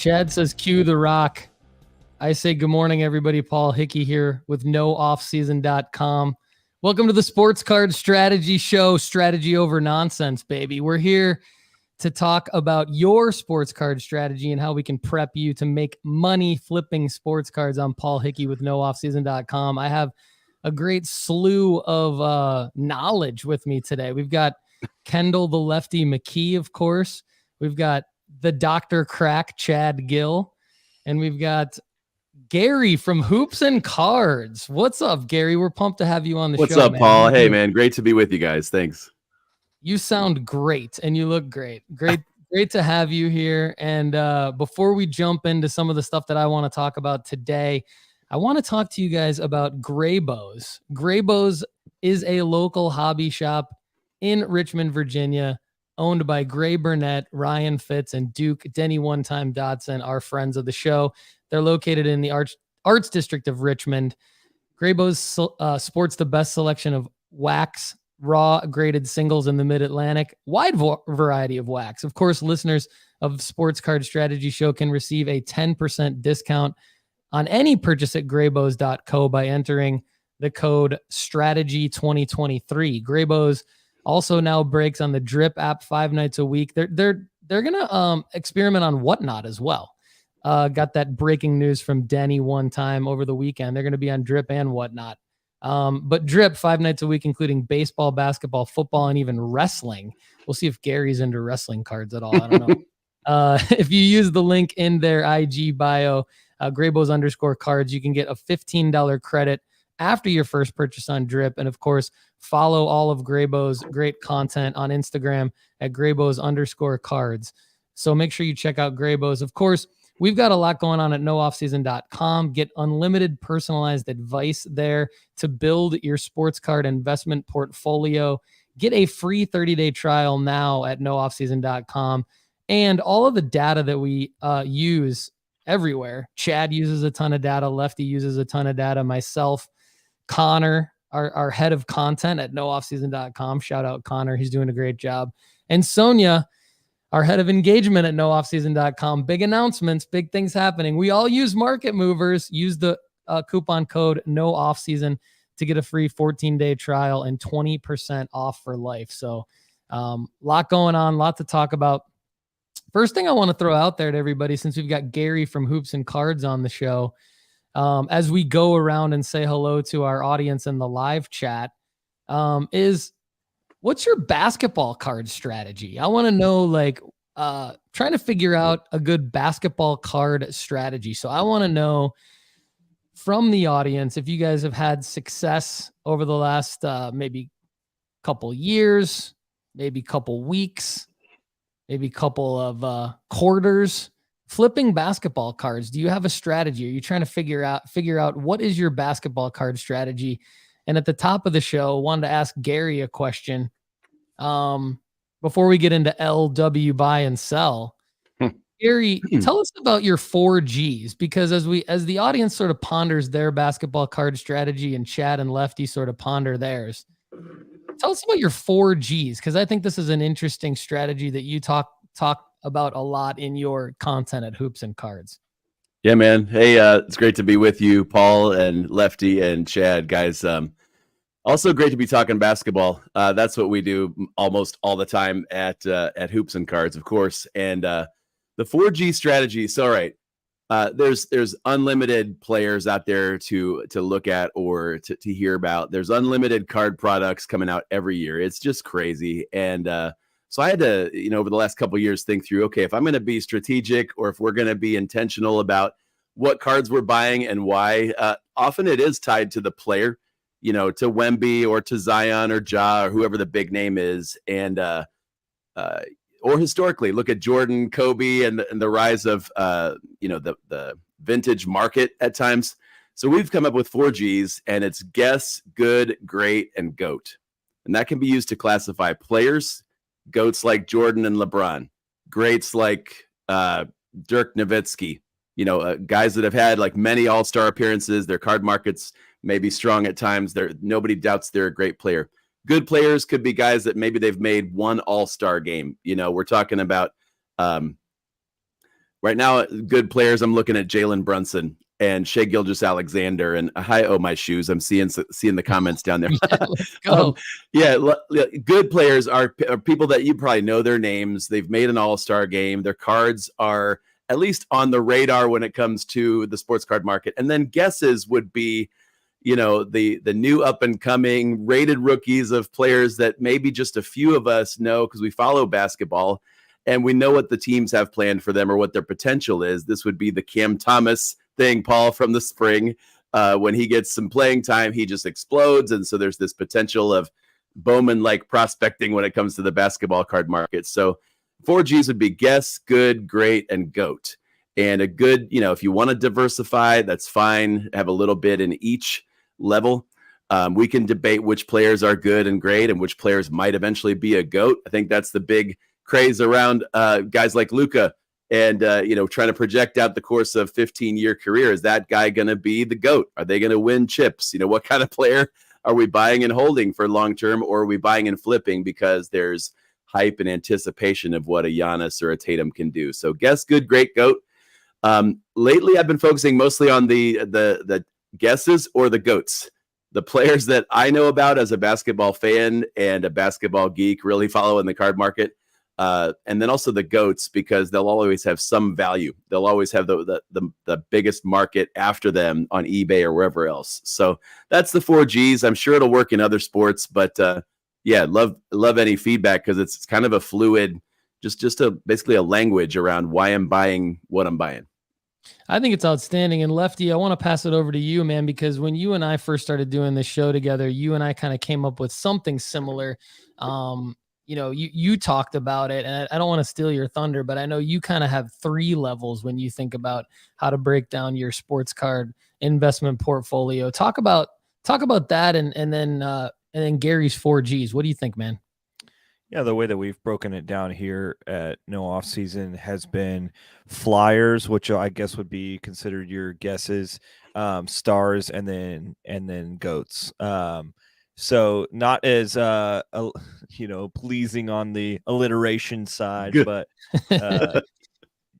Chad says, cue the rock. I say, good morning, everybody. Paul Hickey here with nooffseason.com. Welcome to the Sports Card Strategy Show. Strategy over nonsense, baby. We're here to talk about your sports card strategy and how we can prep you to make money flipping sports cards. I'm Paul Hickey with nooffseason.com. I have a great slew of knowledge with me today. We've got Kendall, the Lefty, McKee, of course. We've got the Dr. Crack, Chad Guell. And we've got Gary from Hoops and Cards. What's up, Gary? We're pumped to have you on the show. What's up, man? Paul? Hey, man. Great to be with you guys. Thanks. You sound great, and you look great. Great to have you here. And before we jump into some of the stuff that I want to talk about today, I want to talk to you guys about Graybo's. Graybo's is a local hobby shop in Richmond, Virginia, owned by Gray Burnett, Ryan Fitz, and Duke Denny One-Time Dotson, our friends of the show. They're located in the Arts District of Richmond. Graybo's sports the best selection of wax, raw graded singles in the Mid-Atlantic, wide variety of wax. Of course, listeners of Sports Card Strategy Show can receive a 10% discount on any purchase at graybos.co by entering the code strategy2023. Graybo's also now breaks on the Drip app 5 nights a week. They're gonna experiment on Whatnot as well. Got that breaking news from Denny one time over the weekend. They're gonna be on Drip and Whatnot. But Drip 5 nights a week, including baseball, basketball, football, and even wrestling. We'll see if Gary's into wrestling cards at all. I don't know. If you use the link in their IG bio, Graybos_cards, you can get a $15 credit after your first purchase on Drip. And of course, follow all of Graybo's great content on Instagram at Graybos_cards. So make sure you check out Graybo's. Of course, we've got a lot going on at nooffseason.com. Get unlimited personalized advice there to build your sports card investment portfolio. Get a free 30-day trial now at nooffseason.com. And all of the data that we use everywhere. Chad uses a ton of data. Lefty uses a ton of data. Myself, Connor, our head of content at nooffseason.com. Shout out Connor. He's doing a great job. And Sonia, our head of engagement at nooffseason.com. Big announcements, big things happening. We all use market movers. Use the coupon code NOOFFSEASON to get a free 14-day trial and 20% off for life. So lot going on, lot to talk about. First thing I want to throw out there to everybody, since we've got Gary from Hoops and Cards on the show, as we go around and say hello to our audience in the live chat, is what's your basketball card strategy? I want to know, trying to figure out a good basketball card strategy. So I want to know from the audience if you guys have had success over the last maybe couple years, maybe couple weeks, maybe couple of quarters, flipping basketball cards. Do you have a strategy? Are you trying to figure out what is your basketball card strategy? And at the top of the show, I wanted to ask Gary a question before we get into LW buy and sell. Gary, tell us about your 4Gs, because as the audience sort of ponders their basketball card strategy and Chad and Lefty sort of ponder theirs. Tell us about your 4Gs, because I think this is an interesting strategy that you talk about a lot in your content at Hoops and Cards. Yeah, man. Hey, it's great to be with you, Paul and Lefty and Chad, guys. Also great to be talking basketball. That's what we do almost all the time at Hoops and Cards, of course. And the 4G strategy. So, all right, there's unlimited players out there to look at or to hear about. There's unlimited card products coming out every year. It's just crazy. And so I had to, over the last couple of years, think through, okay, if I'm going to be strategic or if we're going to be intentional about what cards we're buying and why, often it is tied to the player, to Wemby or to Zion or Ja or whoever the big name is. And, or historically, look at Jordan, Kobe, and the rise of, the vintage market at times. So we've come up with 4Gs, and it's guess, good, great, and GOAT. And that can be used to classify players, GOATs like Jordan and LeBron, greats like Dirk Nowitzki, guys that have had like many all-star appearances. Their card markets may be strong at times. Nobody doubts they're a great player. Good players could be guys that maybe they've made one all-star game. We're talking about Right now, good players. I'm looking at Jalen Brunson and Shea Gilgeous-Alexander, and I owe my shoes. I'm seeing the comments down there. Yeah, let's go. Good players are people that you probably know their names. They've made an all-star game. Their cards are at least on the radar when it comes to the sports card market. And then guesses would be, the new up and coming rated rookies of players that maybe just a few of us know because we follow basketball and we know what the teams have planned for them or what their potential is. This would be the Cam Thomas thing, Paul, from the spring. When he gets some playing time, he just explodes. And so there's this potential of Bowman-like prospecting when it comes to the basketball card market. So 4Gs would be guess, good, great, and GOAT. And a good, if you want to diversify, that's fine. Have a little bit in each level. We can debate which players are good and great and which players might eventually be a GOAT. I think that's the big craze around guys like Luka and, trying to project out the course of 15-year career. Is that guy going to be the GOAT? Are they going to win chips? What kind of player are we buying and holding for long-term, or are we buying and flipping because there's hype and anticipation of what a Giannis or a Tatum can do? So guess, good, great, GOAT. Lately, I've been focusing mostly on the guesses or the GOATs. The players that I know about as a basketball fan and a basketball geek, really follow in the card market. And then also the GOATs, because they'll always have some value. They'll always have the biggest market after them on eBay or wherever else. So that's the 4Gs. I'm sure it'll work in other sports, but love any feedback, because it's kind of a fluid, basically a language around why I'm buying what I'm buying. I think it's outstanding. And Lefty, I want to pass it over to you, man, because when you and I first started doing this show together, you and I kind of came up with something similar. You talked about it, and I don't want to steal your thunder, but I know you kind of have 3 levels when you think about how to break down your sports card investment portfolio. Talk about that, and then Gary's 4Gs. What do you think, man? Yeah, the way that we've broken it down here at No Off Season has been flyers, which I guess would be considered your guesses, stars, and then goats. So not as pleasing on the alliteration side, Good.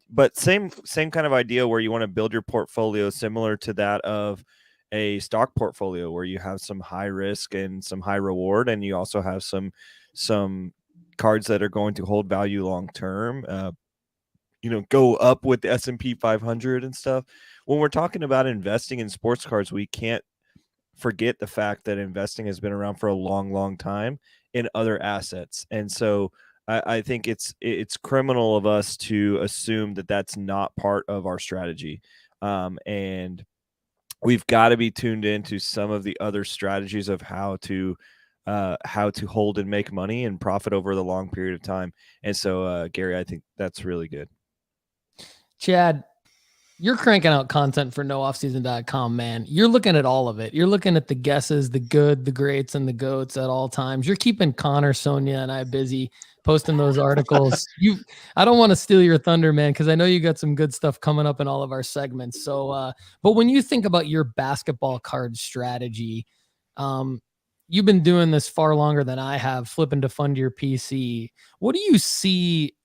but same kind of idea where you want to build your portfolio similar to that of a stock portfolio, where you have some high risk and some high reward, and you also have some cards that are going to hold value long term, go up with the S&P 500 and stuff. When we're talking about investing in sports cards, we can't forget the fact that investing has been around for a long time in other assets. And so I think it's criminal of us to assume that that's not part of our strategy. And we've got to be tuned into some of the other strategies of how to hold and make money and profit over the long period of time. And so, Gary, I think that's really good. Chad, you're cranking out content for nooffseason.com, man. You're looking at all of it. You're looking at the guesses, the good, the greats, and the goats at all times. You're keeping Connor, Sonia, and I busy posting those articles. I don't want to steal your thunder, man, because I know you got some good stuff coming up in all of our segments. So, but when you think about your basketball card strategy, you've been doing this far longer than I have, flipping to fund your PC. What do you see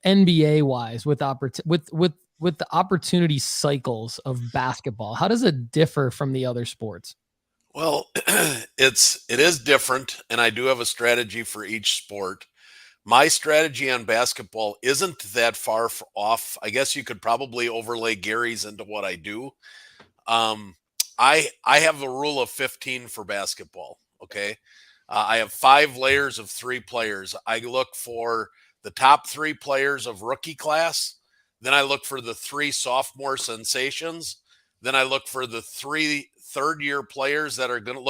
NBA wise with the opportunity cycles of basketball? How does it differ from the other sports? Well, it is different, and I do have a strategy for each sport. My strategy on basketball isn't that far off. I guess you could probably overlay Gary's into what I do. I have a rule of 15 for basketball. Okay. I have 5 layers of 3 players. I look for the top 3 players of rookie class. Then I look for the 3 sophomore sensations. Then I look for the 3 third-year players that are going to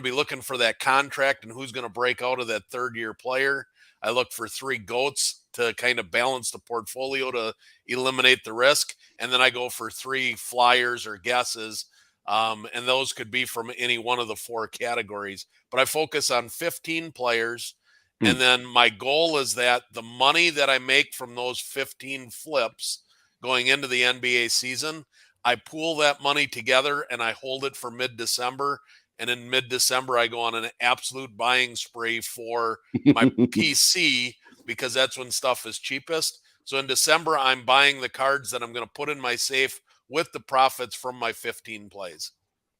be looking for that contract and who's going to break out of that third-year player. I look for 3 goats to kind of balance the portfolio to eliminate the risk. And then I go for 3 flyers or guesses. And those could be from any one of the 4 categories. But I focus on 15 players. And then my goal is that the money that I make from those 15 flips going into the NBA season, I pool that money together and I hold it for mid-December. And in mid-December, I go on an absolute buying spree for my PC, because that's when stuff is cheapest. So in December, I'm buying the cards that I'm going to put in my safe with the profits from my 15 plays.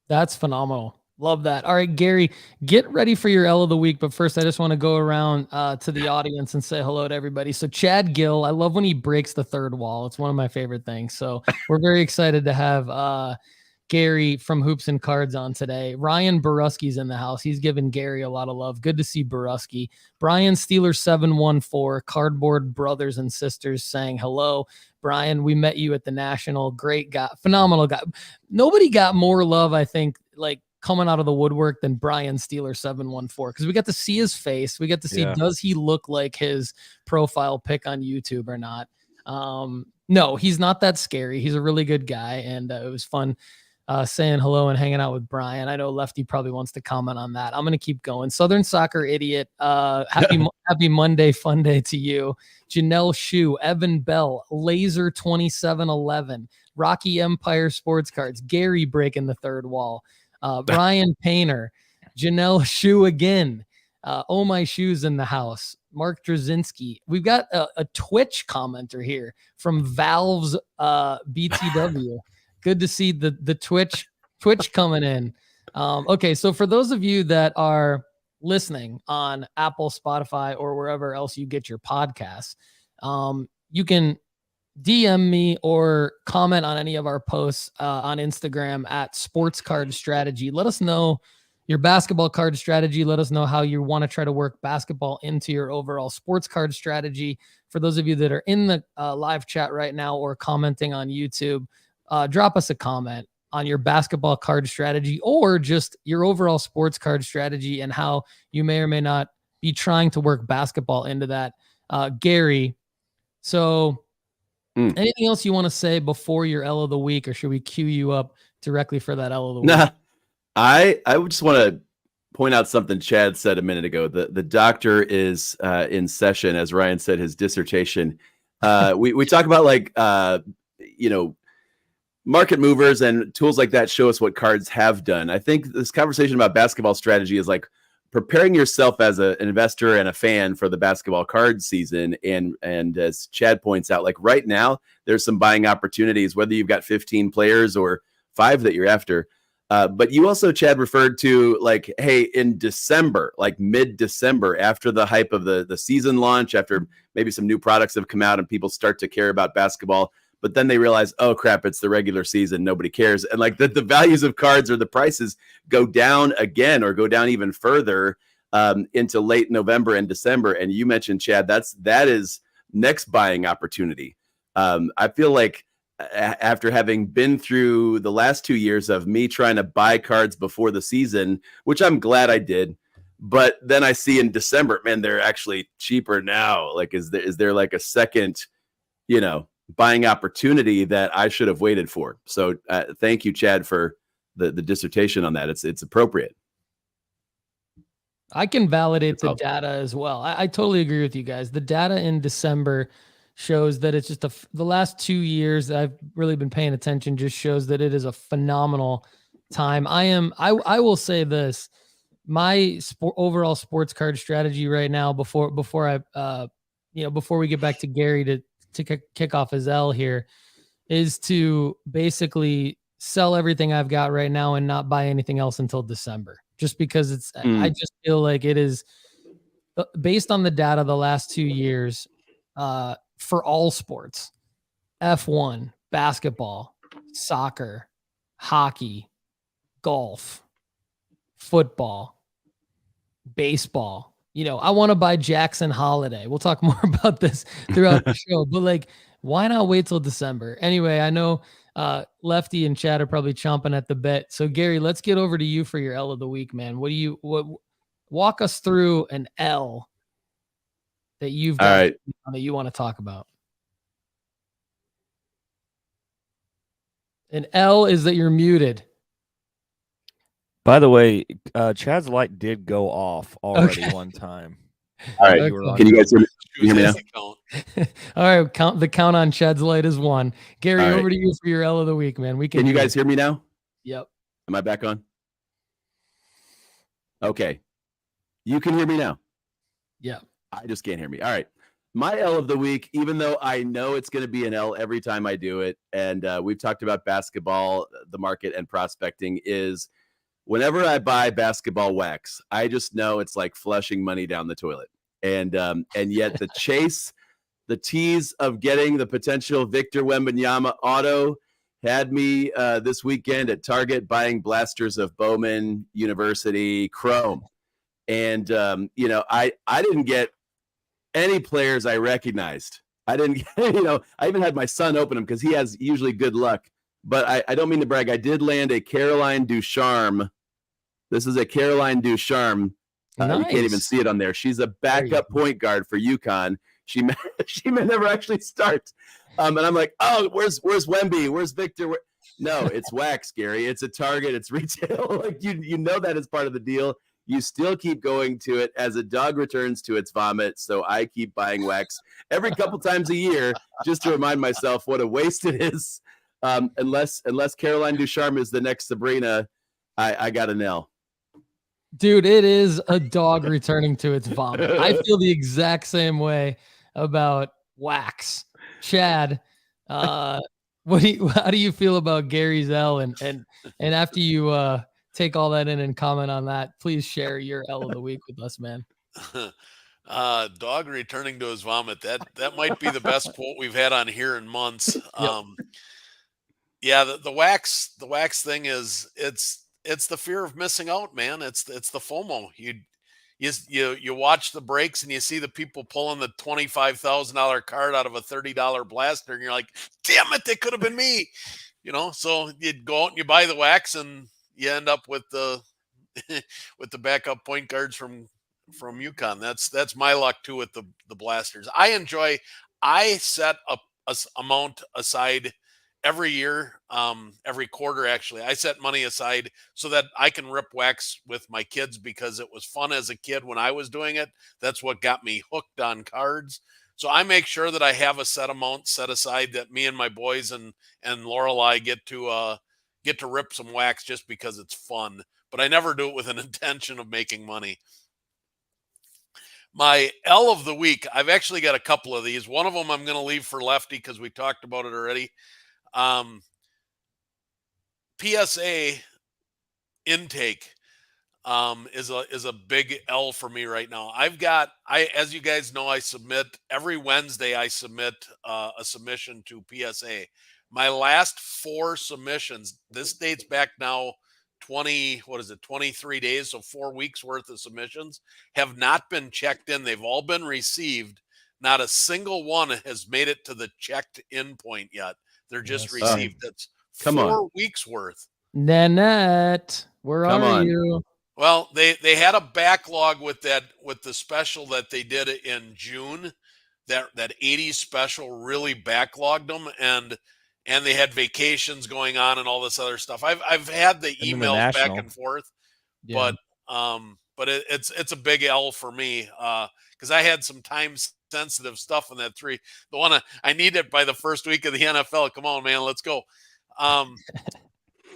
That's phenomenal. Love that. All right, Gary, get ready for your L of the week. But first, I just want to go around to the audience and say hello to everybody. So Chad Guell, I love when he breaks the third wall. It's one of my favorite things. So we're very excited to have Gary from Hoops and Cards on today. Ryan Boruski's in the house. He's giving Gary a lot of love. Good to see Boruski. Brian Steeler 714, Cardboard Brothers and Sisters saying hello. Brian, we met you at the National. Great guy, phenomenal guy. Nobody got more love, I think, like coming out of the woodwork than Brian Steeler 714, because we got to see his face. We got to see, does he look like his profile pic on YouTube or not? No, he's not that scary. He's a really good guy, and it was fun saying hello and hanging out with Brian. I know Lefty probably wants to comment on that. I'm going to keep going. Southern Soccer Idiot, happy Monday fun day to you. Janelle Shue, Evan Bell, Laser 2711, Rocky Empire Sports Cards, Gary breaking the third wall, Ryan Painter, Janelle Shue again, Oh My Shoes in the house, Mark Drzinski. We've got a Twitch commenter here from Valve's BTW. Good to see the Twitch coming in. Okay, so for those of you that are listening on Apple, Spotify, or wherever else you get your podcasts, you can DM me or comment on any of our posts on Instagram at Sports Card Strategy. Let us know your basketball card strategy. Let us know how you want to try to work basketball into your overall sports card strategy. For those of you that are in the live chat right now or commenting on YouTube, drop us a comment on your basketball card strategy or just your overall sports card strategy and how you may or may not be trying to work basketball into that. Gary, so anything else you want to say before your L of the week, or should we cue you up directly for that L of the week? Nah, I would just want to point out something Chad said a minute ago. The doctor is in session, as Ryan said, his dissertation. We talk about market movers and tools like that show us what cards have done. I think this conversation about basketball strategy is like preparing yourself as an investor and a fan for the basketball card season. And as Chad points out, like right now, there's some buying opportunities, whether you've got 15 players or 5 that you're after. But you also, Chad, referred to like, hey, in December, like mid-December, after the hype of the season launch, after maybe some new products have come out and people start to care about basketball, but then they realize, oh crap, it's the regular season, nobody cares. And like the values of cards or the prices go down again or go down even further into late November and December. And you mentioned, Chad, that is next buying opportunity. I feel like after having been through the last 2 years of me trying to buy cards before the season, which I'm glad I did, but then I see in December, man, they're actually cheaper now. Like, is there like a second, buying opportunity that I should have waited for? So thank you, Chad, for the dissertation on that. It's appropriate. I can validate the data as well. I totally agree with you guys. The data in December shows that it's just the last 2 years that I've really been paying attention just shows that it is a phenomenal time. I will say this, my overall sports card strategy right now before we get back to Gary to kick off his L here is to basically sell everything I've got right now and not buy anything else until December, just because I just feel like it is based on the data the last 2 years for all sports, F1, basketball, soccer, hockey, golf, football, baseball. I want to buy Jackson Holiday. We'll talk more about this throughout the show, but like, why not wait till December? Anyway, I know Lefty and Chad are probably chomping at the bit. So Gary, let's get over to you for your L of the week, man. Walk us through an L that you've got that you want to talk about. An L is that you're muted. By the way, Chad's light did go off already one time. All right. Can you guys hear me now? All right. The count on Chad's light is 1. Gary, over to you for your L of the week, man. Can you guys hear me now? Yep. Am I back on? Okay. You can hear me now? Yeah. I just can't hear me. All right. My L of the week, even though I know it's going to be an L every time I do it, and we've talked about basketball, the market, and prospecting, is whenever I buy basketball wax, I just know it's like flushing money down the toilet. And yet the chase, the tease of getting the potential Victor Wembanyama auto had me this weekend at Target buying blasters of Bowman University Chrome. And, I didn't get any players I recognized. I didn't, I even had my son open them because he has usually good luck. But I don't mean to brag. I did land a Caroline Ducharme. This is a Caroline Ducharme. Nice. You can't even see it on there. She's a backup point guard for UConn. She may never actually start. And I'm like, oh, where's Wemby? Where's Victor? No, it's wax, Gary. It's a Target. It's retail. Like you know that is part of the deal. You still keep going to it as a dog returns to its vomit. So I keep buying wax every couple times a year just to remind myself what a waste it is. Unless Caroline Ducharme is the next Sabrina, I got an L. Dude, it is a dog returning to its vomit. I feel the exact same way about wax. Chad, how do you feel about Gary's L? And after you take all that in and comment on that, please share your L of the week with us, man. Dog returning to his vomit. That might be the best quote we've had on here in months. Yep. Yeah, the wax thing is it's the fear of missing out, man. It's the FOMO. You watch the breaks and you see the people pulling the $25,000 card out of a $30 blaster, and you're like, damn it, that could have been me. So you'd go out and you buy the wax, and you end up with the with the backup point guards from UConn. That's my luck too with the blasters. I set a amount aside every year, every quarter, actually. I set money aside so that I can rip wax with my kids because it was fun as a kid when I was doing it. That's what got me hooked on cards. So I make sure that I have a set amount set aside that me and my boys and Lorelei get to rip some wax just because it's fun. But I never do it with an intention of making money. My L of the week, I've actually got a couple of these. One of them I'm going to leave for Lefty because we talked about it already. PSA intake is a big L for me right now. As you guys know, I submit every Wednesday. I submit a submission to PSA. My last 4 submissions, this dates back now 23 days, so 4 weeks worth of submissions, have not been checked in. They've all been received. Not a single one has made it to the checked in point yet. They're just received. That's 4 weeks worth. Nanette, where are you? Well, they had a backlog with the special that they did in June. That 80s special really backlogged them, and they had vacations going on and all this other stuff. I've had the emails back and forth, yeah. but it's a big L for me because I had some time sensitive stuff in that 3. The one I need it by the first week of the NFL. Come on, man, let's go. And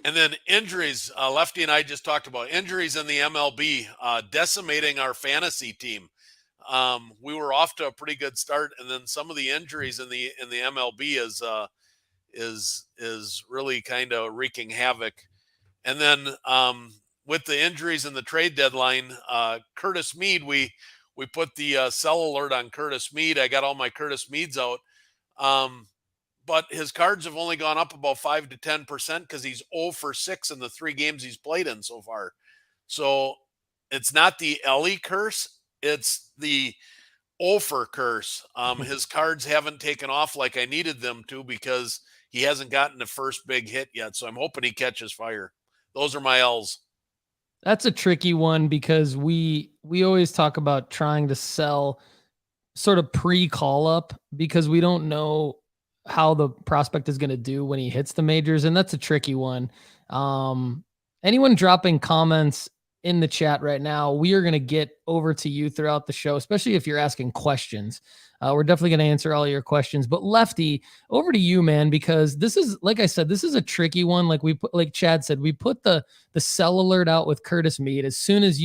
then injuries. Lefty and I just talked about injuries in the MLB decimating our fantasy team. We were off to a pretty good start, and then some of the injuries in the MLB is really kind of wreaking havoc. And then with the injuries in the trade deadline, Curtis Meade, we put the sell alert on Curtis Meade. I got all my Curtis Meades out. But his cards have only gone up about 5 to 10% because he's 0 for 6 in the 3 games he's played in so far. So it's not the Ellie curse, it's the Ofer curse. His cards haven't taken off like I needed them to because he hasn't gotten the first big hit yet. So I'm hoping he catches fire. Those are my L's. That's a tricky one because we always talk about trying to sell sort of pre-call up because we don't know how the prospect is going to do when he hits the majors. And that's a tricky one. Anyone dropping comments in the chat right now, we are going to get over to you throughout the show, especially if you're asking questions. We're definitely going to answer all your questions, but Lefty, over to you, man, because this is, like I said, this is a tricky one. Like Chad said, we put the sell alert out with Curtis Meade. As soon as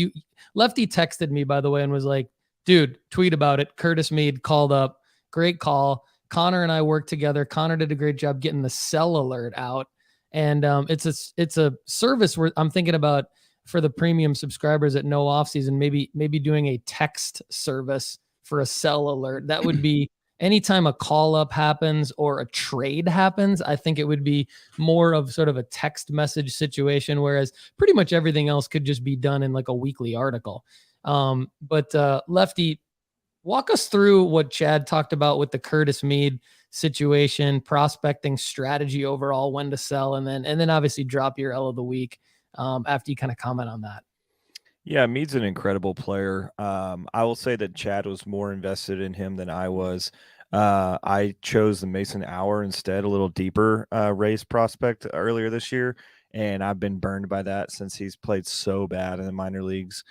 Lefty texted me, by the way, and was like, dude, tweet about it. Curtis Meade called up. great call. Connor and I worked together. Connor did a great job getting the sell alert out. And it's a service where I'm thinking about for the premium subscribers at no off season, maybe doing a text service for a sell alert. That would be anytime a call up happens or a trade happens. I think it would be more of sort of a text message situation, whereas pretty much everything else could just be done in like a weekly article. But Lefty, walk us through what Chad talked about with the Curtis Meade situation, prospecting strategy overall, when to sell, and then obviously drop your L of the week after you kind of comment on that. Yeah, Meade's an incredible player. I will say that Chad was more invested in him than I was. I chose the Mason Hour instead, a little deeper race prospect earlier this year, and I've been burned by that since he's played so bad in the minor leagues.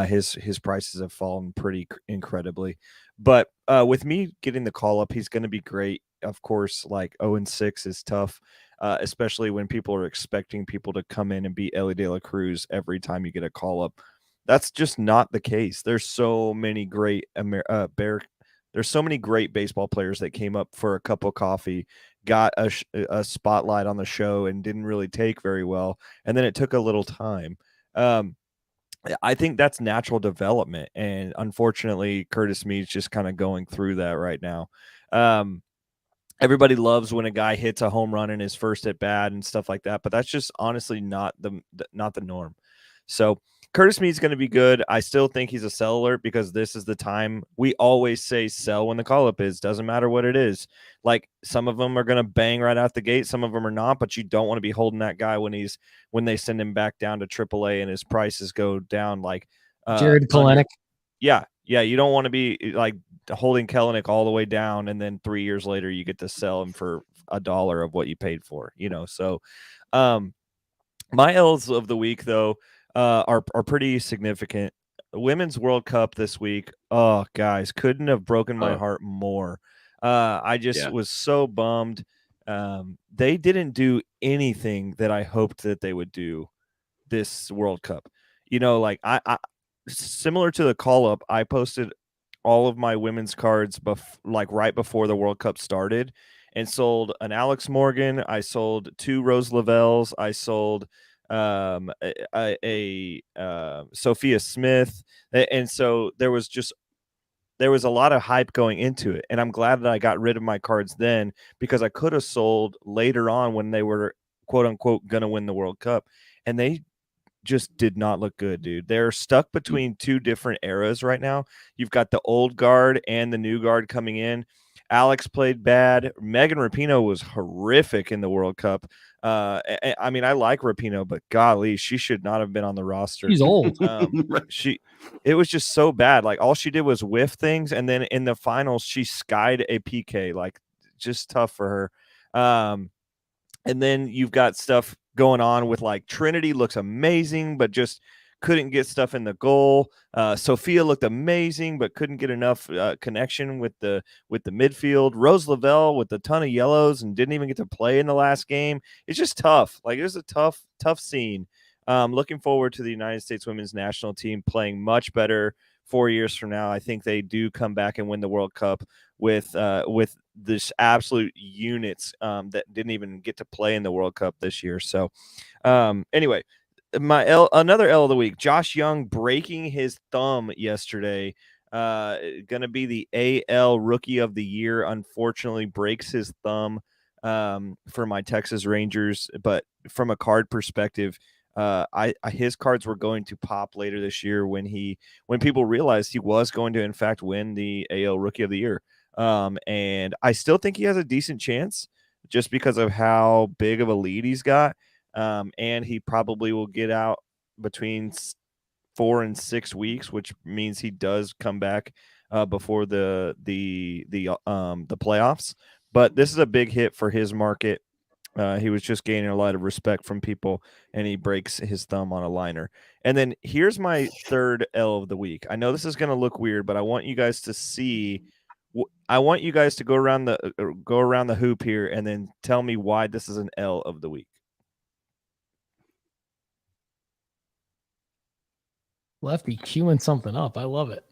His prices have fallen pretty incredibly. But with me getting the call up, he's going to be great. Of course, like 0-6 is tough, especially when people are expecting people to come in and beat Ellie De La Cruz every time you get a call up. That's just not the case. There's so many great there's so many great baseball players that came up for a cup of coffee, got a spotlight on the show, and didn't really take very well. And then it took a little time. I think that's natural development. And unfortunately, Curtis Meade's just kind of going through that right now. Everybody loves when a guy hits a home run in his first at bat and stuff like that, but that's just honestly not the norm. So Curtis Meade's going to be good. I still think he's a sell alert because this is the time we always say sell when the call up is. Doesn't matter what it is. Like some of them are going to bang right out the gate. Some of them are not, but you don't want to be holding that guy when they send him back down to AAA and his prices go down like Jared Kalenic. Yeah. You don't want to be like holding Kalenic all the way down, and then 3 years later you get to sell him for $1 of what you paid for. So my L's of the week though are pretty significant. Women's World Cup this week. Oh, guys, couldn't have broken my heart more. I just was so bummed. They didn't do anything that I hoped that they would do this World Cup. Like I similar to the call up, I posted all of my women's cards like right before the World Cup started, and sold an Alex Morgan. I sold 2 Rose Lavelles. I sold a Sophia Smith, and so there was a lot of hype going into it, and I'm glad that I got rid of my cards then, because I could have sold later on when they were quote unquote gonna win the World Cup, and they just did not look good, dude. They're stuck between 2 different eras right now. You've got the old guard and the new guard coming in. Alex played bad. Megan Rapinoe was horrific in the World Cup. I mean, I like Rapinoe, but golly, she should not have been on the roster. She's old. It was just so bad. Like all she did was whiff things, and then in the finals, she skied a PK. Like just tough for her. And then you've got stuff going on with like Trinity looks amazing, but just couldn't get stuff in the goal. Sophia looked amazing, but couldn't get enough connection with the midfield. Rose Lavelle with a ton of yellows and didn't even get to play in the last game. It's just tough. Like it was a tough scene. Looking forward to the United States women's national team playing much better 4 years from now. I think they do come back and win the World Cup with this absolute units that didn't even get to play in the World Cup this year. So anyway, another L of the week, Josh Young breaking his thumb yesterday. Gonna be the AL Rookie of the Year. Unfortunately, breaks his thumb for my Texas Rangers. But from a card perspective, his cards were going to pop later this year when people realized he was going to in fact win the AL Rookie of the Year. And I still think he has a decent chance just because of how big of a lead he's got. And he probably will get out between 4 and 6 weeks, which means he does come back before the playoffs. But this is a big hit for his market. He was just gaining a lot of respect from people, and he breaks his thumb on a liner. And then here's my third L of the week. I know this is going to look weird, but I want you guys to see. I want you guys to go around the hoop here and then tell me why this is an L of the week. Lefty queuing something up. I love it.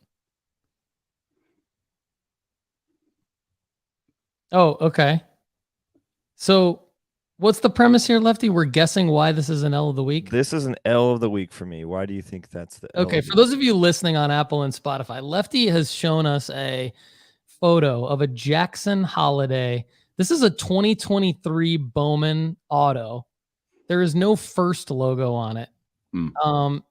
Oh, okay. So what's the premise here, Lefty? We're guessing why this is an L of the week. This is an L of the week for me. Why do you think that's the L Okay, of the for those of you listening on Apple and Spotify, Lefty has shown us a photo of a Jackson Holiday. This is a 2023 Bowman auto. There is no first logo on it.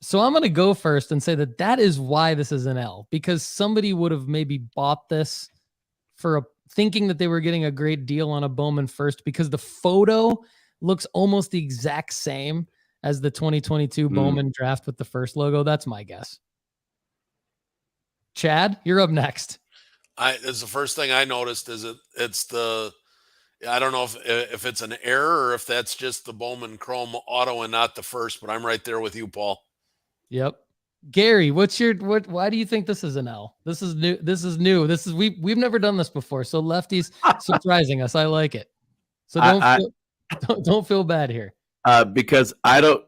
So I'm going to go first and say that is why this is an L, because somebody would have maybe bought this for thinking that they were getting a great deal on a Bowman first, because the photo looks almost the exact same as the 2022 Bowman draft with the first logo. That's my guess. Chad, you're up next. It's the first thing I noticed is I don't know if it's an error or if that's just the Bowman Chrome auto and not the first, but I'm right there with you, Paul. Yep. Gary, why do you think this is an L? This is new. We've never done this before. So Lefty's surprising us. I like it. So don't feel bad here. Because I don't,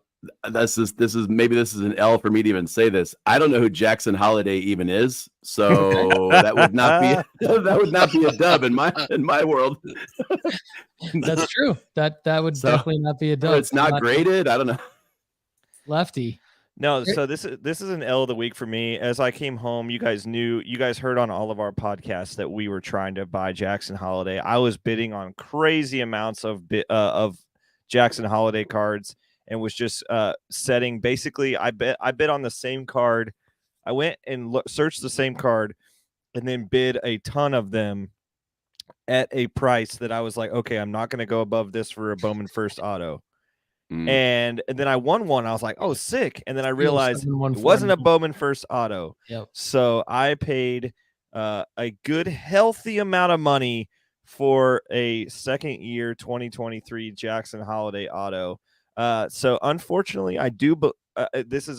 this is an L for me to even say this. I don't know who Jackson Holiday even is. So that would not be a dub in my world. That's true. That would definitely not be a dub. It's not graded. I don't know. Lefty. No, so this is an L of the week for me. As I came home, you guys heard on all of our podcasts that we were trying to buy Jackson Holiday. I was bidding on crazy amounts of Jackson Holiday cards and was just setting. Basically, I bid on the same card. I went and searched the same card and then bid a ton of them at a price that I was like, okay, I'm not going to go above this for a Bowman first auto. And then I won one. I was like, oh, sick. And then I realized it wasn't a Bowman first auto. Yep. So I paid a good, healthy amount of money for a second year 2023 Jackson Holiday auto. So unfortunately, I do. This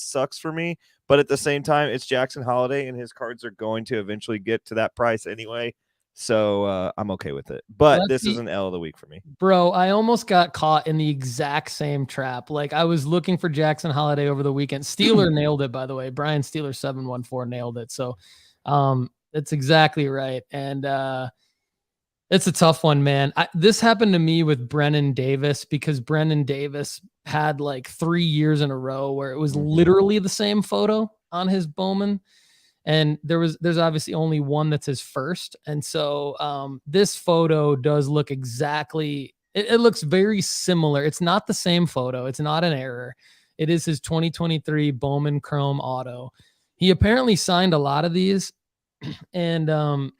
sucks for me. But at the same time, it's Jackson Holiday, and his cards are going to eventually get to that price anyway. So I'm okay with it. But this is an L of the week for me. Bro, I almost got caught in the exact same trap. Like, I was looking for Jackson Holiday over the weekend. Steeler nailed it, by the way. Brian Steeler 714 nailed it. So that's exactly right. And it's a tough one, man. This happened to me with Brennan Davis, because Brennan Davis had like 3 years in a row where it was literally the same photo on his Bowman. And there's obviously only one that's his first. And so this photo does look exactly, it looks very similar. It's not the same photo. It's not an error. It is his 2023 Bowman Chrome auto. He apparently signed a lot of these. And I'm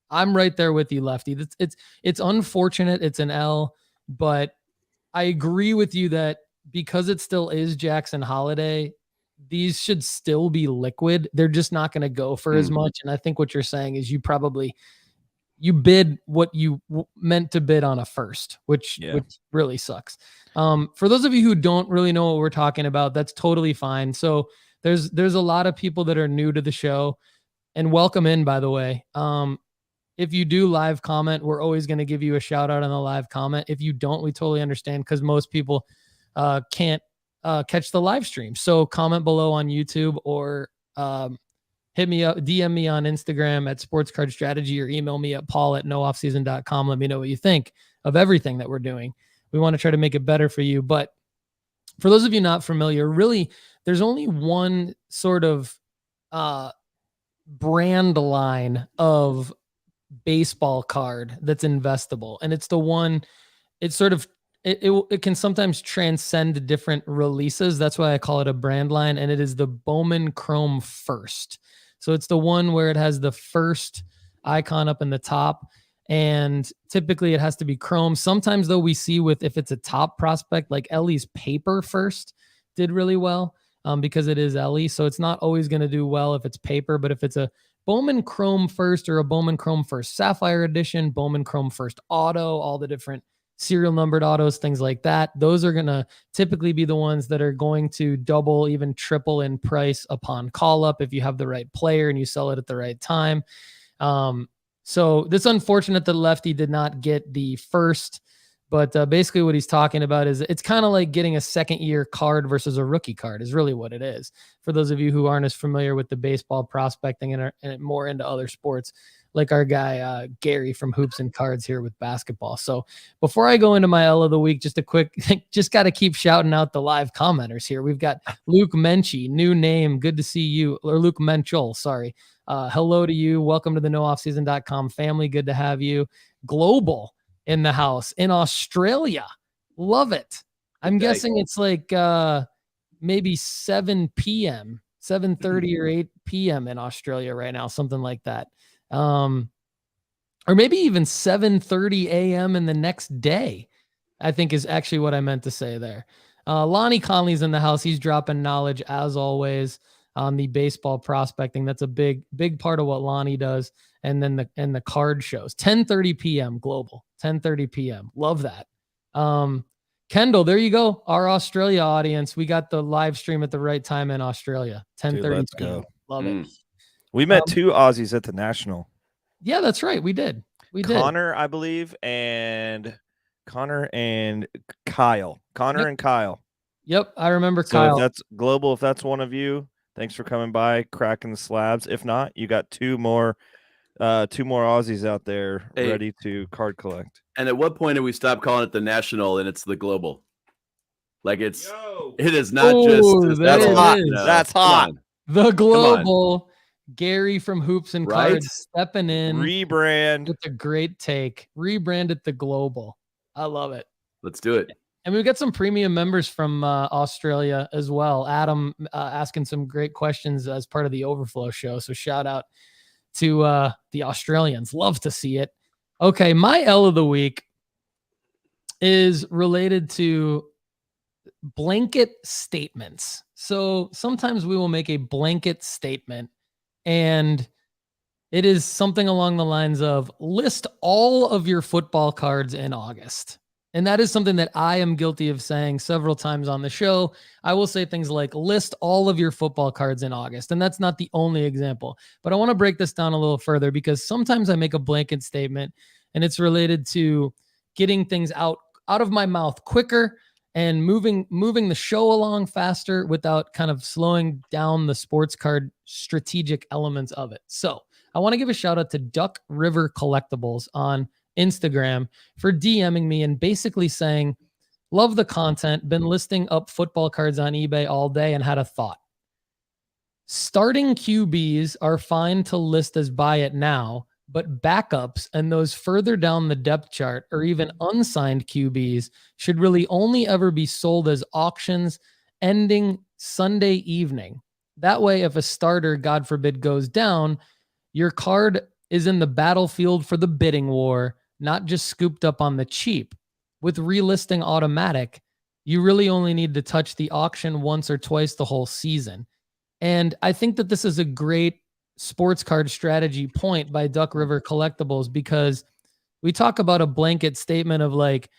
right there with you, Lefty. It's unfortunate. It's an L, but I agree with you that because it still is Jackson Holiday, these should still be liquid. They're just not going to go for as much. And I think what you're saying is you bid what you meant to bid on a first, which really sucks. For those of you who don't really know what we're talking about, that's totally fine. So there's a lot of people that are new to the show, and welcome in, by the way. If you do live comment, we're always going to give you a shout out on the live comment. If you don't, we totally understand, because most people can't catch the live stream. So comment below on YouTube, or hit me up, DM me on Instagram at Sports Card Strategy, or email me at paul@nooffseason.com. Let me know what you think of everything that we're doing. We want to try to make it better for you. But for those of you not familiar, really, there's only one sort of brand line of baseball card that's investable. And it's the one, it's sort of, it can sometimes transcend different releases. That's why I call it a brand line. And it is the Bowman Chrome First. So it's the one where it has the first icon up in the top. And typically it has to be chrome. Sometimes though, we see if it's a top prospect, like Ellie's Paper First did really well because it is Ellie. So it's not always going to do well if it's paper, but if it's a Bowman Chrome First or a Bowman Chrome First Sapphire Edition, Bowman Chrome First Auto, all the different serial numbered autos, things like that, those are going to typically be the ones that are going to double, even triple in price upon call up if you have the right player and you sell it at the right time. So it's unfortunate that Lefty did not get the first, But basically what he's talking about is it's kind of like getting a second-year card versus a rookie card is really what it is. For those of you who aren't as familiar with the baseball prospecting and more into other sports, like our guy Gary from Hoops and Cards here with basketball. So before I go into my L of the week, just a quick, just got to keep shouting out the live commenters here. We've got Luke Menchie, new name, good to see you, or Luke Menchel, sorry. Hello to you. Welcome to the nooffseason.com family. Good to have you. Global in the house in Australia. Love it. I'm guessing it's like maybe 7 p.m., 7:30 or 8 p.m. in Australia right now, something like that. Or maybe even 7:30 a.m. in the next day, I think is actually what I meant to say there. Lonnie Conley's in the house. He's dropping knowledge as always on the baseball prospecting. That's a big part of what Lonnie does. And then the card shows 10:30 p.m. global, 10:30 p.m. Love that. Kendall, there you go. Our Australia audience. We got the live stream at the right time in Australia. 10:30. Let's go. Love it. We met 2 Aussies at the National. Yeah, that's right. We did. Connor, I believe, and Connor and Kyle. And Kyle. Yep, I remember So Kyle. if that's global, if that's one of you, thanks for coming by, cracking the slabs. If not, you got 2 more Aussies out there ready to card collect. And at what point do we stop calling it the National and it's the Global? Like it is not just that's hot. That's hot. The Global. Gary from Hoops and Cards stepping in. Rebrand. With a great take. Rebrand it the Global. I love it. Let's do it. And we've got some premium members from Australia as well. Adam asking some great questions as part of the Overflow show. So shout out to the Australians. Love to see it. Okay, my L of the week is related to blanket statements. So sometimes we will make a blanket statement, and it is something along the lines of list all of your football cards in August. And that is something that I am guilty of saying several times on the show. I will say things like list all of your football cards in August. And that's not the only example, but I want to break this down a little further because sometimes I make a blanket statement and it's related to getting things out of my mouth quicker and moving the show along faster without kind of slowing down the sports card strategic elements of it. So I want to give a shout out to Duck River Collectibles on Instagram for DMing me and basically saying, love the content, been listing up football cards on eBay all day and had a thought. Starting QBs are fine to list as buy it now, but backups and those further down the depth chart or even unsigned QBs should really only ever be sold as auctions ending Sunday evening. That way, if a starter, God forbid, goes down, your card is in the battlefield for the bidding war, not just scooped up on the cheap. With relisting automatic, you really only need to touch the auction once or twice the whole season. And I think that this is a great sports card strategy point by Duck River Collectibles, because we talk about a blanket statement of like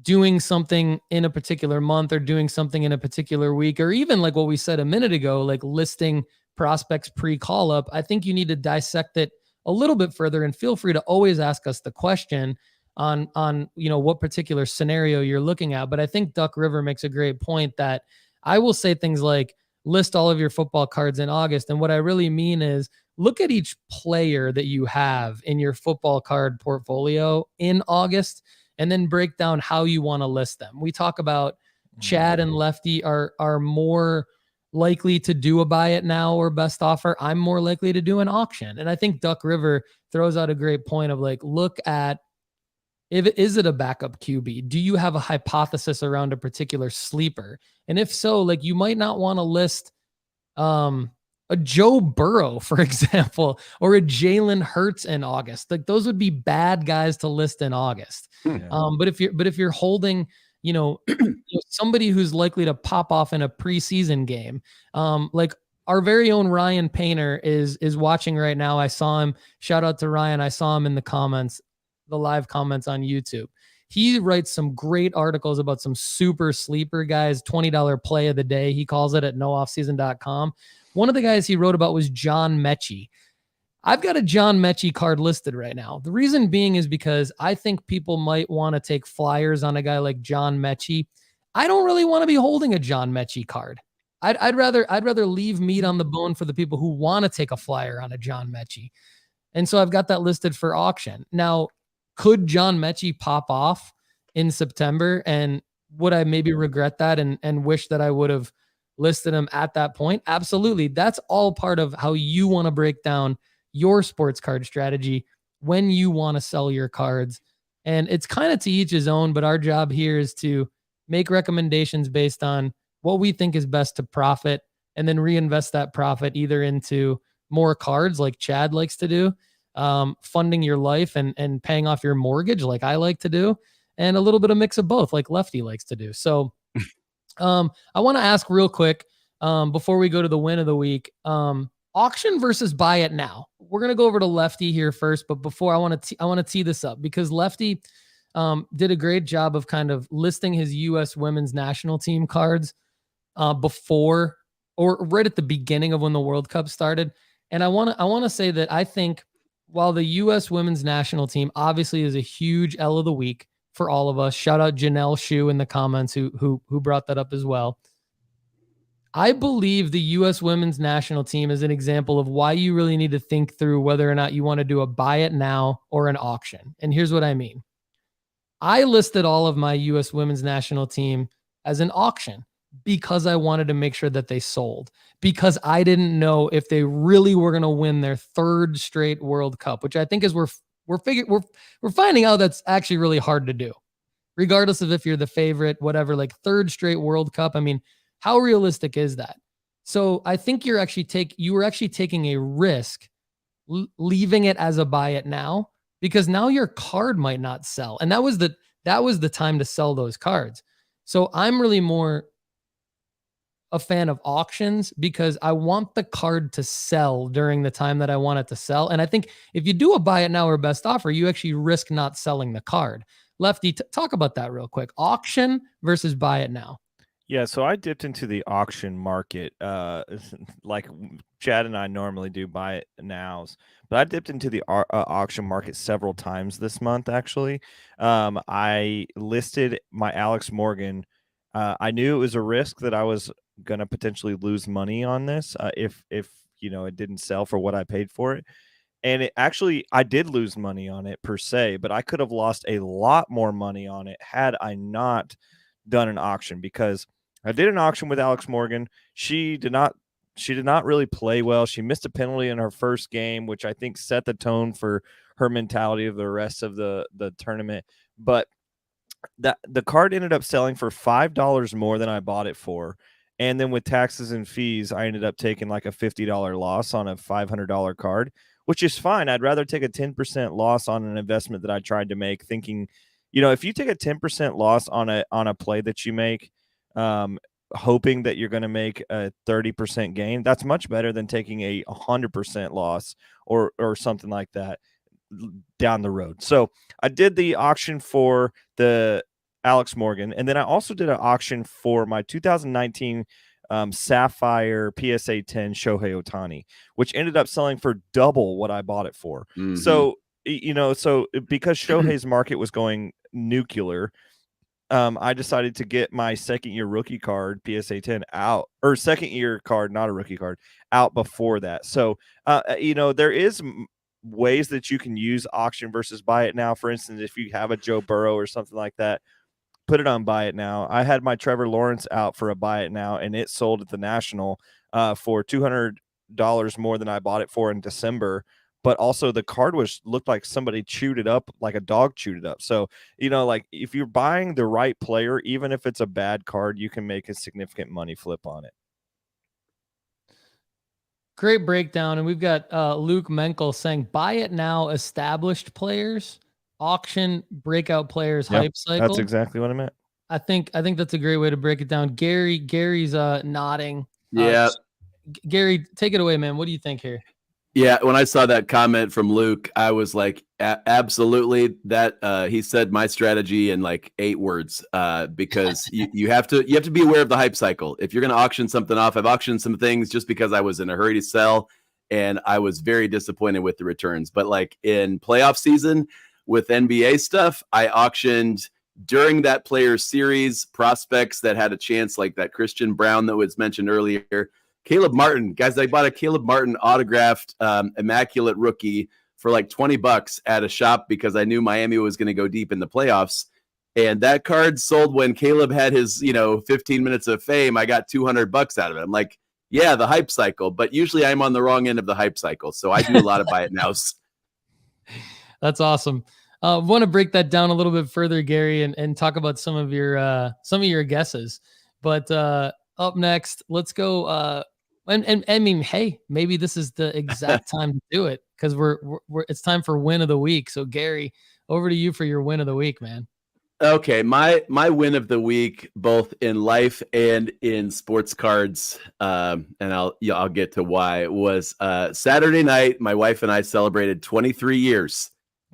doing something in a particular month or doing something in a particular week, or even like what we said a minute ago, like listing prospects pre-call up. I think you need to dissect it a little bit further, and feel free to always ask us the question on what particular scenario you're looking at. But I think Duck River makes a great point that I will say things like list all of your football cards in August. And what I really mean is look at each player that you have in your football card portfolio in August, and then break down how you want to list them. We talk about Chad and Lefty are more likely to do a buy it now or best offer. I'm more likely to do an auction. And I think Duck River throws out a great point of like, look at, is it a backup QB? Do you have a hypothesis around a particular sleeper? And if so, like you might not want to list a Joe Burrow, for example, or a Jalen Hurts in August. Like those would be bad guys to list in August. Yeah. But if you're holding, somebody who's likely to pop off in a preseason game, like our very own Ryan Painter is watching right now. I saw him. Shout out to Ryan. I saw him in the comments, the live comments on YouTube. He writes some great articles about some super sleeper guys, $20 play of the day. He calls it at nooffseason.com. One of the guys he wrote about was John Mechie. I've got a John Mechie card listed right now. The reason being is because I think people might want to take flyers on a guy like John Mechie. I don't really want to be holding a John Mechie card. I'd rather leave meat on the bone for the people who want to take a flyer on a John Mechie. And so I've got that listed for auction. Now, could John Mechie pop off in September? And would I maybe regret that and wish that I would have listed him at that point? Absolutely. That's all part of how you want to break down your sports card strategy when you want to sell your cards. And it's kind of to each his own, but our job here is to make recommendations based on what we think is best to profit and then reinvest that profit either into more cards like Chad likes to do, funding your life and paying off your mortgage like I like to do, and a little bit of mix of both like Lefty likes to do. So I want to ask real quick before we go to the win of the week, auction versus buy it now. We're going to go over to Lefty here first, but before I want to tee this up because Lefty did a great job of kind of listing his U.S. women's national team cards before or right at the beginning of when the World Cup started. And I want to say that I think while the U.S. women's national team obviously is a huge L of the week for all of us, shout out Janelle Shue in the comments who brought that up as well. I believe the U.S. women's national team is an example of why you really need to think through whether or not you want to do a buy it now or an auction. And here's what I mean. I listed all of my U.S. women's national team as an auction because I wanted to make sure that they sold, because I didn't know if they really were going to win their third straight World Cup, which I think is we're finding out that's actually really hard to do, regardless of if you're the favorite, whatever, like third straight World Cup. I mean, how realistic is that? So I think you were actually taking a risk leaving it as a buy it now, because now your card might not sell. And that was the time to sell those cards. So I'm really more a fan of auctions because I want the card to sell during the time that I want it to sell. And I think if you do a buy it now or best offer, you actually risk not selling the card. Lefty, talk about that real quick. Auction versus buy it now. Yeah, so I dipped into the auction market, like Chad and I normally do buy it nows, but I dipped into the auction market several times this month. Actually, I listed my Alex Morgan. I knew it was a risk that I was going to potentially lose money on this if it didn't sell for what I paid for it. And I did lose money on it per se, but I could have lost a lot more money on it had I not done an auction, because I did an auction with Alex Morgan. She did not really play well. She missed a penalty in her first game, which I think set the tone for her mentality of the rest of the tournament. But the card ended up selling for $5 more than I bought it for. And then with taxes and fees, I ended up taking like a $50 loss on a $500 card, which is fine. I'd rather take a 10% loss on an investment that I tried to make, thinking, if you take a 10% loss on a play that you make, hoping that you're going to make a 30% gain, that's much better than taking a 100% loss or something like that down the road. So I did the auction for the Alex Morgan, and then I also did an auction for my 2019 Sapphire PSA 10 Shohei Ohtani, which ended up selling for double what I bought it for. Mm-hmm. So because Shohei's market was going nuclear, I decided to get my second-year rookie card, PSA 10, out, or second-year card, not a rookie card, out before that. So, there is ways that you can use auction versus buy it now. For instance, if you have a Joe Burrow or something like that, put it on buy it now. I had my Trevor Lawrence out for a buy it now, and it sold at the National for $200 more than I bought it for in December. But also the card looked like somebody chewed it up, like a dog chewed it up. So, if you're buying the right player, even if it's a bad card, you can make a significant money flip on it. Great breakdown. And we've got Luke Menkel saying, buy it now, established players, auction, breakout players, hype cycle. That's exactly what I meant. I think that's a great way to break it down. Gary's nodding. Yeah. Gary, take it away, man. What do you think here? Yeah, when I saw that comment from Luke, I was like, absolutely. That he said my strategy in like 8 words, because you have to be aware of the hype cycle. If you're going to auction something off, I've auctioned some things just because I was in a hurry to sell, and I was very disappointed with the returns. But like in playoff season with NBA stuff, I auctioned during that player series prospects that had a chance, like that Christian Brown that was mentioned earlier. Caleb Martin, guys, I bought a Caleb Martin autographed immaculate rookie for like $20 at a shop because I knew Miami was going to go deep in the playoffs. And that card sold when Caleb had his, 15 minutes of fame. I got $200 out of it. I'm like, yeah, the hype cycle. But usually I'm on the wrong end of the hype cycle. So I do a lot of buy it nows. That's awesome. I want to break that down a little bit further, Gary, and talk about some of your guesses. But up next, let's go. And I mean, hey, maybe this is the exact time to do it because it's time for win of the week. So Gary, over to you for your win of the week, man. Okay, my win of the week, both in life and in sports cards, and I'll get to why, was Saturday night. My wife and I celebrated 23 years.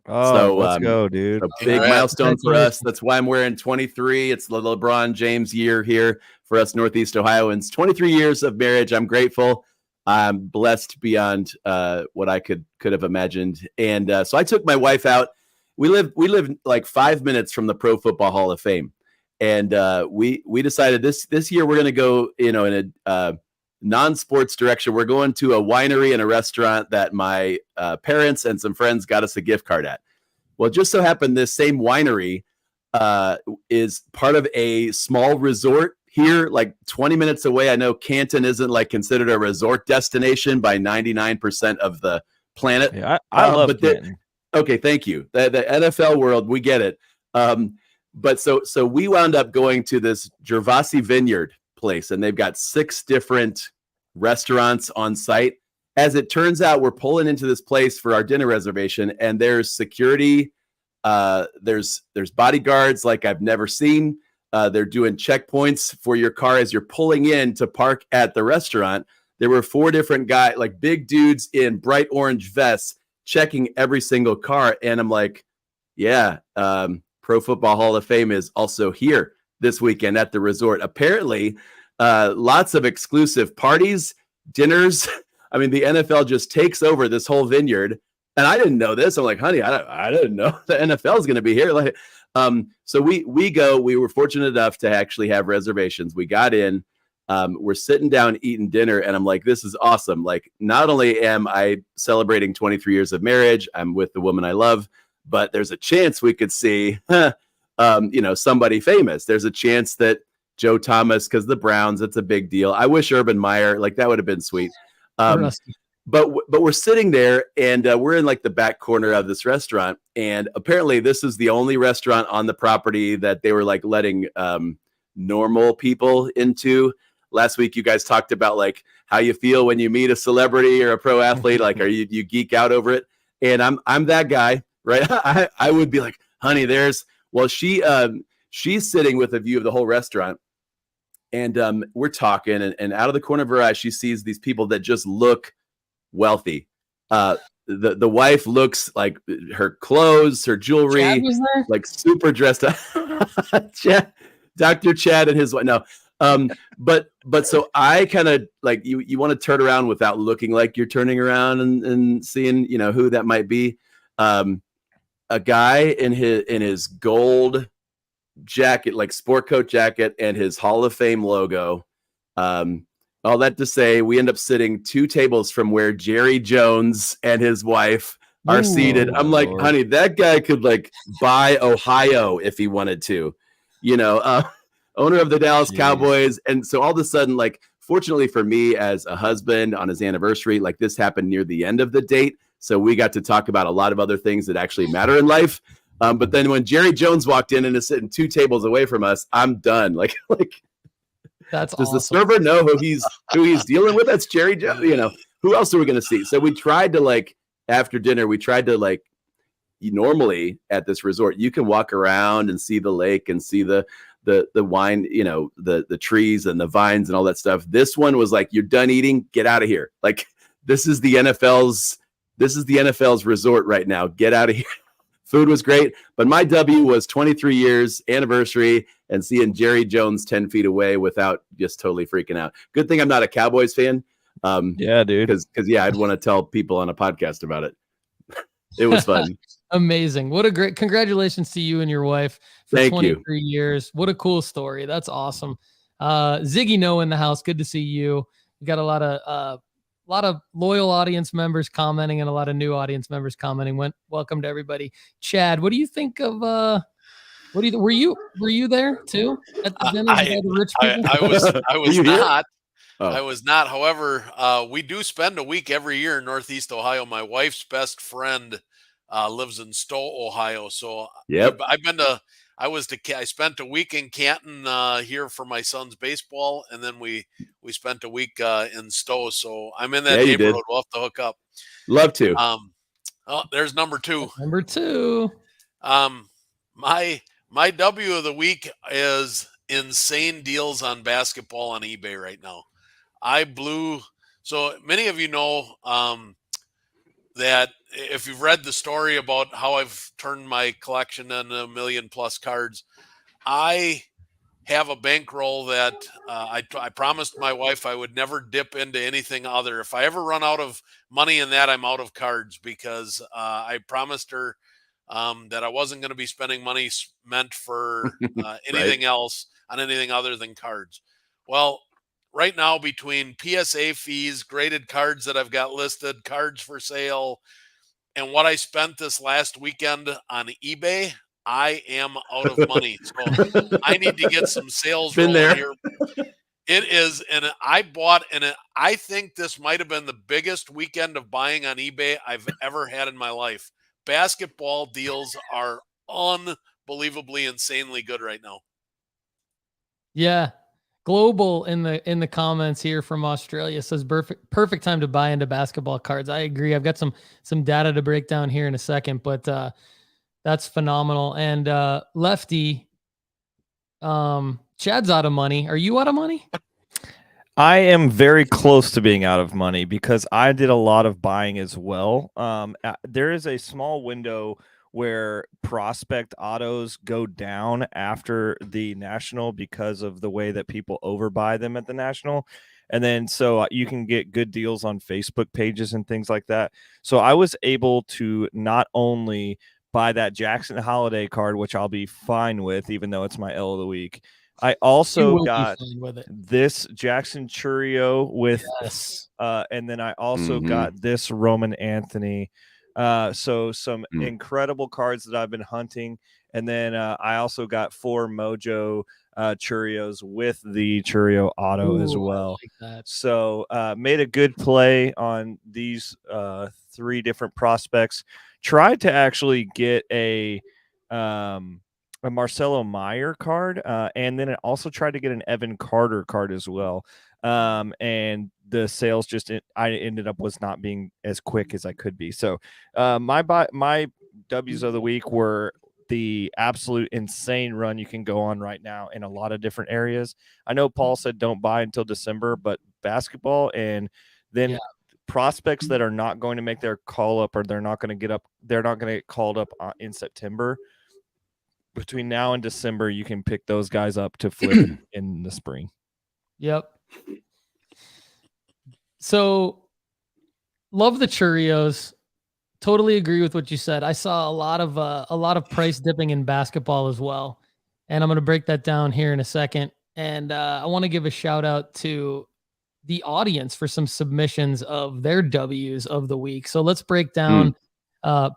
Oh, so let's go, dude! A big milestone for us. That's why I'm wearing 23. It's the LeBron James year here for us Northeast Ohioans. 23 years of marriage. I'm grateful. I'm blessed beyond what I could have imagined. And so I took my wife out. We live like 5 minutes from the Pro Football Hall of Fame, and we decided this year we're going to go in a non-sports direction. We're going to a winery and a restaurant that my parents and some friends got us a gift card at. Well, it just so happened this same winery is part of a small resort here, like 20 minutes away. I know Canton isn't like considered a resort destination by 99% of the planet. Yeah, I love Canton. Okay, thank you. The NFL world, we get it. But so we wound up going to this Gervasi Vineyard place, and they've got 6 different restaurants on site. As it turns out, we're pulling into this place for our dinner reservation, and there's security. There's bodyguards like I've never seen. They're doing checkpoints for your car as you're pulling in to park at the restaurant. There were 4 different guys, like big dudes in bright orange vests, checking every single car. And I'm like, yeah, Pro Football Hall of Fame is also here this weekend at the resort. Apparently, lots of exclusive parties, dinners. I mean, the NFL just takes over this whole vineyard. And I didn't know this. I'm like, honey, I didn't know the NFL is going to be here. Like, so we were fortunate enough to actually have reservations. We got in. We're sitting down eating dinner, and I'm like, this is awesome. Like, not only am I celebrating 23 years of marriage, I'm with the woman I love, but there's a chance we could see, somebody famous. There's a chance that Joe Thomas, because the Browns, it's a big deal. I wish Urban Meyer, like that would have been sweet. But we're sitting there, and we're in like the back corner of this restaurant, and apparently this is the only restaurant on the property that they were like letting normal people into. Last week, you guys talked about like how you feel when you meet a celebrity or a pro athlete. Like, are you geek out over it? And I'm that guy, right? I would be like, honey, she's sitting with a view of the whole restaurant, and we're talking, and out of the corner of her eye, she sees these people that just look wealthy. The wife looks like her clothes, her jewelry, like super dressed up. Dr. Chad and his wife. No. But so I kind of like you want to turn around without looking like you're turning around and seeing, who that might be. A guy in his gold jacket, like sport coat jacket, and his Hall of Fame logo. All that to say, we end up sitting 2 tables from where Jerry Jones and his wife are seated. I'm like, Lord. Honey, that guy could like buy Ohio if he wanted to, owner of the Dallas Cowboys. And so all of a sudden, like, fortunately for me as a husband on his anniversary, like this happened near the end of the date. So we got to talk about a lot of other things that actually matter in life. But then when Jerry Jones walked in and is sitting 2 tables away from us, I'm done. Like that's does awesome. The server know who he's dealing with? That's Jerry Jones. Who else are we going to see? So we tried to like after dinner, normally at this resort, you can walk around and see the lake and see the wine, the trees and the vines and all that stuff. This one was like, you're done eating, get out of here. Like this is the NFL's resort right now. Get out of here. Food was great, but my W was 23 years anniversary and seeing Jerry Jones 10 feet away without just totally freaking out. Good thing I'm not a Cowboys fan. Yeah, dude. Because I'd want to tell people on a podcast about it. It was fun. Amazing. What a great congratulations to you and your wife for Thank 23 years. What a cool story. That's awesome. Ziggy No in the house. Good to see you. We got a lot of loyal audience members commenting and a lot of new audience members commenting. Welcome to everybody. Chad, what do you think of were you there too at the dinner with all the rich people? I was Were you here? not. Oh. I was not. However, we do spend a week every year in Northeast Ohio. My wife's best friend lives in Stowe, Ohio. So Yep. I spent a week in Canton here for my son's baseball, and then we spent a week in Stowe. So I'm in that Yeah, you did. neighborhood. We'll have to hook up. Love to. Oh, there's number two. Number two. My W of the week is insane deals on basketball on eBay right now. So many of you know that if you've read the story about how I've turned my collection into 1 million plus cards, I have a bankroll that I promised my wife I would never dip into anything other. If I ever run out of money in that, I'm out of cards, because I promised her that I wasn't going to be spending money meant for anything else on anything other than cards. Well, right now, between PSA fees, graded cards that I've got listed, cards for sale, and what I spent this last weekend on eBay, I am out of money. So I need to get some sales rolling here. It is, and I bought, and I think this might have been the biggest weekend of buying on eBay I've ever had in my life. Basketball deals are unbelievably, insanely good right now. Yeah. Global in the comments here from Australia says perfect time to buy into basketball cards. I agree. I've got some data to break down here in a second, but that's phenomenal. And Lefty, Chad's out of money. Are you out of money? I am very close to being out of money because I did a lot of buying as well. There is a small window where prospect autos go down after the national because of the way that people overbuy them at the national. And then so you can get good deals on Facebook pages and things like that. So I was able to not only buy that Jackson Holiday card, which I'll be fine with, even though it's my L of the week. I also got this Jackson Churio with, and then I also got this Roman Anthony. So some incredible cards that I've been hunting. And then I also got 4 Mojo Churios with the Churio auto as well. So made a good play on these 3 different prospects. Tried to actually get a Marcelo Meyer card, and then it also tried to get an Evan Carter card as well. And the sales I ended up was not being as quick as I could be. So my W's of the week were the absolute insane run you can go on right now in a lot of different areas. I know Paul said don't buy until December, but basketball and then prospects that are not going to make their call up, or they're not going to get called up in September. Between now and December, you can pick those guys up to flip in the spring. Yep. So love the Churios. Totally agree with what you said. I saw a lot of price dipping in basketball as well. And I'm going to break that down here in a second. And I want to give a shout out to the audience for some submissions of their W's of the week. So let's break down.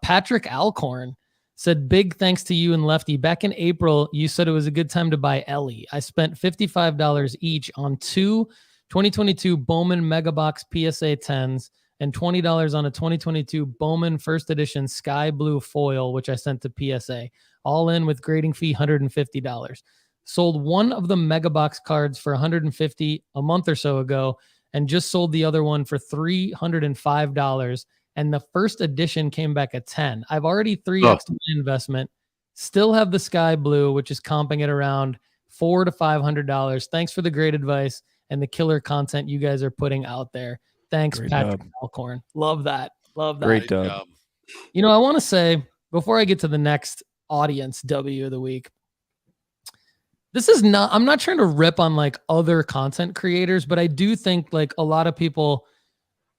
Patrick Alcorn said, big thanks to you and Lefty. Back in April, you said it was a good time to buy Ellie. I spent $55 each on 2 2022 Bowman Megabox PSA 10s and $20 on a 2022 Bowman First Edition Sky Blue Foil, which I sent to PSA. All in with grading fee, $150. Sold one of the Megabox cards for $150 a month or so ago, and just sold the other one for $305. And the first edition came back at 10. I've already 3x'd my investment. Still have the Sky Blue, which is comping at around $400 to $500. Thanks for the great advice and the killer content you guys are putting out there. Thanks, great Patrick Alcorn. Love that. Love that. Great job. You know, I want to say, before I get to the next audience W of the week, I'm not trying to rip on like other content creators, but I do think like a lot of people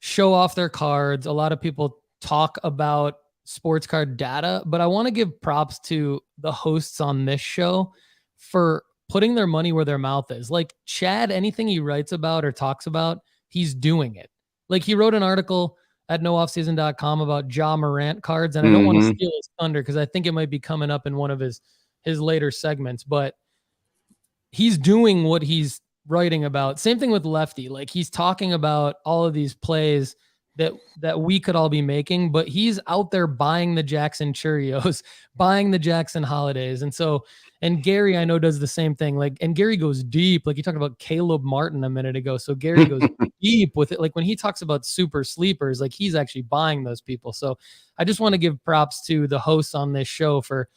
show off their cards. A lot of people talk about sports card data, but I want to give props to the hosts on this show for putting their money where their mouth is. Like Chad, anything he writes about or talks about, he's doing it. Like he wrote an article at nooffseason.com about Ja Morant cards, and I don't want to steal his thunder because I think it might be coming up in one of his later segments, but he's doing what he's writing about. Same thing with Lefty. Like he's talking about all of these plays that we could all be making, but he's out there buying the Jackson Cheerios, buying the Jackson Holidays. And Gary, I know, does the same thing. Like, and Gary goes deep. Like you talked about Caleb Martin a minute ago. So Gary goes deep with it. Like when he talks about super sleepers, like he's actually buying those people. So I just want to give props to the hosts on this show for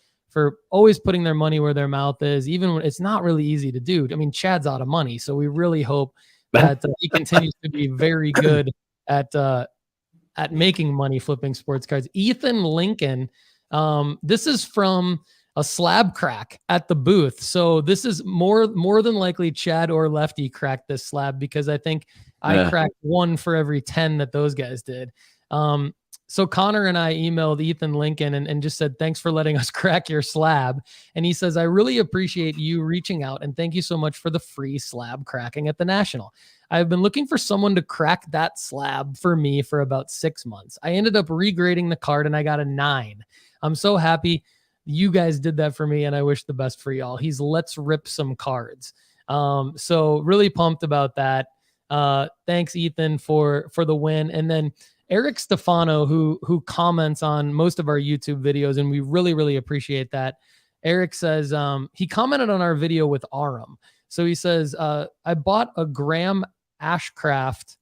always putting their money where their mouth is, even when it's not really easy to do. I mean, Chad's out of money, so we really hope that he continues to be very good at making money flipping sports cards. Ethan Lincoln, this is from a slab crack at the booth. So this is more than likely Chad or Lefty cracked this slab, because I think I cracked one for every 10 that those guys did. So Connor and I emailed Ethan Lincoln and just said, thanks for letting us crack your slab. And he says, I really appreciate you reaching out, and thank you so much for the free slab cracking at the National. I've been looking for someone to crack that slab for me for about 6 months. I ended up regrading the card and I got a 9. I'm so happy you guys did that for me, and I wish the best for y'all. He's let's rip some cards. So really pumped about that. Thanks, Ethan, for the win. And then Eric Stefano, who comments on most of our YouTube videos, and we really, really appreciate that. Eric says he commented on our video with Aram. So he says, I bought a Graham Ashcraft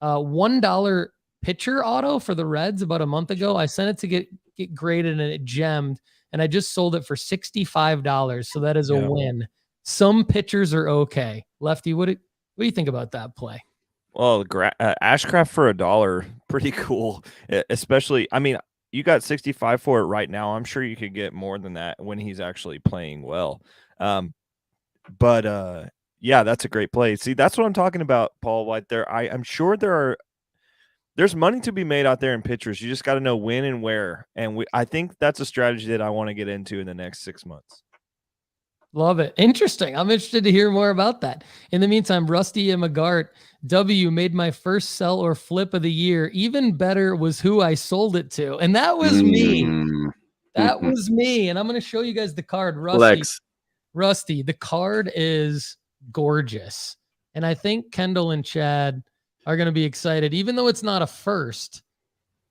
$1 pitcher auto for the Reds about a month ago. I sent it to get graded and it gemmed, and I just sold it for $65. So that is a win. Some pitchers are okay. Lefty, what do you think about that play? Well, Ashcraft for $1, pretty cool. Especially, I mean, you got 65 for it right now. I'm sure you could get more than that when he's actually playing well. But yeah, that's a great play. See, that's what I'm talking about, Paul. Right there, I'm sure there's money to be made out there in pitchers. You just got to know when and where. And I think that's a strategy that I want to get into in the next 6 months. Love it. Interesting. I'm interested to hear more about that. In the meantime, Rusty and McGart, W made my first sell or flip of the year. Even better was who I sold it to. And that was me. That was me. And I'm going to show you guys the card. Rusty, the card is gorgeous. And I think Kendall and Chad are going to be excited, even though it's not a first.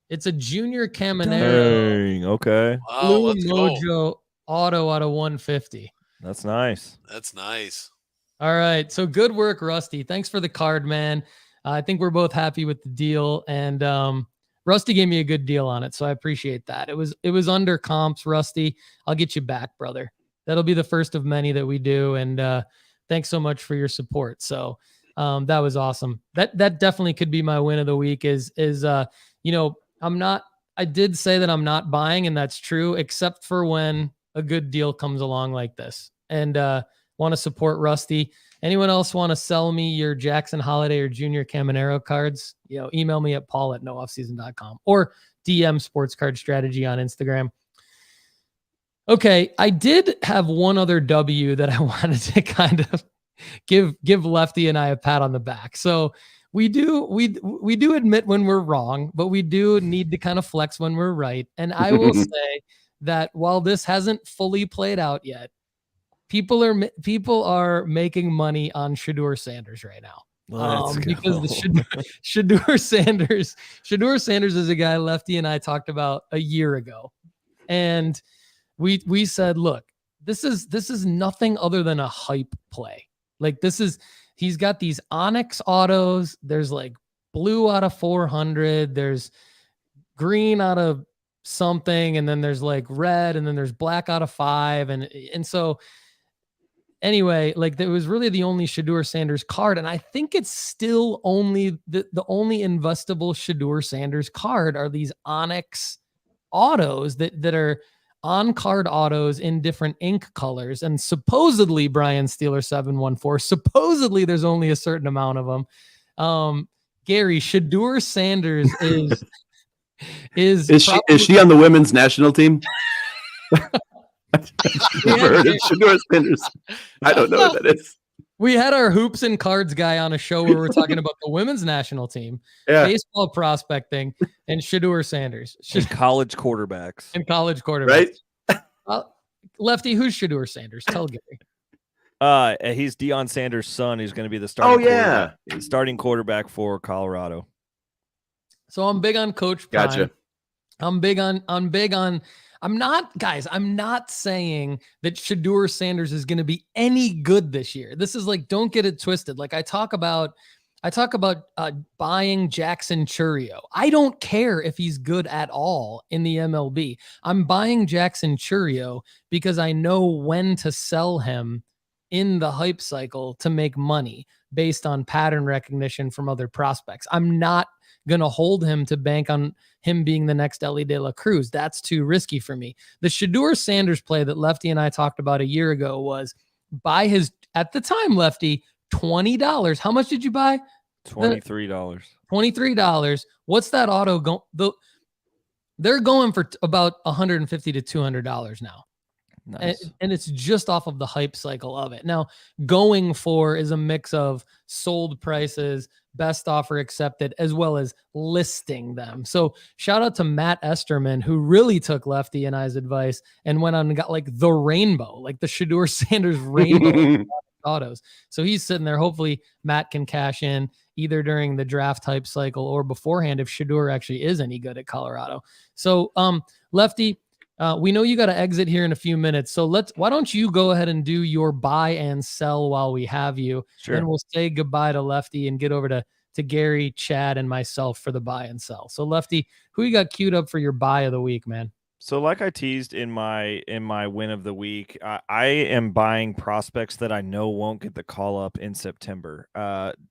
It's a Junior Caminero. Dang, okay. Wow, Blue let's Mojo go. auto out of 150. That's nice. That's nice. All right. So good work, Rusty. Thanks for the card, man. I think we're both happy with the deal. And Rusty gave me a good deal on it, so I appreciate that. It was under comps, Rusty. I'll get you back, brother. That'll be the first of many that we do. And thanks so much for your support. So that was awesome. That definitely could be my win of the week is I did say that I'm not buying, and that's true, except for when a good deal comes along like this. And want to support Rusty. Anyone else want to sell me your Jackson Holiday or Junior Caminero cards? Email me at paul@nooffseason.com or DM Sports Card Strategy on Instagram. Okay, I did have one other W that I wanted to kind of give Lefty and I a pat on the back. So we do admit when we're wrong, but we do need to kind of flex when we're right. And I will say that while this hasn't fully played out yet, people are making money on Shedeur Sanders right now. Because the Shedeur Sanders is a guy Lefty and I talked about a year ago. And we said, look, this is nothing other than a hype play. Like he's got these Onyx autos. There's like blue out of 400. There's green out of something. And then there's like red, and then there's black out of 5. And so anyway, like that was really the only Shedeur Sanders card. And I think it's still only the only investable Shedeur Sanders card are these Onyx autos that are on-card autos in different ink colors. And supposedly, Brian Steeler 714, supposedly there's only a certain amount of them. Gary, Shedeur Sanders is she on the women's national team? Never heard of Shedeur Sanders. I don't know what that is. We had our hoops and cards guy on a show where we're talking about the women's national team, baseball prospecting, and Shedeur Sanders. And college quarterbacks. Right? Lefty, who's Shedeur Sanders? Tell Gary. He's Deion Sanders' son. He's going to be the starting quarterback for Colorado. So I'm big on Coach Prime. Gotcha. I'm not saying that Shedeur Sanders is going to be any good this year. This is like, don't get it twisted. Like I talk about buying Jackson Churio. I don't care if he's good at all in the MLB. I'm buying Jackson Churio because I know when to sell him in the hype cycle to make money based on pattern recognition from other prospects. I'm not going to hold him to bank on him being the next Ellie De La Cruz. That's too risky for me. The Shedeur Sanders play that Lefty and I talked about a year ago was buy his, at the time, Lefty, $20. How much did you buy? $23. $23. What's that auto go? They're going for about $150 to $200 now. Nice. And it's just off of the hype cycle of it. Now, going for is a mix of sold prices, best offer accepted, as well as listing them. So shout out to Matt Esterman, who really took Lefty and I's advice and went on and got like the rainbow, like the Shedeur Sanders rainbow autos. So he's sitting there. Hopefully Matt can cash in either during the draft hype cycle or beforehand if Shedeur actually is any good at Colorado. So Lefty, we know you got to exit here in a few minutes. So why don't you go ahead and do your buy and sell while we have you. Sure. And we'll say goodbye to Lefty and get over to Gary, Chad, and myself for the buy and sell. So Lefty, who you got queued up for your buy of the week, man? So like I teased in my win of the week, I am buying prospects that I know won't get the call up in September.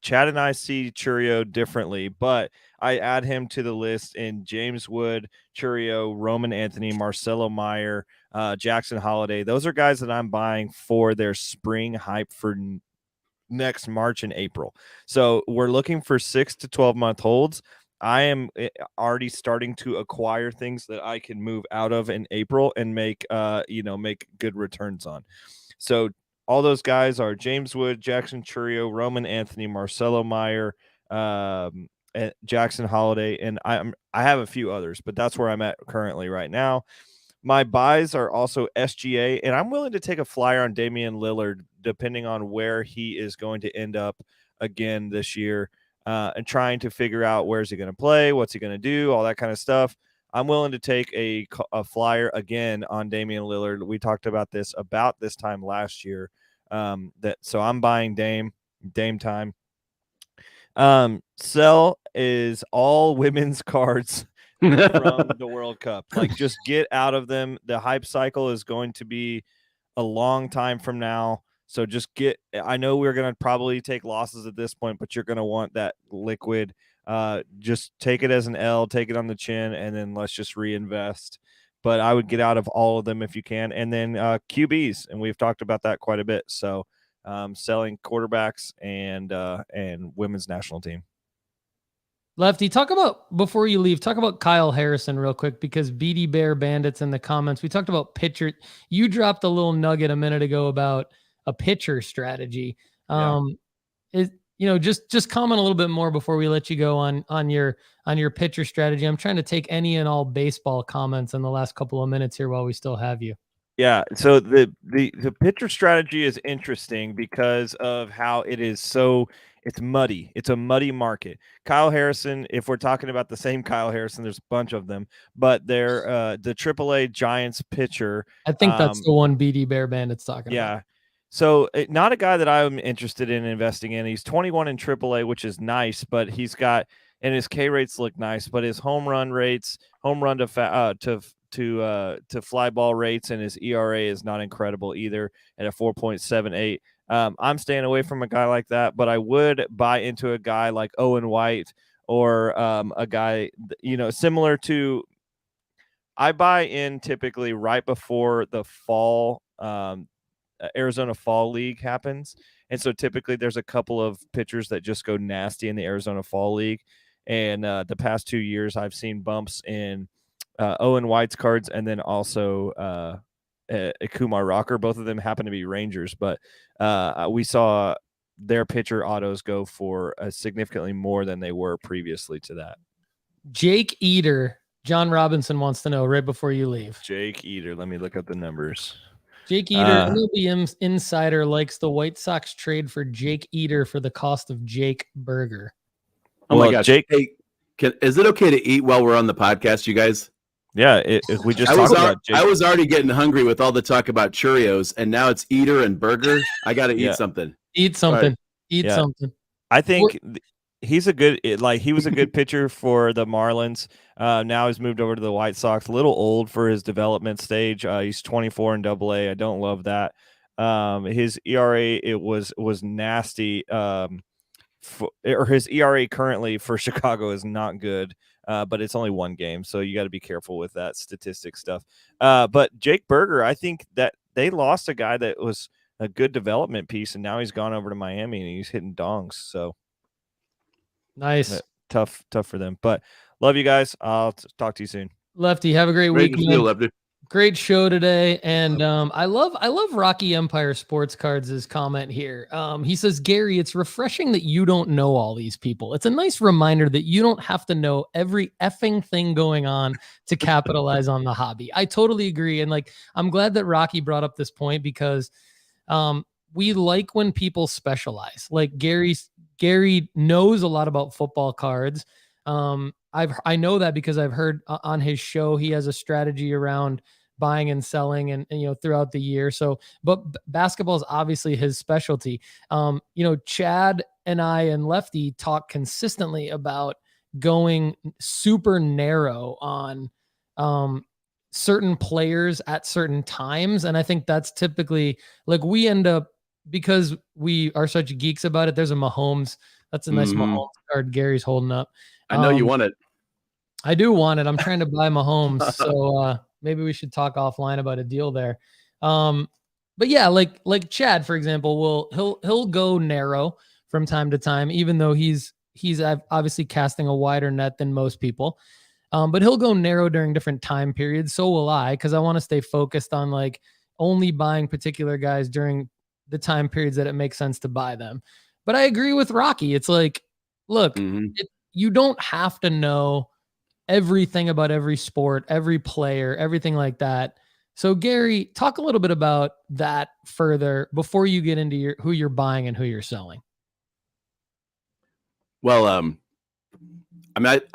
Chad and I see Churio differently, but I add him to the list in James Wood, Churio, Roman Anthony, Marcelo Meyer, Jackson Holiday. Those are guys that I'm buying for their spring hype for next March and April. So we're looking for 6 to 12 month holds. I am already starting to acquire things that I can move out of in April and make good returns on. So all those guys are James Wood, Jackson Churio, Roman Anthony, Marcelo Meyer, Jackson Holiday, and I have a few others, but that's where I'm at currently right now. My buys are also SGA, and I'm willing to take a flyer on Damian Lillard depending on where he is going to end up again this year. And trying to figure out where's he going to play, what's he going to do, all that kind of stuff. I'm willing to take a flyer again on Damian Lillard. We talked about this time last year. So I'm buying Dame time. Sell is all women's cards from the World Cup. Like, just get out of them. The hype cycle is going to be a long time from now. So just I know we're going to probably take losses at this point, but you're going to want that liquid. Just take it as an L, take it on the chin, and then let's just reinvest. But I would get out of all of them if you can. And then QBs, and we've talked about that quite a bit. So selling quarterbacks and women's national team. Lefty, before you leave, talk about Kyle Harrison real quick, because BD Bear Bandits in the comments, we talked about pitcher. You dropped a little nugget a minute ago about a pitcher strategy. Just comment a little bit more before we let you go on your pitcher strategy. I'm trying to take any and all baseball comments in the last couple of minutes here while we still have you. Yeah. So the pitcher strategy is interesting because of how it's muddy. It's a muddy market. Kyle Harrison, if we're talking about the same Kyle Harrison, there's a bunch of them, but they're the AAA Giants pitcher. I think that's the one BD Bear Bandit's talking about. Yeah. So not a guy that I'm interested in investing in. He's 21 in AAA, which is nice, but and his K rates look nice, but his home run to fly ball rates, and his ERA is not incredible either at a 4.78. I'm staying away from a guy like that, but I would buy into a guy like Owen White or a guy, similar to. I buy in typically right before the fall. Arizona Fall League happens, And so typically there's a couple of pitchers that just go nasty in the Arizona Fall League. And the past 2 years, I've seen bumps in Owen White's cards and then also Kumar Rocker. Both of them happen to be Rangers, but we saw their pitcher autos go for significantly more than they were previously to that. Jake Eater, John Robinson wants to know right before you leave. Jake Eater, let me look up the numbers. Jake Eater, MLB Insider likes the White Sox trade for Jake Eater for the cost of Jake Burger. Oh my gosh, Jake! Hey, is it okay to eat while we're on the podcast, you guys? Yeah, we just talked about Jake. I was already getting hungry with all the talk about Cheerios, and now it's Eater and Burger. I got to eat something. Eat something. Right. Eat something. I think he's a good, he was a good pitcher for the Marlins. Now he's moved over to the White Sox. A little old for his development stage. He's 24 in Double-A. I don't love that. His ERA was nasty. His ERA currently for Chicago is not good. But it's only one game, so you got to be careful with that statistic stuff. But Jake Burger, I think that they lost a guy that was a good development piece, and now he's gone over to Miami and he's hitting dongs. So nice, tough for them. But love you guys. I'll talk to you soon. Lefty, have a great week. Lefty. Great show today, and I love Rocky Empire Sports Cards' comment here. He says, Gary, it's refreshing that you don't know all these people. It's a nice reminder that you don't have to know every effing thing going on to capitalize on the hobby. I totally agree, and I'm glad that Rocky brought up this point because we like when people specialize. Like Gary knows a lot about football cards. I know that because I've heard on his show he has a strategy around buying and selling and throughout the year. So, but basketball is obviously his specialty. Chad and I and Lefty talk consistently about going super narrow on certain players at certain times. And I think that's typically we end up, because we are such geeks about it. There's a Mahomes. That's a nice Mahomes card Gary's holding up. I know you want it. I do want it. I'm trying to buy Mahomes. So maybe we should talk offline about a deal there. But yeah, like Chad, for example, he'll go narrow from time to time, even though he's obviously casting a wider net than most people. But he'll go narrow during different time periods. So will I, because I want to stay focused on only buying particular guys during the time periods that it makes sense to buy them. But I agree with Rocky. It's look, you don't have to know everything about every sport, every player, everything like that. So Gary, talk a little bit about that further before you get into who you're buying and who you're selling. Well,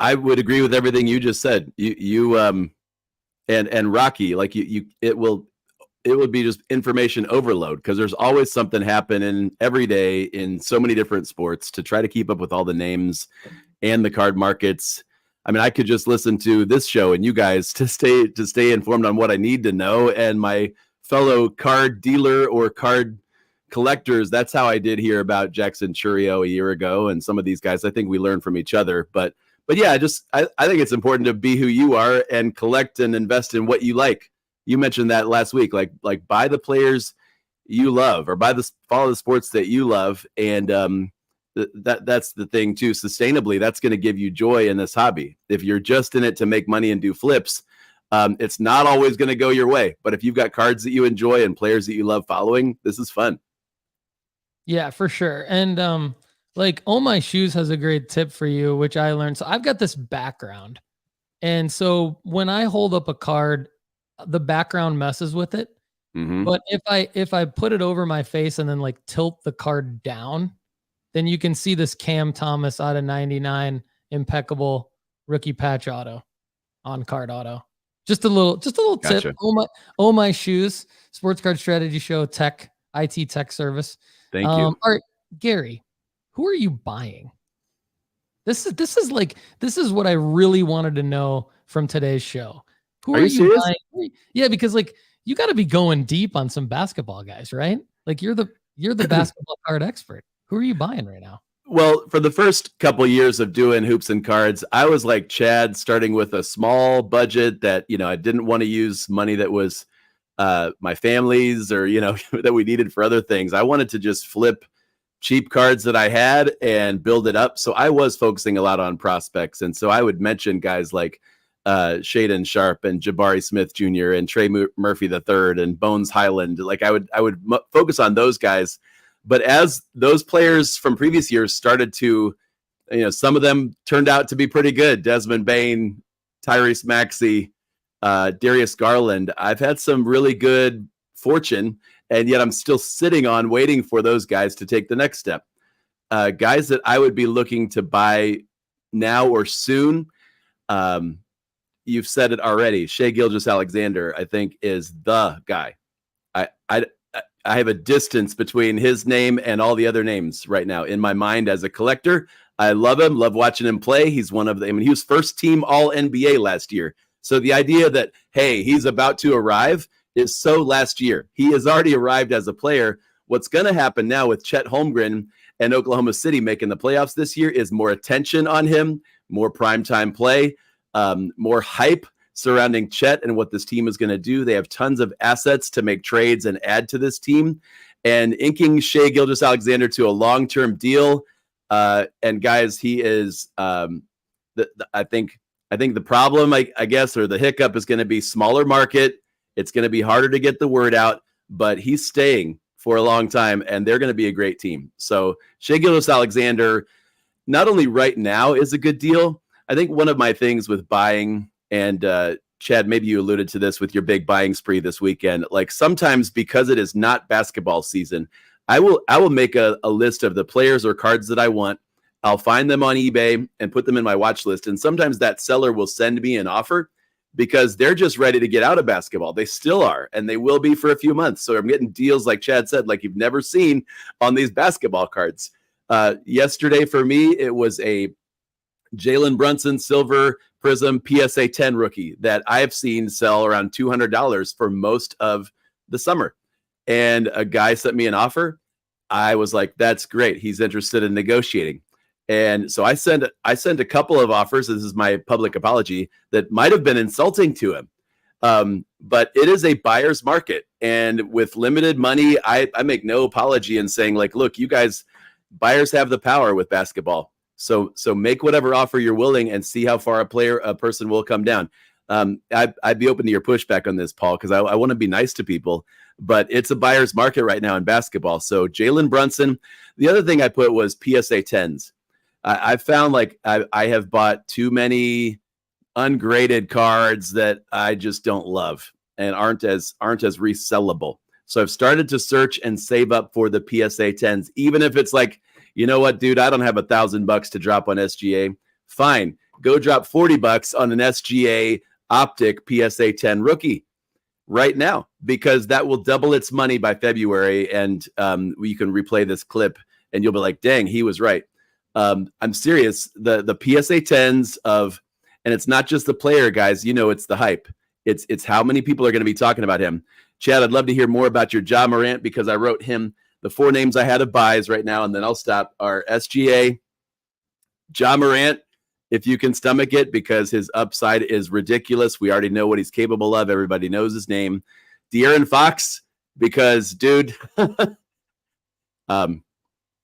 I would agree with everything you just said. You and Rocky, it would be just information overload because there's always something happening every day in so many different sports to try to keep up with all the names and the card markets. I mean, I could just listen to this show and you guys to stay informed on what I need to know, and my fellow card dealer or card collectors. That's how I did hear about Jackson Churio a year ago, and some of these guys. I think we learn from each other. But yeah, I think it's important to be who you are and collect and invest in what you like. You mentioned that last week, like buy the players you love or follow the sports that you love, and that's the thing too. Sustainably, that's going to give you joy in this hobby. If you're just in it to make money and do flips, it's not always going to go your way. But if you've got cards that you enjoy and players that you love following, this is fun. Yeah, for sure. And Oh My Shoes has a great tip for you, which I learned. So I've got this background, and so when I hold up a card, the background messes with it. But if I put it over my face and then tilt the card down, then you can see this Cam Thomas out of 99 impeccable rookie patch auto on card auto. Just a little tip. Gotcha. Oh my Shoes, sports card strategy show, IT tech service. Thank you. All right, Gary, who are you buying? This is what I really wanted to know from today's show. Who are you serious? buying? Yeah, because you got to be going deep on some basketball guys, right? You're the basketball card expert. Who are you buying right now? Well, for the first couple of years of doing hoops and cards, I was like Chad, starting with a small budget that, I didn't want to use money that was my family's or, that we needed for other things. I wanted to just flip cheap cards that I had and build it up. So I was focusing a lot on prospects. And so I would mention guys like Shaden Sharp and Jabari Smith Jr. and Trey Murphy III and Bones Highland. Like I would focus on those guys. But as those players from previous years started to, some of them turned out to be pretty good. Desmond Bain, Tyrese Maxey, Darius Garland. I've had some really good fortune, and yet I'm still sitting on waiting for those guys to take the next step. Guys that I would be looking to buy now or soon. You've said it already. Shai Gilgeous-Alexander, I think, is the guy. I have a distance between his name and all the other names right now in my mind as a collector. I love him, love watching him play. He's one of the, he was first team all NBA last year. So the idea that, hey, he's about to arrive is so last year. He has already arrived as a player. What's going to happen now with Chet Holmgren and Oklahoma City making the playoffs this year is more attention on him, more primetime play, more hype surrounding Chet and what this team is going to do. They have tons of assets to make trades and add to this team. And inking Shai Gilgeous-Alexander to a long-term deal. And guys, he is, I think the problem, I guess, or the hiccup is going to be smaller market. It's going to be harder to get the word out, but he's staying for a long time, and they're going to be a great team. So Shai Gilgeous-Alexander, not only right now is a good deal. I think one of my things with buying, and Chad, maybe you alluded to this with your big buying spree this weekend, like sometimes because it is not basketball season, I will make a list of the players or cards that I want. I'll find them on eBay and put them in my watch list. And sometimes that seller will send me an offer because they're just ready to get out of basketball. They still are, and they will be for a few months. So I'm getting deals, like Chad said, like you've never seen on these basketball cards. Yesterday for me, it was a Jalen Brunson Silver Prism PSA 10 rookie that I've seen sell around $200 for most of the summer. And a guy sent me an offer. I was like, that's great. He's interested in negotiating. And so I sent a couple of offers. This is my public apology that might have been insulting to him. But it is a buyer's market. And with limited money, I make no apology in saying, like, look, you guys, buyers have the power with basketball. So make whatever offer you're willing and see how far a person will come down. I'd be open to your pushback on this, Paul, because I want to be nice to people, but it's a buyer's market right now in basketball. So Jalen Brunson, the other thing I put was PSA 10s. I found like I have bought too many ungraded cards that I just don't love and aren't as resellable. So I've started to search and save up for the PSA 10s, even if it's like, you know what, dude, I don't have $1,000 to drop on SGA. Fine. Go drop $40 on an SGA Optic PSA 10 rookie right now, because that will double its money by February. And you can replay this clip and you'll be like, dang, he was right. I'm serious. The PSA 10s of, and it's not just the player, guys, it's the hype. It's how many people are going to be talking about him. Chad, I'd love to hear more about your Ja Morant, because I wrote him the 4 names I had of buys right now, and then I'll stop, are SGA, Ja Morant, if you can stomach it, because his upside is ridiculous. We already know what he's capable of. Everybody knows his name. De'Aaron Fox, because, dude,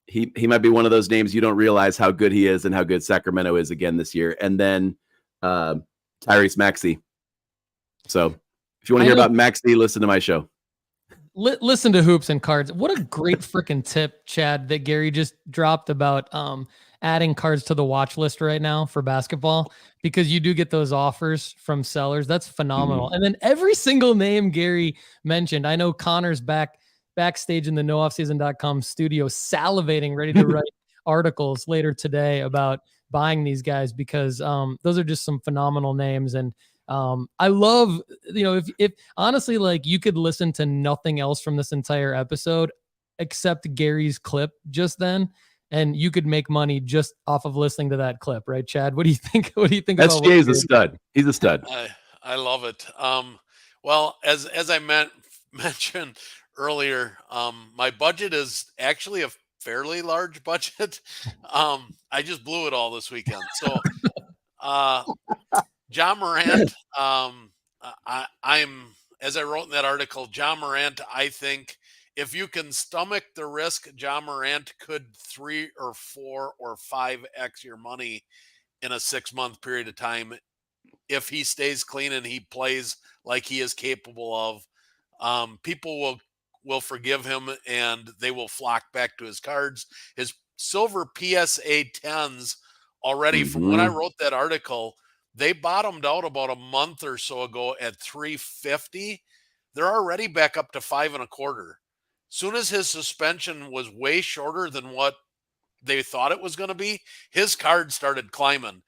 he might be one of those names you don't realize how good he is and how good Sacramento is again this year. And then Tyrese Maxey. So if you want to hear about Maxey, listen to my show. Listen to Hoops and Cards. What a great freaking tip, Chad, that Gary just dropped about adding cards to the watch list right now for basketball, because you do get those offers from sellers. That's phenomenal. And then every single name Gary mentioned, I know Connor's backstage in the nooffseason.com studio salivating, ready to write articles later today about buying these guys, because those are just some phenomenal names. And I love, if honestly, like, you could listen to nothing else from this entire episode except Gary's clip just then, and you could make money just off of listening to that clip, right, Chad? What do you think? What do you think? SJ is a stud. He's a stud. I love it. Well, as I mentioned earlier, my budget is actually a fairly large budget. I just blew it all this weekend. So, Ja Morant, I'm, as I wrote in that article, Ja Morant, I think, if you can stomach the risk, Ja Morant could 3 or 4 or 5x your money in a 6-month period of time if he stays clean and he plays like he is capable of. People will forgive him and they will flock back to his cards. His silver PSA 10s already, from when I wrote that article, they bottomed out about a month or so ago at 350. They're already back up to 5.25. Soon as his suspension was way shorter than what they thought it was going to be, his card started climbing.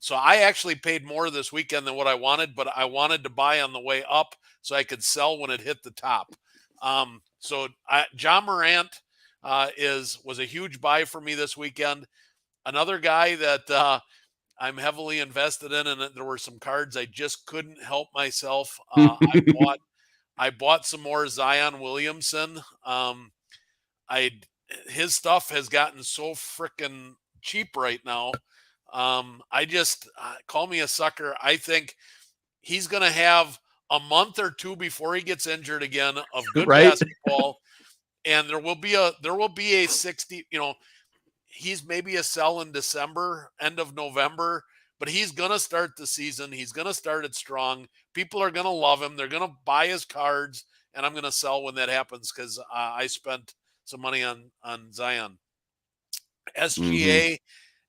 So I actually paid more this weekend than what I wanted, but I wanted to buy on the way up so I could sell when it hit the top. Ja Morant was a huge buy for me this weekend. Another guy that I'm heavily invested in, and there were some cards I just couldn't help myself. I bought some more Zion Williamson. His stuff has gotten so freaking cheap right now. I just call me a sucker. I think he's going to have a month or two before he gets injured again of good basketball, and there will be a 60. He's maybe a sell in December, end of November, but he's going to start the season. He's going to start it strong. People are going to love him. They're going to buy his cards, and I'm going to sell when that happens because I spent some money on Zion. SGA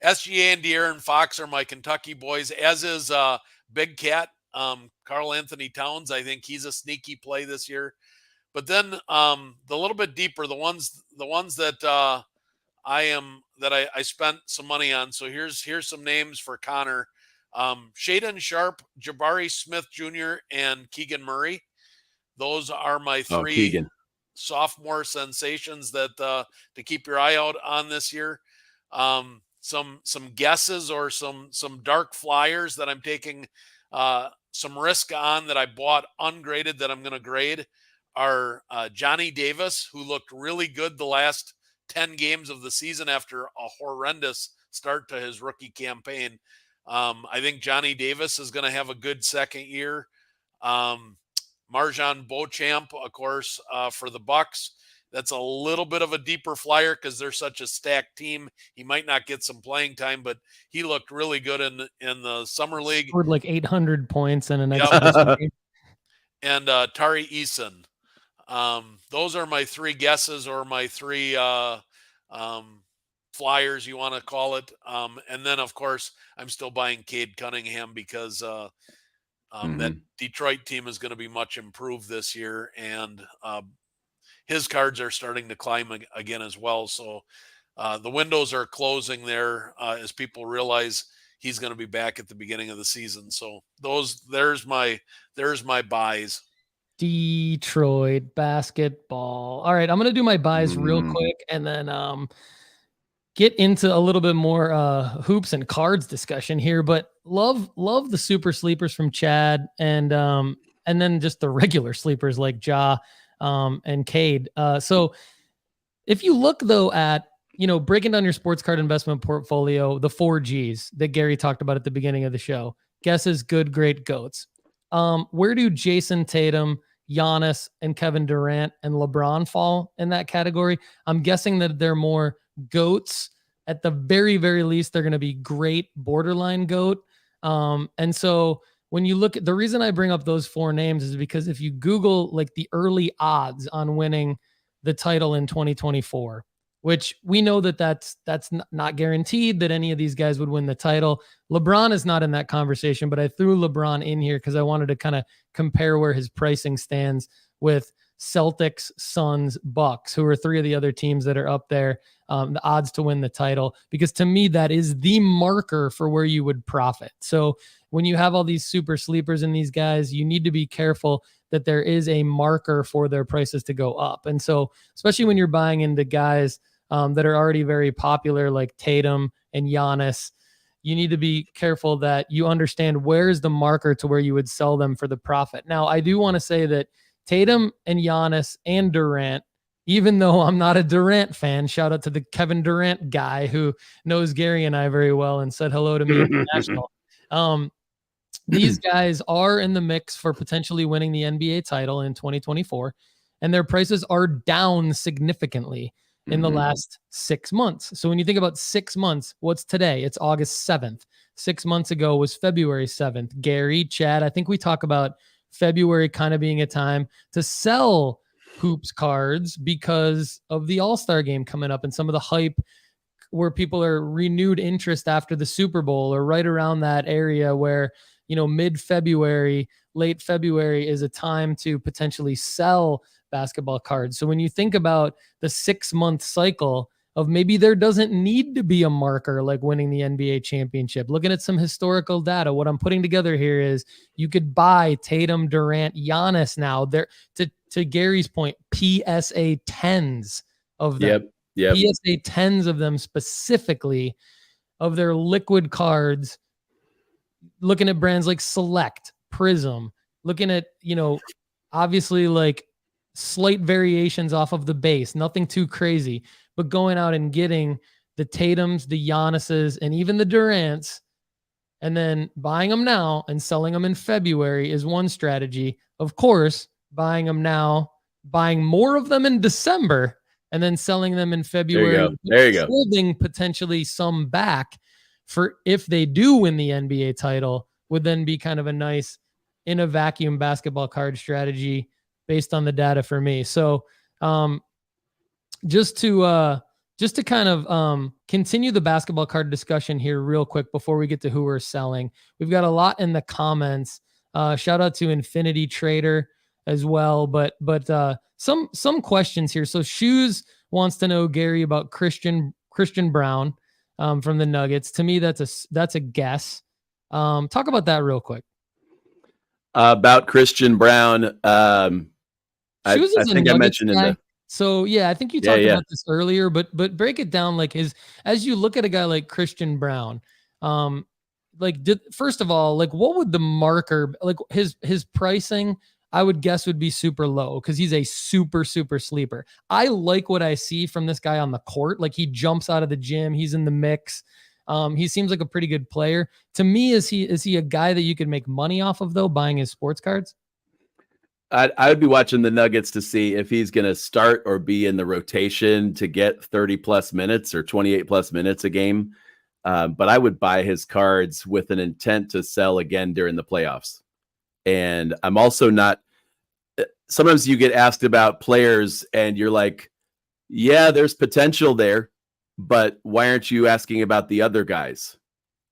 and De'Aaron Fox are my Kentucky boys, as is Big Cat, Karl Anthony Towns. I think he's a sneaky play this year. But then the little bit deeper, the ones that I spent some money on. So here's some names for Connor. Shaedon Sharpe, Jabari Smith Jr., and Keegan Murray. Those are my three sophomore sensations that to keep your eye out on this year. Some guesses or some dark flyers that I'm taking some risk on that I bought ungraded that I'm going to grade are Johnny Davis, who looked really good the last 10 games of the season after a horrendous start to his rookie campaign. I think Johnny Davis is going to have a good second year. Marjan Beauchamp, of course, for the Bucks. That's a little bit of a deeper flyer because they're such a stacked team. He might not get some playing time, but he looked really good in the summer league. Scored like 800 points in an exhibition game. And Tari Eason. Those are my three guesses or my three flyers, you want to call it. And then, of course, I'm still buying Cade Cunningham because that Detroit team is going to be much improved this year, and his cards are starting to climb again as well. So the windows are closing there as people realize he's going to be back at the beginning of the season. So there's my buys. Detroit basketball. All right, I'm going to do my buys real quick and then get into a little bit more hoops and cards discussion here, but love the super sleepers from Chad and then just the regular sleepers like Ja and Cade. So if you look though at, breaking down your sports card investment portfolio, the 4 Gs that Gary talked about at the beginning of the show, guesses, good, great, goats. Where do Jason Tatum, Giannis, and Kevin Durant and LeBron fall in that category? I'm guessing that they're more goats. At the very, very least, they're going to be great borderline goat. And so when you look at the reason I bring up those 4 names is because if you Google like the early odds on winning the title in 2024, which we know that's not guaranteed that any of these guys would win the title. LeBron is not in that conversation, but I threw LeBron in here because I wanted to kind of compare where his pricing stands with Celtics, Suns, Bucks, who are 3 of the other teams that are up there, the odds to win the title, because to me, that is the marker for where you would profit. So when you have all these super sleepers in these guys, you need to be careful that there is a marker for their prices to go up. And so, especially when you're buying into guys that are already very popular, like Tatum and Giannis, you need to be careful that you understand where's the marker to where you would sell them for the profit. Now, I do want to say that Tatum and Giannis and Durant, even though I'm not a Durant fan, shout out to the Kevin Durant guy who knows Gary and I very well and said hello to me at the National. These guys are in the mix for potentially winning the NBA title in 2024. and their prices are down significantly in the last 6 months. So when you think about 6 months, what's today? It's August 7th. 6 months ago was February 7th. Gary, Chad, I think we talk about February kind of being a time to sell hoops cards because of the All-Star game coming up and some of the hype where people are renewed interest after the Super Bowl, or right around that area where, mid-February, late February is a time to potentially sell basketball cards. So when you think about the 6-month cycle of maybe there doesn't need to be a marker like winning the NBA championship, looking at some historical data, what I'm putting together here is you could buy Tatum, Durant, Giannis now. There, to Gary's point, PSA 10s of them. Yep. PSA 10s of them specifically of their liquid cards, looking at brands like Select, Prism, looking at, obviously like slight variations off of the base, nothing too crazy, but going out and getting the Tatums, the Giannis's, and even the Durants, and then buying them now and selling them in February is one strategy. Of course, buying them now, buying more of them in December, and then selling them in February. There you go. Holding potentially some back for if they do win the NBA title would then be kind of a nice in a vacuum basketball card strategy based on the data for me. So just to kind of continue the basketball card discussion here real quick before we get to who we're selling. We've got a lot in the comments. Shout out to Infinity Trader as well, but some questions here. So Shoes wants to know, Gary, about Christian Brown from the Nuggets. To me, that's a guess. Talk about that real quick. About Christian Brown. I think I mentioned guy. in the. So yeah, I think you talked about this earlier, but break it down like as you look at a guy like Christian Brown, first of all, like what would the marker, like his pricing, I would guess would be super low because he's a super, super sleeper. I like what I see from this guy on the court. Like he jumps out of the gym. He's in the mix. He seems like a pretty good player. To me, is he a guy that you could make money off of though, buying his sports cards? I would be watching the Nuggets to see if he's going to start or be in the rotation to get 30 plus minutes or 28 plus minutes a game. But I would buy his cards with an intent to sell again during the playoffs. And I'm also not, sometimes you get asked about players and you're like, yeah, there's potential there, but why aren't you asking about the other guys?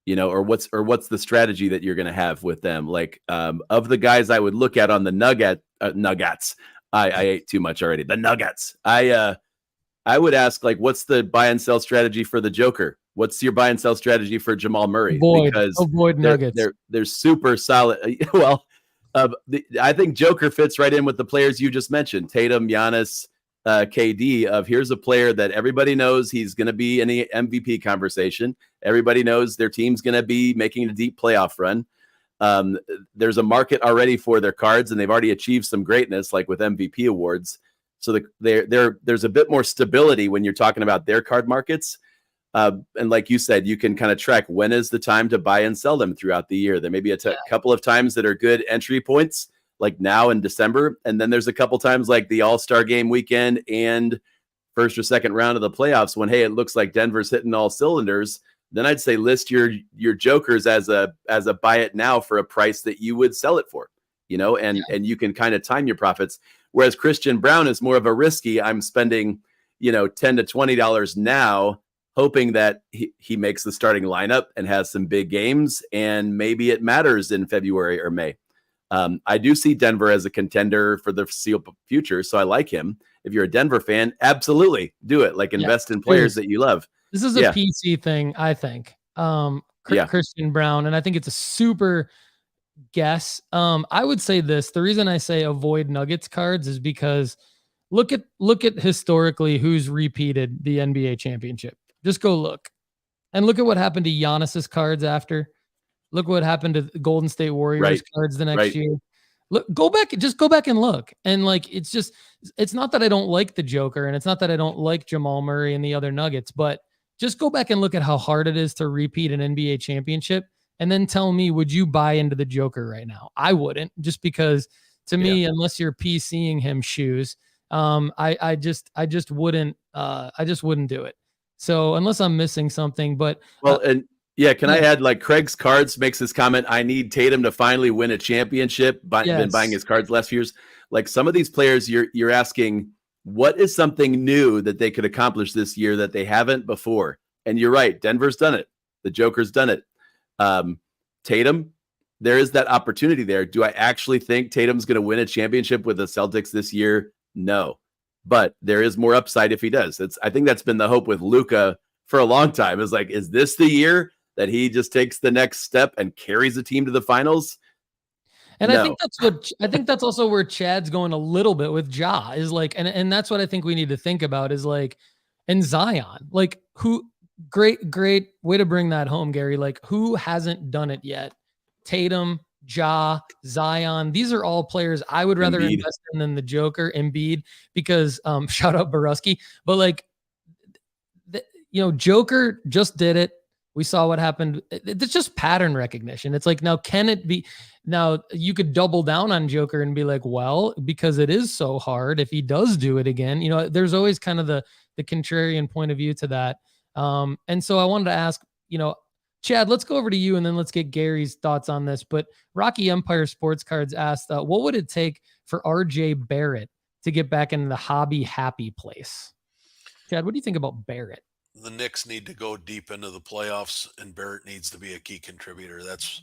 Or what's the strategy that you're going to have with them? Like, of the guys I would look at on the Nuggets, I ate too much already. The Nuggets, I would ask, like, what's the buy and sell strategy for the Joker? What's your buy and sell strategy for Jamal Murray? Avoid Nuggets. They're super solid. Well, I think Joker fits right in with the players you just mentioned, Tatum, Giannis, KD. Here's a player that everybody knows he's going to be in the MVP conversation. Everybody knows their team's going to be making a deep playoff run. There's a market already for their cards, and they've already achieved some greatness, like with MVP awards. So there's a bit more stability when you're talking about their card markets. And like you said, you can kind of track when is the time to buy and sell them throughout the year. There may be a couple of times that are good entry points, like now in December. And then there's a couple times like the All-Star game weekend and first or second round of the playoffs when, hey, it looks like Denver's hitting all cylinders. Then I'd say list your jokers as a buy it now for a price that you would sell it for, and you can kind of time your profits. Whereas Christian Brown is more of a risky, I'm spending, $10 to $20 now, hoping that he makes the starting lineup and has some big games, and maybe it matters in February or May. I do see Denver as a contender for the foreseeable future, so I like him. If you're a Denver fan, absolutely do it. Like invest in players that you love. This is a PC thing, I think. Christian Brown, and I think it's a super guess. I would say this. The reason I say avoid Nuggets cards is because look at historically who's repeated the NBA championship. Just go look. And look at what happened to Giannis's cards after. Look what happened to the Golden State Warriors cards the next year. Look, go back and look. And like, it's not that I don't like the Joker, and it's not that I don't like Jamal Murray and the other Nuggets, but just go back and look at how hard it is to repeat an NBA championship. And then tell me, would you buy into the Joker right now? I wouldn't, just because to me, unless you're PCing him shoes, I just wouldn't do it. So unless I'm missing something, but Well, and yeah, can I yeah. add, like, Craig's Cards makes this comment, I need Tatum to finally win a championship. Been buying his cards last few years. Like, some of these players, you're asking, what is something new that they could accomplish this year that they haven't before? And you're right, Denver's done it. The Joker's done it. Tatum, there is that opportunity there. Do I actually think Tatum's going to win a championship with the Celtics this year? No. But there is more upside if he does. I think that's been the hope with Luka for a long time. Is like, is this the year that he just takes the next step and carries the team to the finals? And no. I think that's also where Chad's going a little bit with Ja, is like, and that's what I think we need to think about, is like, and Zion, like, who, great way to bring that home, Gary. Like, who hasn't done it yet? Tatum, Ja, Zion. These are all players I would rather Embiid. invest in than the Joker, Embiid, because shout out Borowski. But like, Joker just did it. We saw what happened. It's just pattern recognition. It's like, now, can it be? Now, you could double down on Joker and be like, well, because it is so hard, if he does do it again, there's always kind of the contrarian point of view to that. And so I wanted to ask, Chad, let's go over to you and then let's get Gary's thoughts on this. But Rocky Empire Sports Cards asked, what would it take for RJ Barrett to get back into the hobby happy place? Chad, what do you think about Barrett? The Knicks need to go deep into the playoffs, and Barrett needs to be a key contributor. That's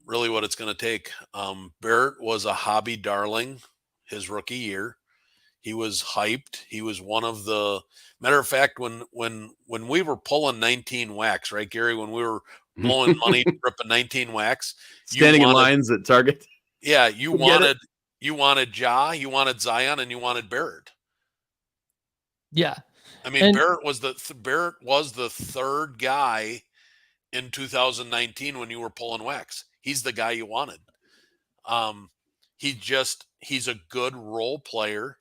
really what it's going to take. Barrett was a hobby darling his rookie year. He was hyped. He was one of the, matter of fact, when we were pulling 19 wax, right, Gary, when we were blowing money, ripping 19 wax, standing in lines at Target. Yeah. You wanted Ja, you wanted Zion, and you wanted Barrett. Yeah. I mean, Barrett was the third guy in 2019 when you were pulling wax. He's the guy you wanted. He's a good role player,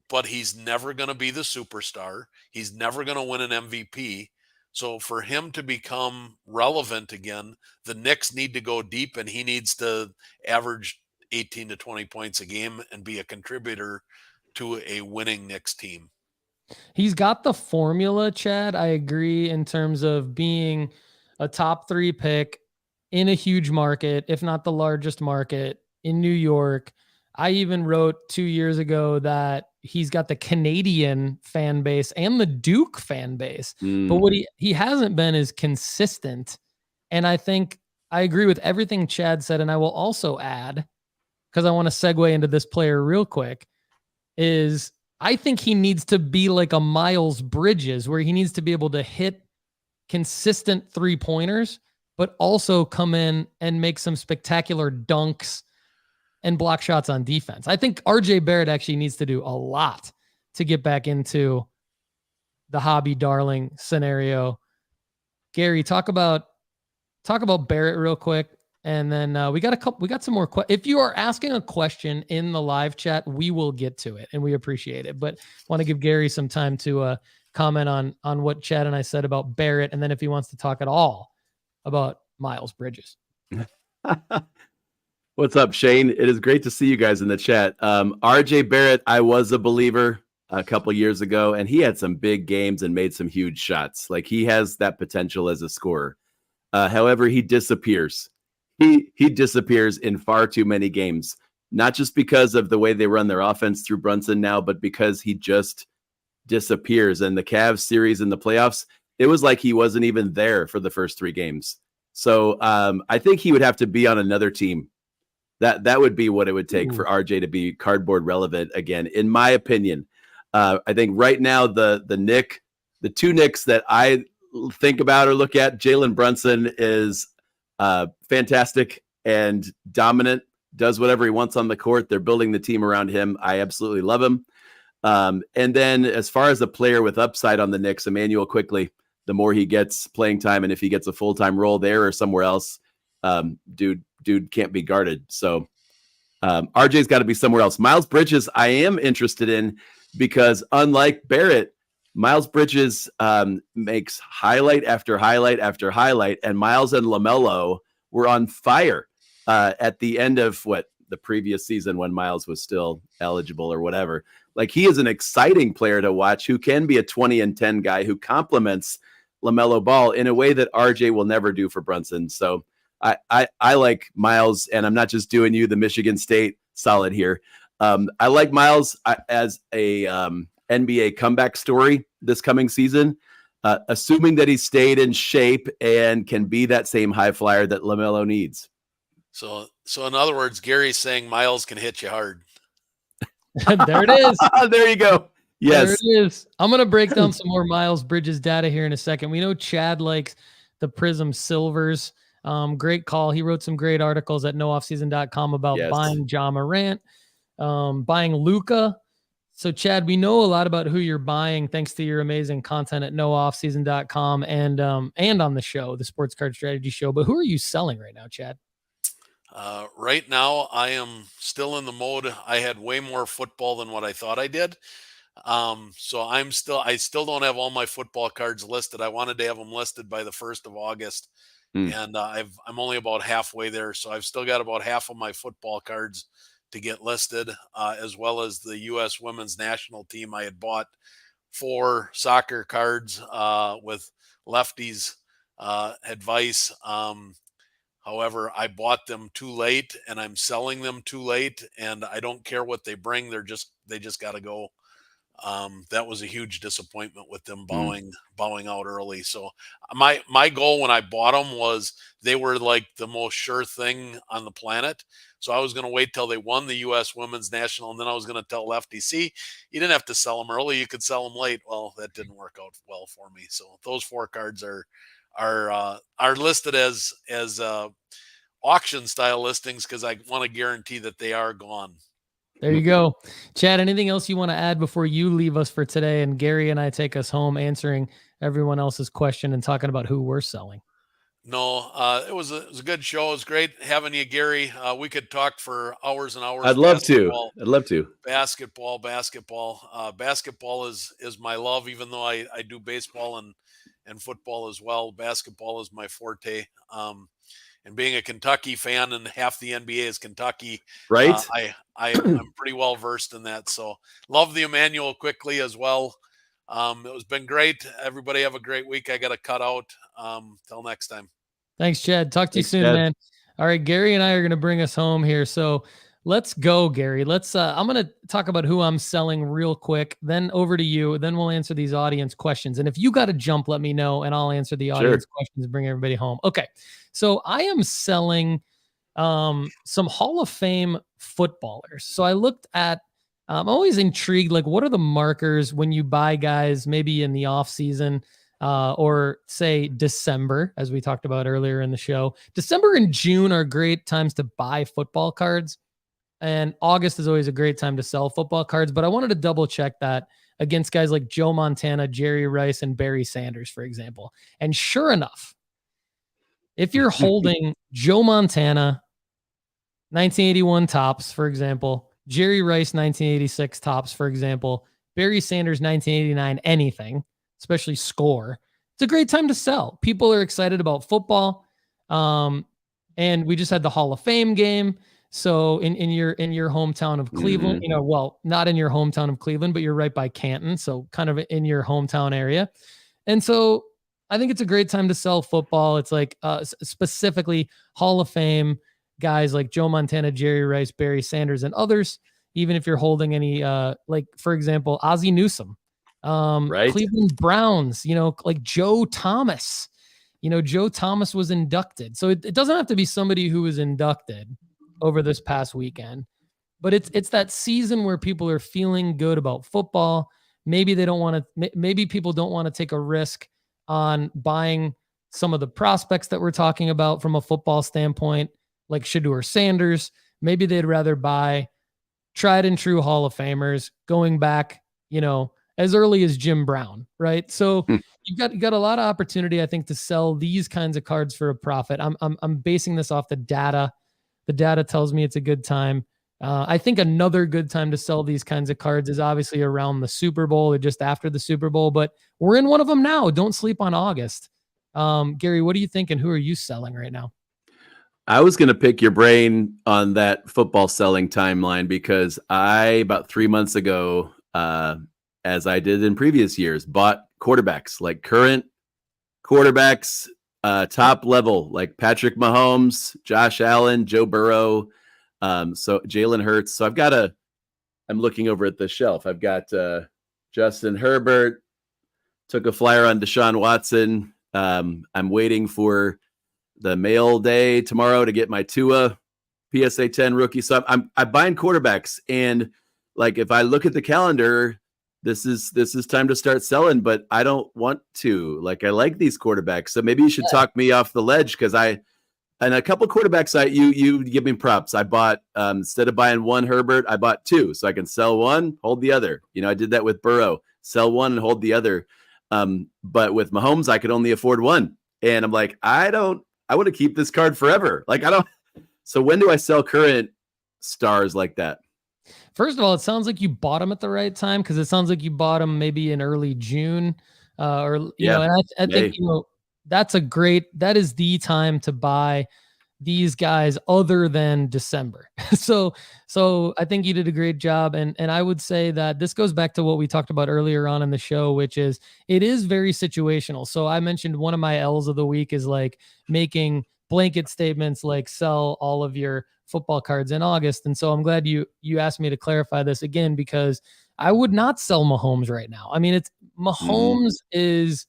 but he's never going to be the superstar. He's never going to win an MVP. So for him to become relevant again, the Knicks need to go deep, and he needs to average 18 to 20 points a game and be a contributor to a winning Knicks team. He's got the formula, Chad. I agree, in terms of being a top 3 pick in a huge market, if not the largest market in New York. I even wrote 2 years ago that he's got the Canadian fan base and the Duke fan base. But what he hasn't been is consistent. And I think I agree with everything Chad said. And I will also add, because I want to segue into this player real quick, is I think he needs to be like a Miles Bridges, where he needs to be able to hit consistent 3-pointers, but also come in and make some spectacular dunks and block shots on defense. I think RJ Barrett actually needs to do a lot to get back into the hobby darling scenario. Gary, talk about Barrett real quick. And then we got some more. If you are asking a question in the live chat, we will get to it and we appreciate it. But want to give Gary some time to comment on what Chad and I said about Barrett. And then if he wants to talk at all about Miles Bridges. What's up, Shane? It is great to see you guys in the chat. RJ Barrett, I was a believer a couple years ago, and he had some big games and made some huge shots. Like, he has that potential as a scorer. However, he disappears. He disappears in far too many games, not just because of the way they run their offense through Brunson now, but because he just disappears. And the Cavs series in the playoffs, it was like he wasn't even there for the first 3 games. So I think he would have to be on another team. That would be what it would take for RJ to be cardboard relevant again, in my opinion. I think right now the 2 Knicks that I think about or look at, Jalen Brunson is fantastic and dominant, does whatever he wants on the court. They're building the team around him. I absolutely love him. And then as far as a player with upside on the Knicks, Emmanuel Quickley, the more he gets playing time, and if he gets a full-time role there or somewhere else, dude can't be guarded. So RJ's got to be somewhere else. Miles Bridges, I am interested in, because unlike Barrett, Miles Bridges makes highlight after highlight after highlight, and Miles and LaMelo were on fire at the end of the previous season when Miles was still eligible or whatever. Like, he is an exciting player to watch who can be a 20-10 guy who complements LaMelo Ball in a way that RJ will never do for Brunson. So I like Miles, and I'm not just doing you the Michigan State solid here. I like Miles as a NBA comeback story this coming season, assuming that he stayed in shape and can be that same high flyer that LaMelo needs. So in other words, Gary's saying Miles can hit you hard. There it is. There you go. Yes. There it is. I'm going to break down some more Miles Bridges data here in a second. We know Chad likes the Prism Silvers. Great call. He wrote some great articles at nooffseason.com about buying Ja Morant, buying Luka. So Chad, we know a lot about who you're buying thanks to your amazing content at nooffseason.com and on the show, the Sports Card Strategy Show. But who are you selling right now, Chad? Right now, I am still in the mode. I had way more football than what I thought I did. So I still don't have all my football cards listed. I wanted to have them listed by the 1st of August. And I'm only about halfway there. So I've still got about half of my football cards to get listed, as well as the U.S. women's national team. I had bought 4 soccer cards with Lefty's advice. However, I bought them too late and I'm selling them too late, and I don't care what they bring. They just got to go. That was a huge disappointment with them bowing out early. So my goal when I bought them was they were like the most sure thing on the planet. So I was going to wait till they won the U.S. women's national, and then I was going to tell Lefty, see, you didn't have to sell them early. You could sell them late. Well, that didn't work out well for me. So those 4 cards are listed as auction style listings because I want to guarantee that they are gone. There you go. Chad, anything else you want to add before you leave us for today and Gary and I take us home answering everyone else's question and talking about who we're selling? No, it was a good show. It was great having you, Gary. We could talk for hours and hours. I'd love to. Basketball is my love, even though I do baseball and football as well. Basketball is my forte. And being a Kentucky fan, and half the NBA is Kentucky, right? I'm pretty well versed in that. So love the Emmanuel quickly as well. It's been great. Everybody have a great week. I got to cut out. Till next time. Thanks, Chad. Talk to you soon, Chad. Man. All right, Gary and I are going to bring us home here. So let's go, Gary. I'm going to talk about who I'm selling real quick, then over to you. Then we'll answer these audience questions. And if you got to jump, let me know, and I'll answer the audience questions and bring everybody home. Okay. So I am selling some Hall of Fame footballers. So I looked at, I'm always intrigued, like, what are the markers when you buy guys maybe in the off season or say December, as we talked about earlier in the show. December and June are great times to buy football cards. And August is always a great time to sell football cards. But I wanted to double check that against guys like Joe Montana, Jerry Rice, and Barry Sanders, for example. And sure enough, if you're holding Joe Montana, 1981 tops, for example, Jerry Rice, 1986 tops, for example, Barry Sanders, 1989 anything, especially score, it's a great time to sell. People are excited about football. And we just had the Hall of Fame game. So in your hometown of Cleveland, well, not in your hometown of Cleveland, but you're right by Canton. So kind of in your hometown area. And so I think it's a great time to sell football. It's like specifically Hall of Fame guys like Joe Montana, Jerry Rice, Barry Sanders, and others. Even if you're holding any, like, for example, Ozzie Newsome, Cleveland Browns, like Joe Thomas. Joe Thomas was inducted. So it doesn't have to be somebody who was inducted over this past weekend, but it's that season where people are feeling good about football. Maybe they don't want to, maybe people don't want to take a risk on buying some of the prospects that we're talking about from a football standpoint, like Shedeur Sanders. Maybe they'd rather buy tried and true Hall of Famers going back, as early as Jim Brown, right? So you've got a lot of opportunity, I think, to sell these kinds of cards for a profit. I'm basing this off the data. The data tells me it's a good time. I think another good time to sell these kinds of cards is obviously around the Super Bowl or just after the Super Bowl, but we're in one of them now. Don't sleep on August. Gary, what do you think, and who are you selling right now? I was going to pick your brain on that football selling timeline because about 3 months ago, as I did in previous years, bought quarterbacks, like current quarterbacks, top level, like Patrick Mahomes, Josh Allen, Joe Burrow, so Jalen Hurts. So I'm looking over at the shelf. I've got Justin Herbert, took a flyer on Deshaun Watson. I'm waiting for the mail day tomorrow to get my Tua PSA 10 rookie. So I'm buying quarterbacks, and like if I look at the calendar, this is time to start selling, but I don't want to. Like I like these quarterbacks, so maybe you should talk me off the ledge because and a couple quarterbacks you give me props. I bought instead of buying one Herbert, I bought two, so I can sell one, hold the other. I did that with Burrow, sell one and hold the other. But with Mahomes, I could only afford one, and I'm like, I want to keep this card forever. Like I don't. So when do I sell current stars like that? First of all, it sounds like you bought them at the right time because it sounds like you bought them maybe in early June, or you know. And I think that is the time to buy these guys other than December. So I think you did a great job, and I would say that this goes back to what we talked about earlier on in the show, which is it is very situational. So I mentioned one of my L's of the week is like making blanket statements like sell all of your football cards in August. And so I'm glad you asked me to clarify this again, because I would not sell Mahomes right now. I mean, Mahomes is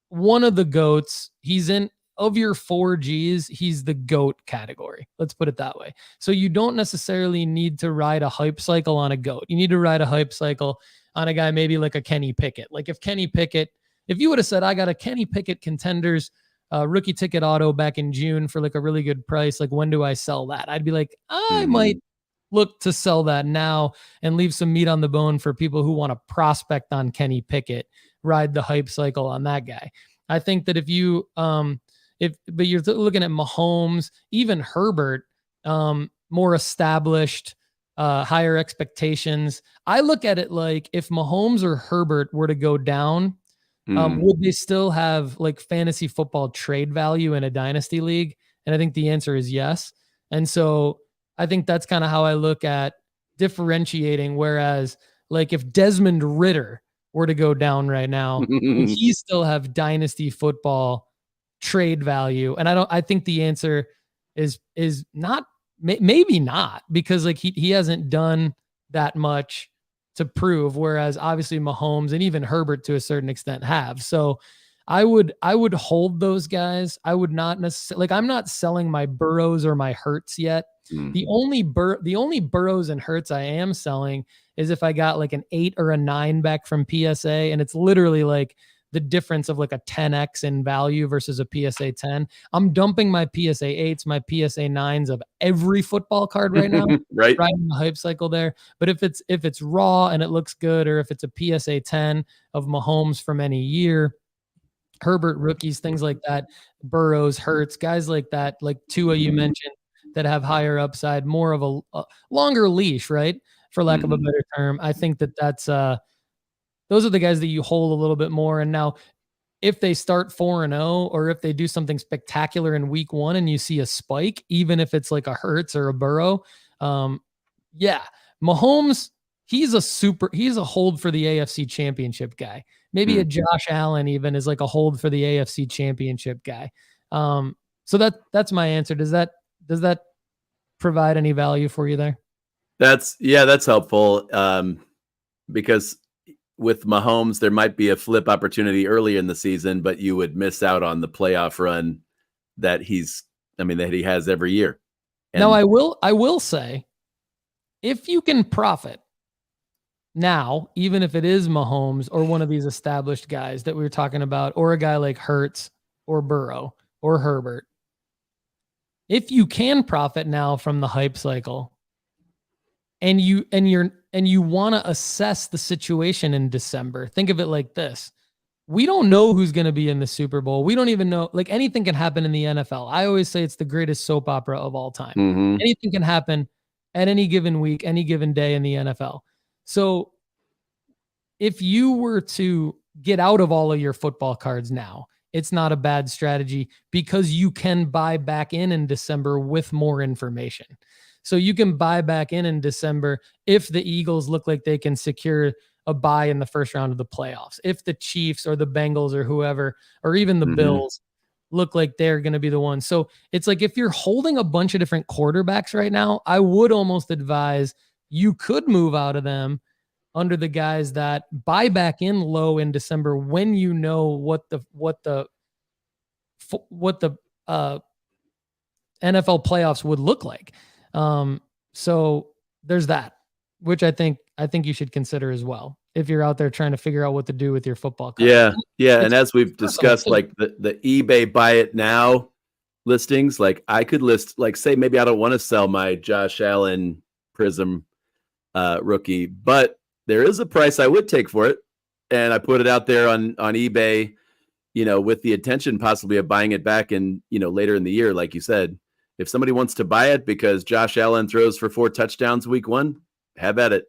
one of the GOATs. He's of your 4Gs, he's the GOAT category. Let's put it that way. So you don't necessarily need to ride a hype cycle on a GOAT. You need to ride a hype cycle on a guy maybe like a Kenny Pickett. Like if you would have said, I got a Kenny Pickett Contenders rookie ticket auto back in June for like a really good price, like when do I sell that? I'd be like, I might look to sell that now and leave some meat on the bone for people who want to prospect on Kenny Pickett, ride the hype cycle on that guy. I think that but you're looking at Mahomes, even Herbert, more established, higher expectations. I look at it like if Mahomes or Herbert were to go down, would they still have like fantasy football trade value in a dynasty league? And I think the answer is yes. And so I think that's kind of how I look at differentiating. Whereas like if Desmond Ridder were to go down right now, would he still have dynasty football trade value? And I think the answer is not, maybe not, because like he hasn't done that much to prove, whereas obviously Mahomes and even Herbert to a certain extent have. So I would hold those guys. I would not necessarily, like, I'm not selling my Burrows or my Hurts yet. The only Burrows and Hurts I am selling is if I got like an 8 or a 9 back from PSA, and it's literally like the difference of like a 10x in value versus a PSA 10. I'm dumping my PSA 8s, my PSA 9s of every football card right now, right? Riding the hype cycle there. But if it's raw and it looks good, or if it's a PSA 10 of Mahomes from any year, Herbert rookies, things like that, Burrows, Hurts, guys like that, like Tua you mentioned, that have higher upside, more of a longer leash, right? For lack of a better term. I think that's those are the guys that you hold a little bit more. And now if they start 4-0, or if they do something spectacular in week 1 and you see a spike, even if it's like a Hurts or a Burrow, Mahomes, he's a hold for the AFC Championship guy. Maybe a Josh Allen even is like a hold for the AFC Championship guy. So that's my answer. Does that provide any value for you there? That's helpful. Because with Mahomes, there might be a flip opportunity early in the season, but you would miss out on the playoff run that he has every year. And now I will say, if you can profit now, even if it is Mahomes or one of these established guys that we were talking about, or a guy like Hurts or Burrow or Herbert, if you can profit now from the hype cycle, and you want to assess the situation in December, think of it like this. We don't know who's going to be in the Super Bowl. We don't even know, like, anything can happen in the NFL. I always say it's the greatest soap opera of all time. Anything can happen at any given week, any given day in the NFL. So if you were to get out of all of your football cards now it's not a bad strategy because you can buy back in December with more information. So you can buy back in December if the Eagles look like they can secure a bye in the first round of the playoffs. If the Chiefs or the Bengals or whoever, or even the Bills look like they're going to be the ones. So it's like, if you're holding a bunch of different quarterbacks right now, I would almost advise you could move out of them under the guys that buy back in low in December when you know what the NFL playoffs would look like. So there's that, which I think you should consider as well if you're out there trying to figure out what to do with your football cards. Yeah. And as we've discussed, like the eBay buy it now listings, like I could list, like, say maybe I don't want to sell my Josh Allen Prism rookie, but there is a price I would take for it, and I put it out there on eBay, with the intention possibly of buying it back in, later in the year. Like you said, if somebody wants to buy it because Josh Allen throws for 4 touchdowns week 1, have at it.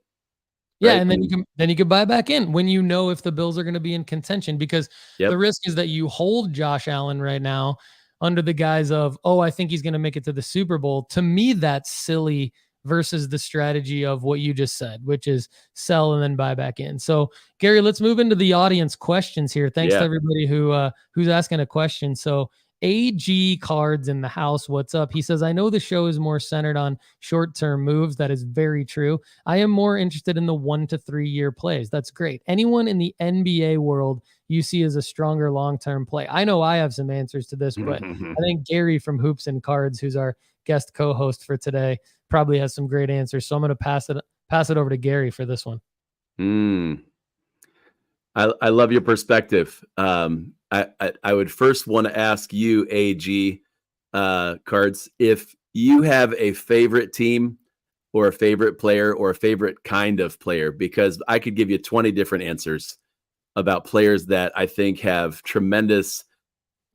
Yeah, right? And then you can buy back in when you know if the Bills are going to be in contention, because the risk is that you hold Josh Allen right now under the guise of, oh, I think he's going to make it to the Super Bowl. To me, that's silly versus the strategy of what you just said, which is sell and then buy back in. So, Gary, let's move into the audience questions here. Thanks to everybody who's asking a question. So, AG Cards in the house, what's up? He says, I know the show is more centered on short-term moves. That is very true. I am more interested in the 1 to 3 year plays. That's great. Anyone in the NBA world you see as a stronger long-term play? I know I have some answers to this, but I think Gary from Hoops and Cards, who's our guest co-host for today, probably has some great answers. So I'm going to pass it over to Gary for this one. I love your perspective. I would first want to ask you, AG Cards, if you have a favorite team or a favorite player or a favorite kind of player, because I could give you 20 different answers about players that I think have tremendous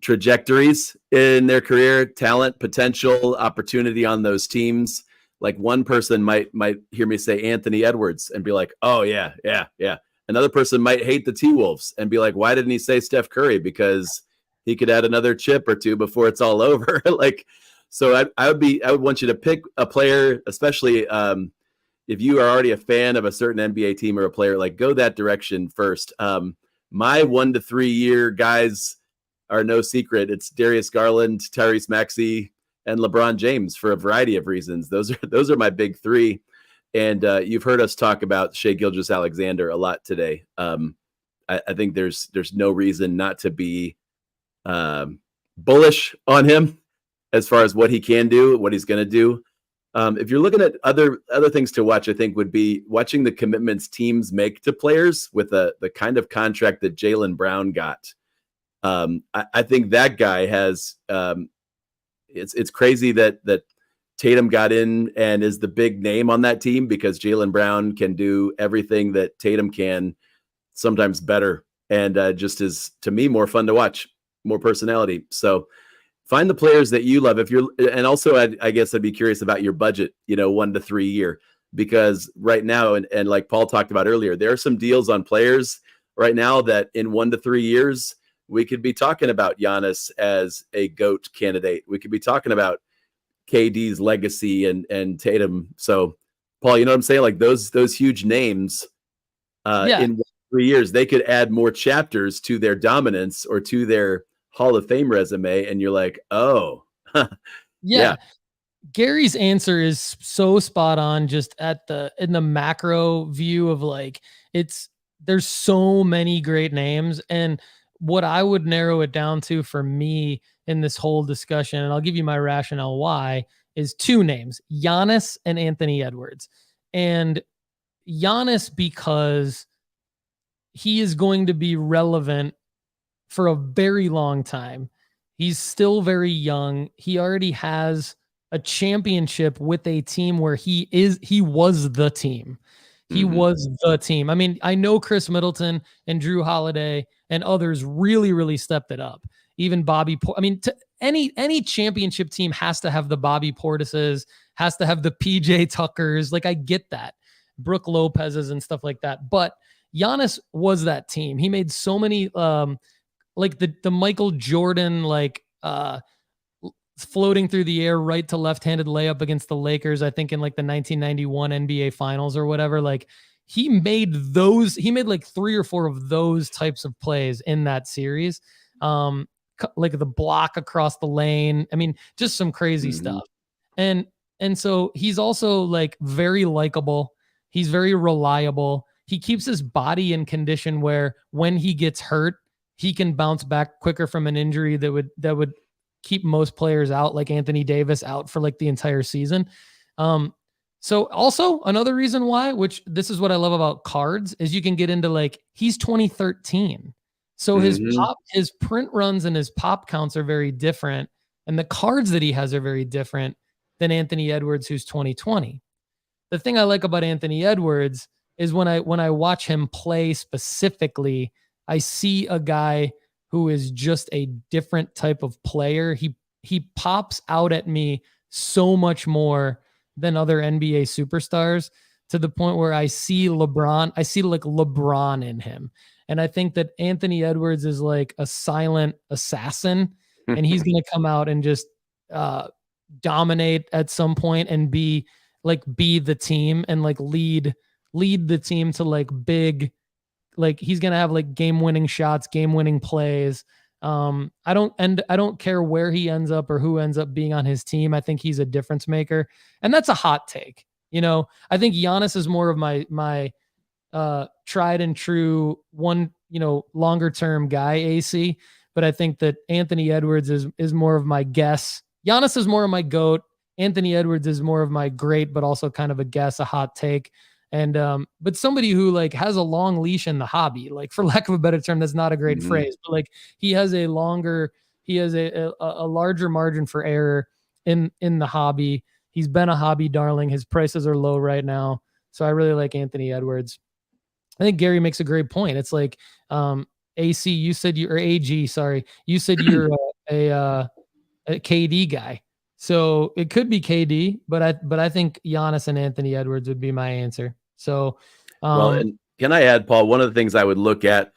trajectories in their career, talent, potential, opportunity on those teams. Like, one person might hear me say Anthony Edwards and be like, oh yeah. Another person might hate the T-Wolves and be like, why didn't he say Steph Curry? Because he could add another chip or two before it's all over. So I would want you to pick a player, especially if you are already a fan of a certain NBA team or a player, like, go that direction first. My 1 to 3 year guys are no secret. It's Darius Garland, Tyrese Maxey, and LeBron James, for a variety of reasons. Those are my big 3. And you've heard us talk about Shai Gilgeous-Alexander a lot today. I think there's no reason not to be bullish on him as far as what he can do, what he's going to do. If you're looking at other things to watch, I think would be watching the commitments teams make to players with the kind of contract that Jaylen Brown got. I think that guy has. It's crazy that Tatum got in and is the big name on that team, because Jaylen Brown can do everything that Tatum can, sometimes better, and just is, to me, more fun to watch, more personality. So find the players that you love. And also I guess I'd be curious about your budget, 1 to 3 year, because right now, and like Paul talked about earlier, there are some deals on players right now that in 1 to 3 years, we could be talking about Giannis as a GOAT candidate. We could be talking about KD's legacy and Tatum. So, Paul, you know what I'm saying? Like, those huge names in 3 years, they could add more chapters to their dominance or to their Hall of Fame resume. And you're like, oh, yeah. Gary's answer is so spot on, just in the macro view of, like, there's so many great names. And what I would narrow it down to for me in this whole discussion, and I'll give you my rationale why, is 2 names, Giannis and Anthony Edwards. And Giannis, because he is going to be relevant for a very long time. He's still very young. He already has a championship with a team where he was the team. He was the team. I mean, I know Chris Middleton and Drew Holiday and others really, really stepped it up. Even Bobby. I mean, any championship team has to have the Bobby Portises, has to have the PJ Tuckers. Like, I get that. Brooke Lopez's and stuff like that. But Giannis was that team. He made so many like the Michael Jordan, like, floating through the air, right to left-handed layup against the Lakers, I think in like the 1991 NBA finals or whatever. Like he made like 3 or 4 of those types of plays in that series. Like the block across the lane. I mean, just some crazy stuff. And so he's also like very likable. He's very reliable. He keeps his body in condition where when he gets hurt, he can bounce back quicker from an injury that would keep most players out, like Anthony Davis out for like the entire season. So also another reason why, which this is what I love about cards, is you can get into like, he's 2013. So his print runs and his pop counts are very different. And the cards that he has are very different than Anthony Edwards, who's 2020. The thing I like about Anthony Edwards is when I watch him play specifically, I see a guy who is just a different type of player. He pops out at me so much more than other NBA superstars, to the point where I see like LeBron in him. And I think that Anthony Edwards is like a silent assassin, and he's going to come out and just dominate at some point and be the team and like lead the team to like big, like he's going to have like game-winning shots, game-winning plays. I don't care where he ends up or who ends up being on his team. I think he's a difference maker, and that's a hot take. You know, I think Giannis is more of my tried and true one, longer term guy, AC, but I think that Anthony Edwards is more of my guess. Giannis is more of my GOAT. Anthony Edwards is more of my great, but also kind of a guess, a hot take. And, but somebody who like has a long leash in the hobby, like for lack of a better term, that's not a great phrase, but like he has a larger margin for error in the hobby. He's been a hobby darling. His prices are low right now. So I really like Anthony Edwards. I think Gary makes a great point. It's like, AC, you said AG, sorry. You said you're a KD guy. So it could be KD, but I think Giannis and Anthony Edwards would be my answer. So, well, and can I add, Paul, one of the things I would look at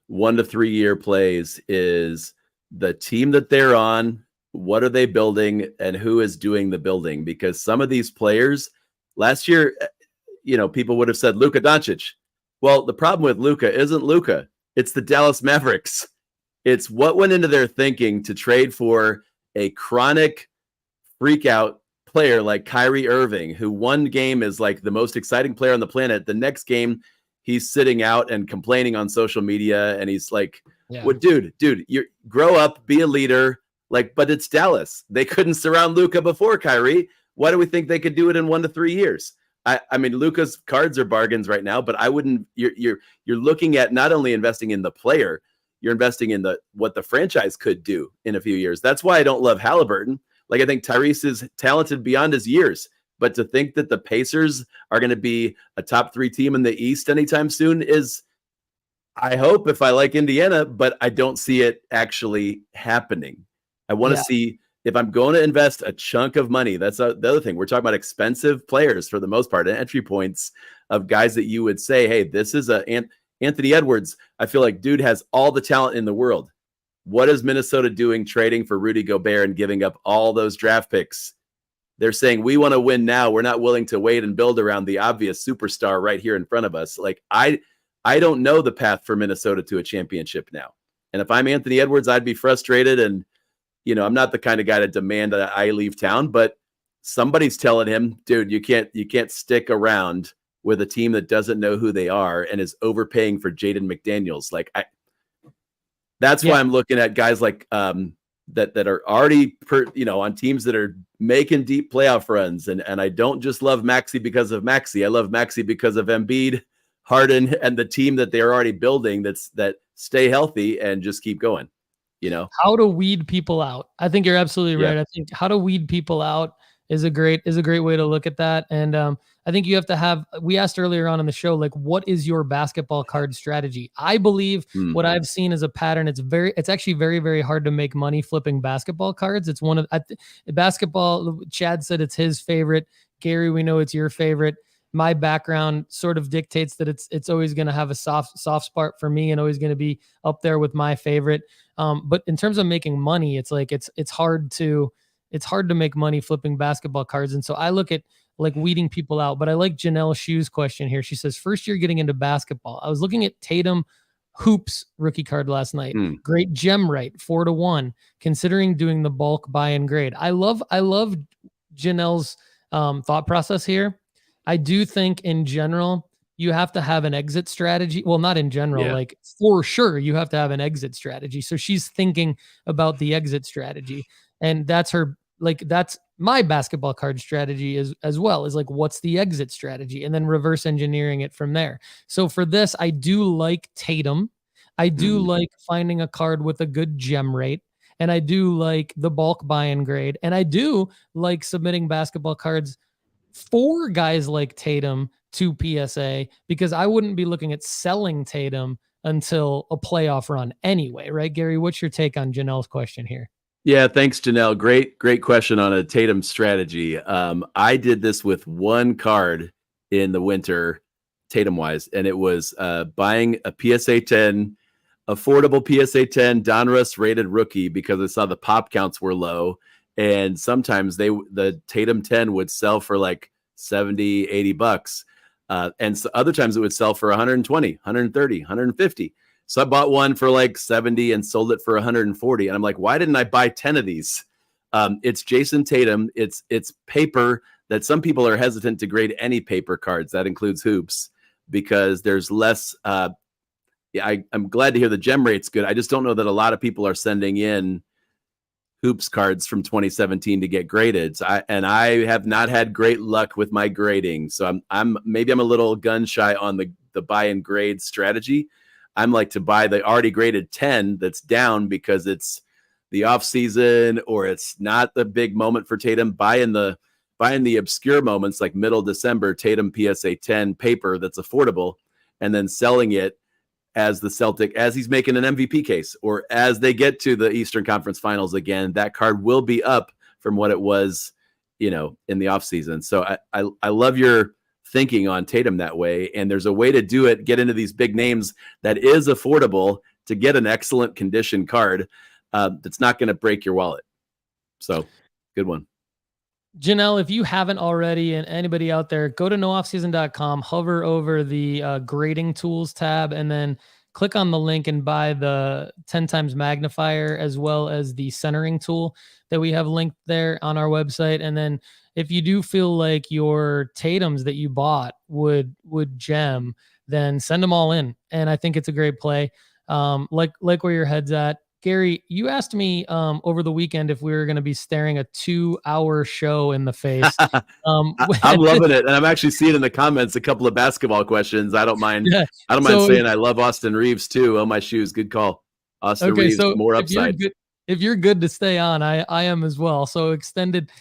1 to 3 year plays is the team that they're on, what are they building, and who is doing the building? Because some of these players last year, people would have said Luka Doncic. Well, the problem with Luka isn't Luka. It's the Dallas Mavericks. It's what went into their thinking to trade for a chronic freak out player like Kyrie Irving, who one game is like the most exciting player on the planet. The next game, he's sitting out and complaining on social media, and he's like, "What, dude, you grow up, be a leader." Like, but it's Dallas. They couldn't surround Luka before Kyrie. Why do we think they could do it in 1 to 3 years? I mean, Luka's cards are bargains right now, but I wouldn't. You're looking at not only investing in the player, you're investing in what the franchise could do in a few years. That's why I don't love Halliburton. Like, I think Tyrese is talented beyond his years, but to think that the Pacers are going to be a top 3 team in the East anytime soon is, I hope, if I like Indiana, but I don't see it actually happening. I want to see, if I'm going to invest a chunk of money, that's the other thing. We're talking about expensive players for the most part, and entry points of guys that you would say, hey, this is Anthony Edwards. I feel like dude has all the talent in the world. What is Minnesota doing trading for Rudy Gobert and giving up all those draft picks? They're saying, we want to win now. We're not willing to wait and build around the obvious superstar right here in front of us. Like, I don't know the path for Minnesota to a championship now. And if I'm Anthony Edwards, I'd be frustrated. And, I'm not the kind of guy to demand that I leave town, but somebody's telling him, dude, you can't stick around with a team that doesn't know who they are and is overpaying for Jaden McDaniels. Like, that's why I'm looking at guys like that are already on teams that are making deep playoff runs. And I don't just love Maxey because of Maxey. I love Maxey because of Embiid, Harden, and the team that they're already building that stay healthy and just keep going. How to weed people out. I think you're absolutely right. I think how to weed people out is a great way to look at that. And I think you have to have, we asked earlier on in the show, like, what is your basketball card strategy? I believe what I've seen is a pattern. It's actually very, very hard to make money flipping basketball cards. It's one of basketball. Chad said it's his favorite. Gary, we know it's your favorite. my background sort of dictates that it's always going to have a soft spot for me and always going to be up there with my favorite. But in terms of making money, it's like it's hard to make money flipping basketball cards. And so I look at like weeding people out. But I like Janelle Shue's question here. She says, first year getting into basketball. I was looking at Tatum Hoops rookie card last night. Great gem rate, 4-1. Considering doing the bulk buy and grade. I love Janelle's thought process here. I do think in general, you have to have an exit strategy. Well, not in general, like for sure, you have to have an exit strategy. So she's thinking about the exit strategy, and that's my basketball card strategy as well, is like, what's the exit strategy, and then reverse engineering it from there. So for this, I do like Tatum. I do like finding a card with a good gem rate. And I do like the bulk buy and grade. And I do like submitting basketball cards for guys like Tatum to PSA, because I wouldn't be looking at selling Tatum until a playoff run anyway, right? Gary, what's your take on Janelle's question here? Yeah, thanks, Janelle. Great question on a Tatum strategy. I did this with one card in the winter, Tatum-wise, and it was buying a PSA 10, affordable PSA 10 Donruss rated rookie, because I saw the pop counts were low. And sometimes the Tatum 10 would sell for like $70, $80. And so other times it would sell for 120, 130, 150. So I bought one for like 70 and sold it for 140. And I'm like, why didn't I buy 10 of these? It's Jason Tatum. It's paper that some people are hesitant to grade any paper cards. That includes hoops, because there's less. I'm glad to hear the gem rate's good. I just don't know that a lot of people are sending in hoops cards from 2017 to get graded. So I have not had great luck with my grading. So I'm a little gun shy on the buy and grade strategy. I'm like to buy the already graded 10 that's down because it's the off season or it's not the big moment for Tatum. Buying the obscure moments like middle December Tatum PSA 10 paper that's affordable, and then selling it as the Celtic, as he's making an MVP case, or as they get to the Eastern Conference Finals again, that card will be up from what it was, in the offseason. So I love your thinking on Tatum that way. And there's a way to do it, get into these big names that is affordable to get an excellent condition card that's not going to break your wallet. So good one. Janelle, if you haven't already, and anybody out there, go to nooffseason.com, hover over the grading tools tab, and then click on the link and buy the 10 times magnifier as well as the centering tool that we have linked there on our website. And then if you do feel like your Tatums that you bought would gem, then send them all in. And I think it's a great play. Like where your head's at. Gary, you asked me over the weekend if we were going to be staring a 2-hour show in the face. I'm loving it, and I'm actually seeing in the comments a couple of basketball questions. I don't mind. Yeah. I don't mind saying I love Austin Reeves too. Oh, my shoes, good call. Austin Reeves, so more upside. If you're good to stay on, I am as well. So extended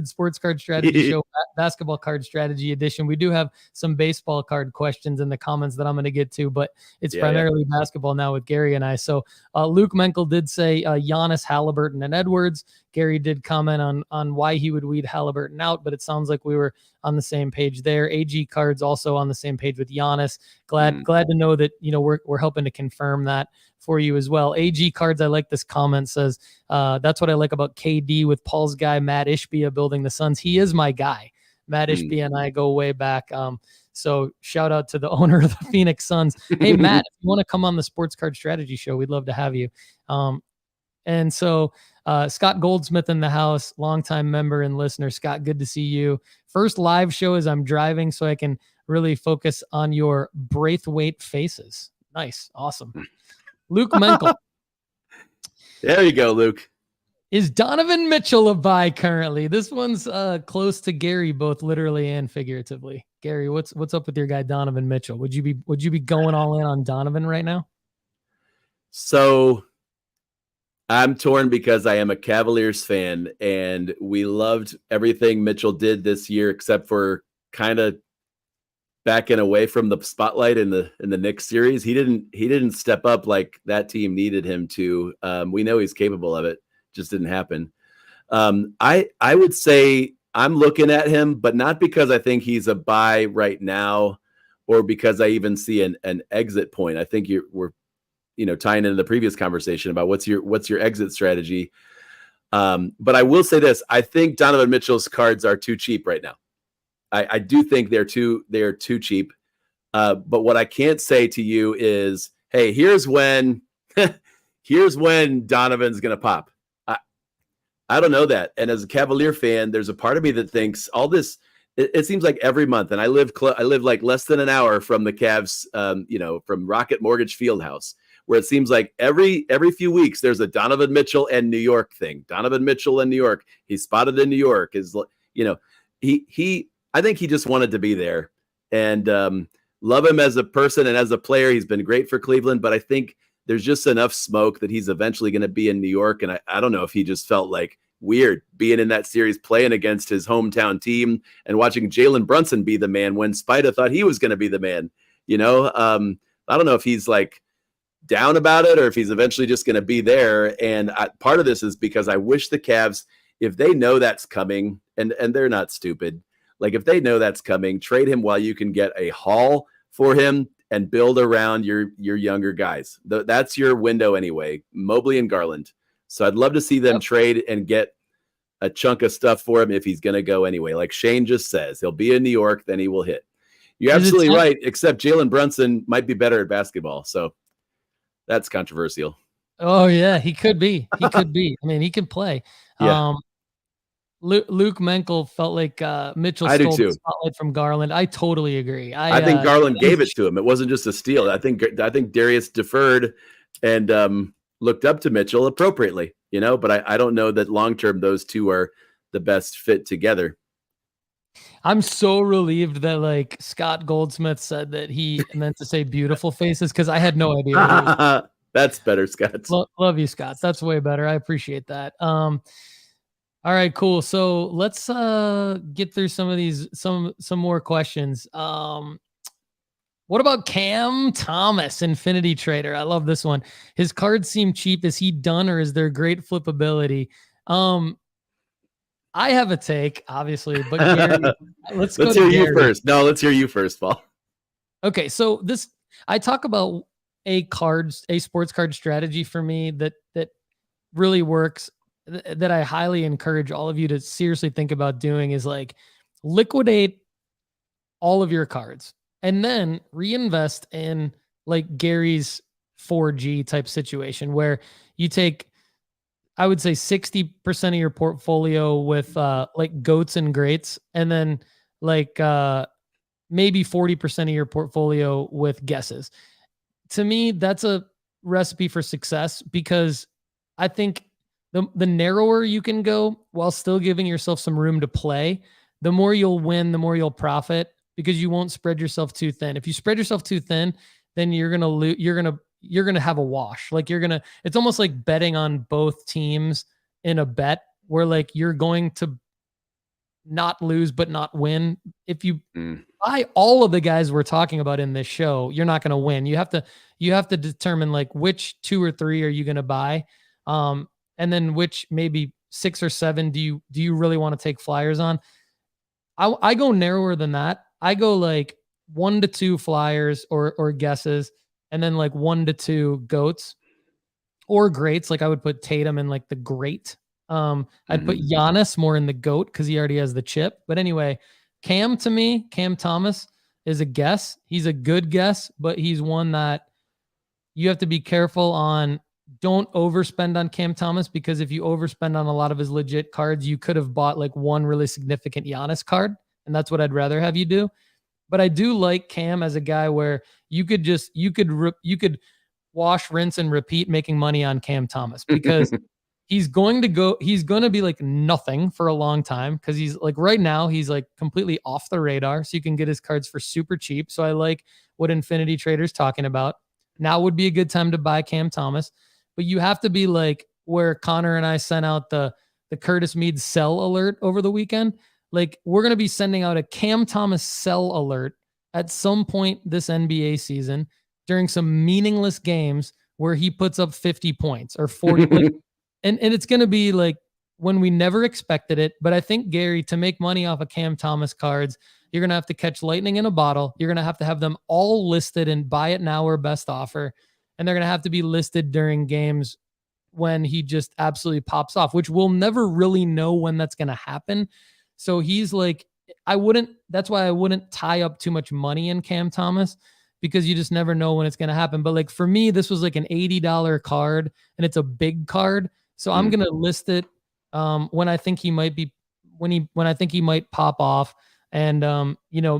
sports card strategy show, basketball card strategy edition. We do have some baseball card questions in the comments that I'm going to get to, but it's primarily basketball now with Gary and I. So Luke Menkel did say Giannis, Halliburton, and Edwards. Gary did comment on why he would weed Halliburton out, but it sounds like we were on the same page there. AG cards also on the same page with Giannis. Glad to know that we're helping to confirm that for you as well. AG cards, I like this comment, says that's what I like about KD with Paul's guy Matt Ishbia building the Suns. He is my guy. Matt Ishbia and I go way back. So shout out to the owner of the Phoenix Suns. Hey Matt, if you want to come on the Sports Card Strategy Show, we'd love to have you. And so Scott Goldsmith in the house, longtime member and listener. Scott, good to see you. First live show as I'm driving, so I can really focus on your Braithwaite faces. Nice. Awesome. Luke Menkel. There you go, Luke. Is Donovan Mitchell a buy currently? This one's close to Gary, both literally and figuratively. Gary, what's up with your guy Donovan Mitchell? Would you be going all in on Donovan right now? So I'm torn because I am a Cavaliers fan, and we loved everything Mitchell did this year, except for kind of backing away from the spotlight in the Knicks series. He didn't step up like that team needed him to. We know he's capable of it, just didn't happen. I would say I'm looking at him, but not because I think he's a buy right now, or because I even see an exit point. I think we're tying into the previous conversation about what's your exit strategy. But I will say this: I think Donovan Mitchell's cards are too cheap right now. I do think they're too cheap. But what I can't say to you is, hey, here's when Donovan's gonna pop. I don't know that. And as a Cavalier fan, there's a part of me that thinks all this. It seems like every month, and I live like less than an hour from the Cavs, from Rocket Mortgage Fieldhouse, where it seems like every few weeks there's a Donovan Mitchell and New York thing. Donovan Mitchell and New York. He's spotted in New York. I think he just wanted to be there, and love him as a person and as a player. He's been great for Cleveland, but I think there's just enough smoke that he's eventually going to be in New York. And I don't know if he just felt like weird being in that series, playing against his hometown team and watching Jalen Brunson be the man when Spida thought he was going to be the man. I don't know if he's like down about it or if he's eventually just going to be there. And part of this is because I wish the Cavs, if they know that's coming, and they're not stupid, like if they know that's coming, trade him while you can get a haul for him and build around your younger guys. That's your window anyway, Mobley and Garland. So I'd love to see them trade and get a chunk of stuff for him if he's going to go anyway. Like Shane just says, he'll be in New York, then he will hit. You're absolutely right, except Jalen Brunson might be better at basketball. So that's controversial. Oh, yeah, he could be. He could be. I mean, he can play. Yeah. Luke Menkel felt like Mitchell stole the spotlight from Garland. I totally agree. I think Garland gave it to him. It wasn't just a steal. I think Darius deferred and looked up to Mitchell appropriately, but I don't know that long-term those two are the best fit together. I'm so relieved that like Scott Goldsmith said that he meant to say beautiful faces, because I had no idea. That's better, Scott. Love you, Scott. That's way better. I appreciate that. All right, cool. So let's get through some of these, some more questions. What about Cam Thomas, Infinity Trader? I love this one. His cards seem cheap. Is he done, or is there great flippability? I have a take, obviously, but Gary, let's hear you first. No, let's hear you first, Paul. Okay, so I talk about a sports card strategy for me that really works, that I highly encourage all of you to seriously think about doing, is like liquidate all of your cards and then reinvest in like Gary's 4G type situation, where you take, I would say 60% of your portfolio with like goats and greats, and then like maybe 40% of your portfolio with guesses. To me, that's a recipe for success, because I think the narrower you can go while still giving yourself some room to play, the more you'll win, the more you'll profit, because you won't spread yourself too thin. If you spread yourself too thin, then you're going to lose. You're going to have a wash. Like it's almost like betting on both teams in a bet, where like you're going to not lose, but not win. If you buy all of the guys we're talking about in this show, you're not going to win. You have to determine like which 2 or 3 are you going to buy. And then which maybe 6 or 7 do you really want to take flyers on? I go narrower than that. I go like 1 to 2 flyers or guesses, and then like 1 to 2 goats or greats. Like I would put Tatum in like the great. I'd put Giannis more in the goat because he already has the chip. But anyway, Cam Thomas is a guess. He's a good guess, but he's one that you have to be careful on. Don't overspend on Cam Thomas, because if you overspend on a lot of his legit cards, you could have bought like one really significant Giannis card, and that's what I'd rather have you do. But I do like Cam as a guy where you could wash, rinse, and repeat making money on Cam Thomas, because he's going to be like nothing for a long time, because he's like right now he's like completely off the radar, so you can get his cards for super cheap. So I like what Infinity Trader's talking about. Now would be a good time to buy Cam Thomas. But you have to be like where Connor and I sent out the Curtis Meade sell alert over the weekend. Like we're going to be sending out a Cam Thomas sell alert at some point this NBA season during some meaningless games where he puts up 50 points or 40. And it's going to be like when we never expected it. But I think, Gary, to make money off of Cam Thomas cards, you're going to have to catch lightning in a bottle. You're going to have them all listed and buy it now or best offer. And they're going to have to be listed during games when he just absolutely pops off, which we'll never really know when that's going to happen. So he's like, that's why I wouldn't tie up too much money in Cam Thomas, because you just never know when it's going to happen. But like for me, this was like an $80 card and it's a big card. So I'm going to list it when I think he might be, when I think he might pop off, and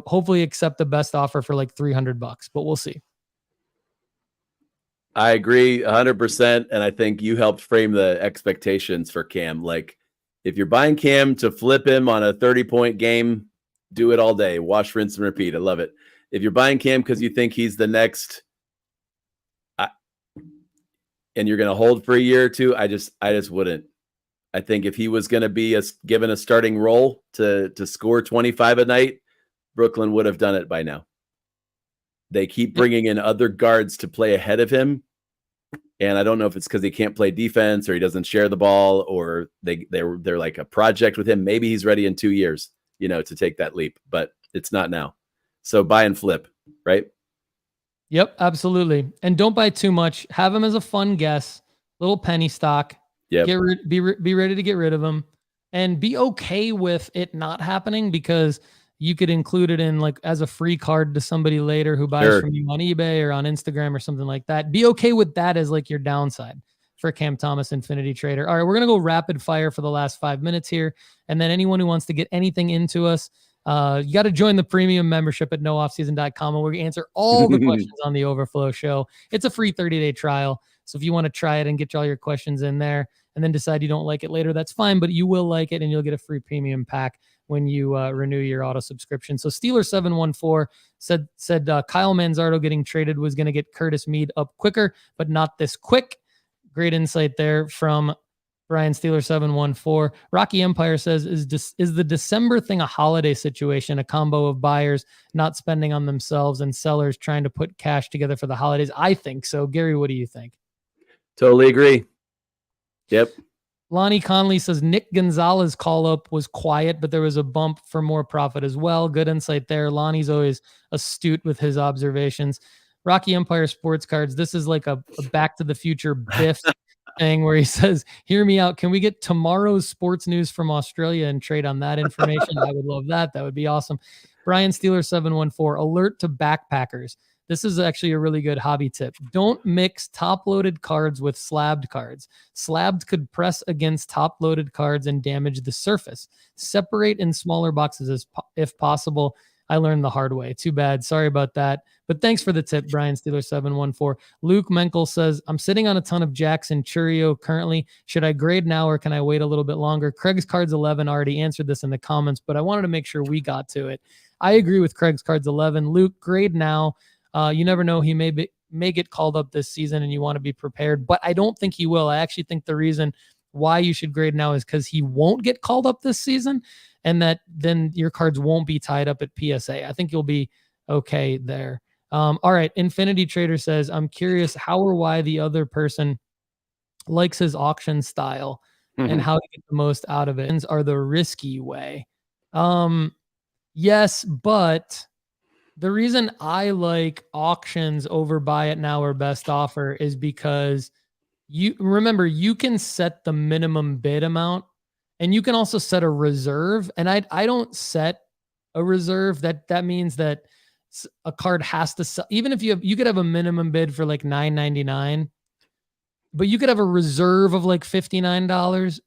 hopefully accept the best offer for like $300, but we'll see. I agree 100%. And I think you helped frame the expectations for Cam. Like, if you're buying Cam to flip him on a 30-point game, do it all day. Wash, rinse, and repeat. I love it. If you're buying Cam because you think he's the next, and you're going to hold for a year or two, I just wouldn't. I think if he was going to be given a starting role to score 25 a night, Brooklyn would have done it by now. They keep bringing in other guards to play ahead of him. And I don't know if it's because he can't play defense or he doesn't share the ball, or they're like a project with him. Maybe he's ready in 2 years, to take that leap, but it's not now. So buy and flip, right? Yep, absolutely. And don't buy too much. Have him as a fun guess, little penny stock. Yep. Be ready to get rid of him, and be okay with it not happening, because you could include it in like as a free card to somebody later who buys from you on eBay or on Instagram or something like that. Be okay with that as like your downside for Cam Thomas Infinity Trader. All right, we're going to go rapid fire for the last 5 minutes here. And then anyone who wants to get anything into us, you got to join the premium membership at nooffseason.com, and we're going to answer all the questions on the Overflow Show. It's a free 30-day trial. So if you want to try it and get all your questions in there and then decide you don't like it later, that's fine, but you will like it and you'll get a free premium pack when you renew your auto subscription. So Steeler714 said Kyle Manzardo getting traded was going to get Curtis Meade up quicker, but not this quick. Great insight there from Brian Steeler714. Rocky Empire says, is the December thing a holiday situation, a combo of buyers not spending on themselves and sellers trying to put cash together for the holidays? I think so. Gary, what do you think? Totally agree. Yep. Lonnie Conley says Nick Gonzalez call-up was quiet, but there was a bump for more profit as well. Good insight there. Lonnie's always astute with his observations. Rocky Empire Sports Cards, this is like a Back to the Future Biff thing where he says, hear me out. Can we get tomorrow's sports news from Australia and trade on that information? I would love that. That would be awesome. Brian Steeler714, alert to backpackers. This is actually a really good hobby tip. Don't mix top-loaded cards with slabbed cards. Slabbed could press against top-loaded cards and damage the surface. Separate in smaller boxes if possible. I learned the hard way. Too bad. Sorry about that. But thanks for the tip, Brian Steeler714. Luke Menkel says, I'm sitting on a ton of Jackson Churio currently. Should I grade now or can I wait a little bit longer? Craig's Cards 11 already answered this in the comments, but I wanted to make sure we got to it. I agree with Craig's Cards 11. Luke, grade now. You never know. He may get called up this season and you want to be prepared, but I don't think he will. I actually think the reason why you should grade now is because he won't get called up this season, and that then your cards won't be tied up at PSA. I think you'll be okay there. All right. Infinity Trader says, I'm curious how or why the other person likes his auction style and how to get the most out of it. Are the risky way. Yes, but the reason I like auctions over buy it now or best offer is because you can set the minimum bid amount and you can also set a reserve. And I don't set a reserve. That means that a card has to sell. Even if you could have a minimum bid for like $9.99, but you could have a reserve of like $59.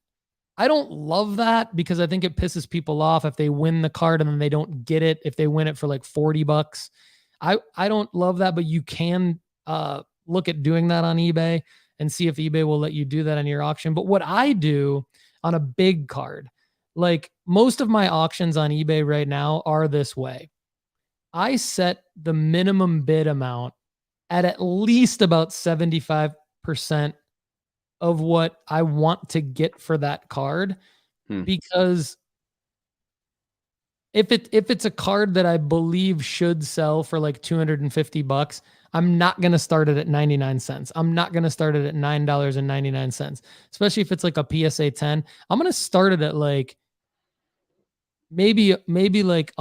I don't love that because I think it pisses people off if they win the card and then they don't get it if they win it for like $40. I don't love that, but you can look at doing that on eBay and see if eBay will let you do that on your auction. But what I do on a big card, like most of my auctions on eBay right now are this way. I set the minimum bid amount at least about 75% of what I want to get for that card. Because if it's a card that I believe should sell for like $250, I'm not going to start it at 99 cents. I'm not going to start it at $9.99, especially if it's like a PSA 10. I'm going to start it at like maybe like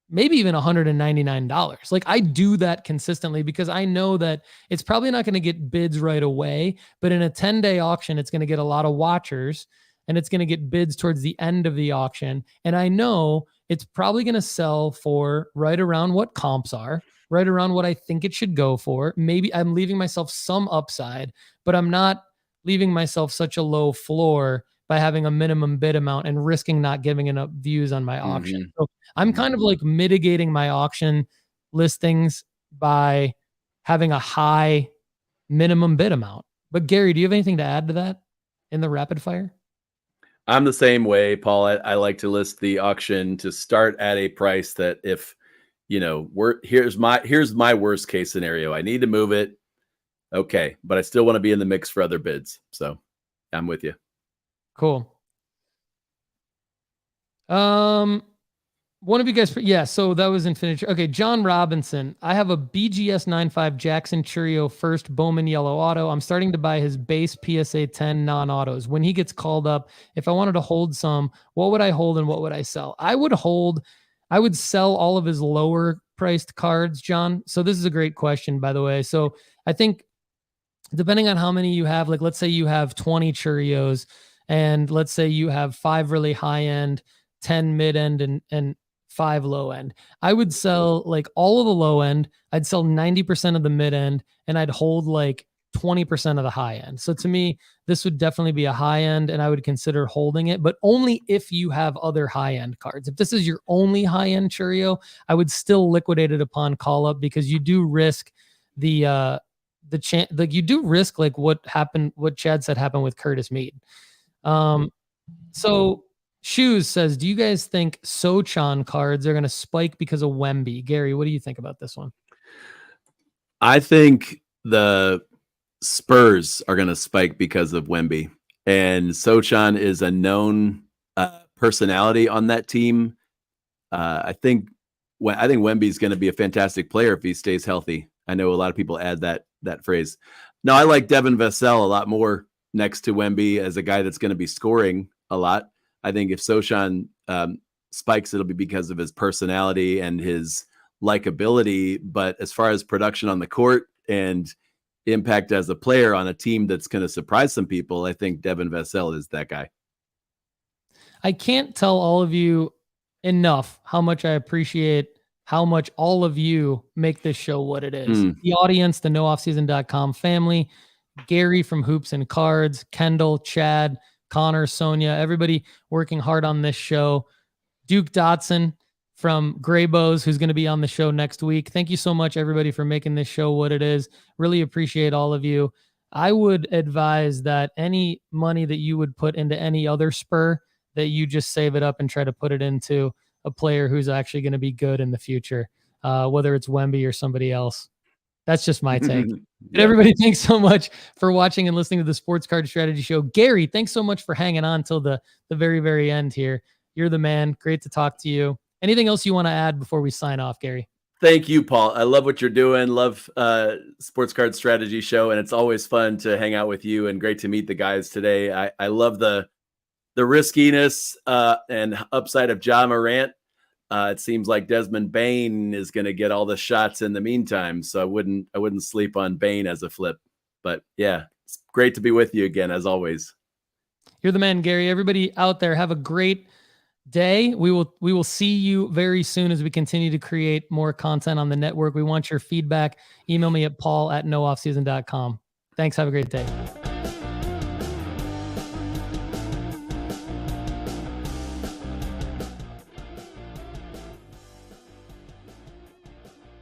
maybe even $199. Like I do that consistently because I know that it's probably not going to get bids right away, but in a 10-day auction, it's going to get a lot of watchers and it's going to get bids towards the end of the auction. And I know it's probably going to sell for right around what comps are, right around what I think it should go for. Maybe I'm leaving myself some upside, but I'm not leaving myself such a low floor by having a minimum bid amount and risking not giving enough views on my auction. So I'm kind of like mitigating my auction listings by having a high minimum bid amount. But Gary, do you have anything to add to that in the rapid fire? I'm the same way, Paul. I like to list the auction to start at a price that if, here's my worst case scenario. I need to move it. Okay. But I still want to be in the mix for other bids. So I'm with you. Cool. One of you guys, yeah, so that was Infinity. Okay, John Robinson. I have a BGS 95 Jackson Churio first Bowman yellow auto. I'm starting to buy his base PSA 10 non-autos. When he gets called up, if I wanted to hold some, what would I hold and what would I sell? I would sell all of his lower priced cards, John. So this is a great question, by the way. So I think depending on how many you have, like let's say you have 20 Churios and let's say you have 5 really high end, 10 mid end and 5 low end. I would sell like all of the low end. I'd sell 90% of the mid end and I'd hold like 20% of the high end. So to me, this would definitely be a high end and I would consider holding it, but only if you have other high end cards. If this is your only high end Churio, I would still liquidate it upon call up because you do risk the chance, like you do risk like what Chad said happened with Curtis Meade. So Shoes says, do you guys think Sochan cards are going to spike because of Wemby? Gary, what do you think about this one? I think the Spurs are going to spike because of Wemby. And Sochan is a known personality on that team. I think Wemby is going to be a fantastic player if he stays healthy. I know a lot of people add that phrase. No, I like Devin Vassell a lot more next to Wemby as a guy that's going to be scoring a lot. I think if Sochan spikes, it'll be because of his personality and his likability. But as far as production on the court and impact as a player on a team that's going to surprise some people, I think Devin Vassell is that guy. I can't tell all of you enough how much I appreciate how much all of you make this show what it is. The audience, the nooffseason.com family, Gary from Hoops and Cards, Kendall, Chad, Connor, Sonia, everybody working hard on this show. Duke Dotson from Graybows, who's going to be on the show next week. Thank you so much, everybody, for making this show what it is. Really appreciate all of you. I would advise that any money that you would put into any other Spur, that you just save it up and try to put it into a player who's actually going to be good in the future, whether it's Wemby or somebody else. That's just my take. And everybody, thanks so much for watching and listening to the Sports Card Strategy Show. Gary, thanks so much for hanging on till the very, very end here. You're the man. Great to talk to you. Anything else you want to add before we sign off, Gary? Thank you, Paul. I love what you're doing. Love Sports Card Strategy Show, and it's always fun to hang out with you and great to meet the guys today. I love the riskiness and upside of Ja Morant. It seems like Desmond Bane is going to get all the shots in the meantime, so I wouldn't sleep on Bane as a flip. But yeah, it's great to be with you again, as always. You're the man, Gary. Everybody out there, have a great day. We will see you very soon as we continue to create more content on the network. We want your feedback. Email me at paul@nooffseason.com. Thanks. Have a great day.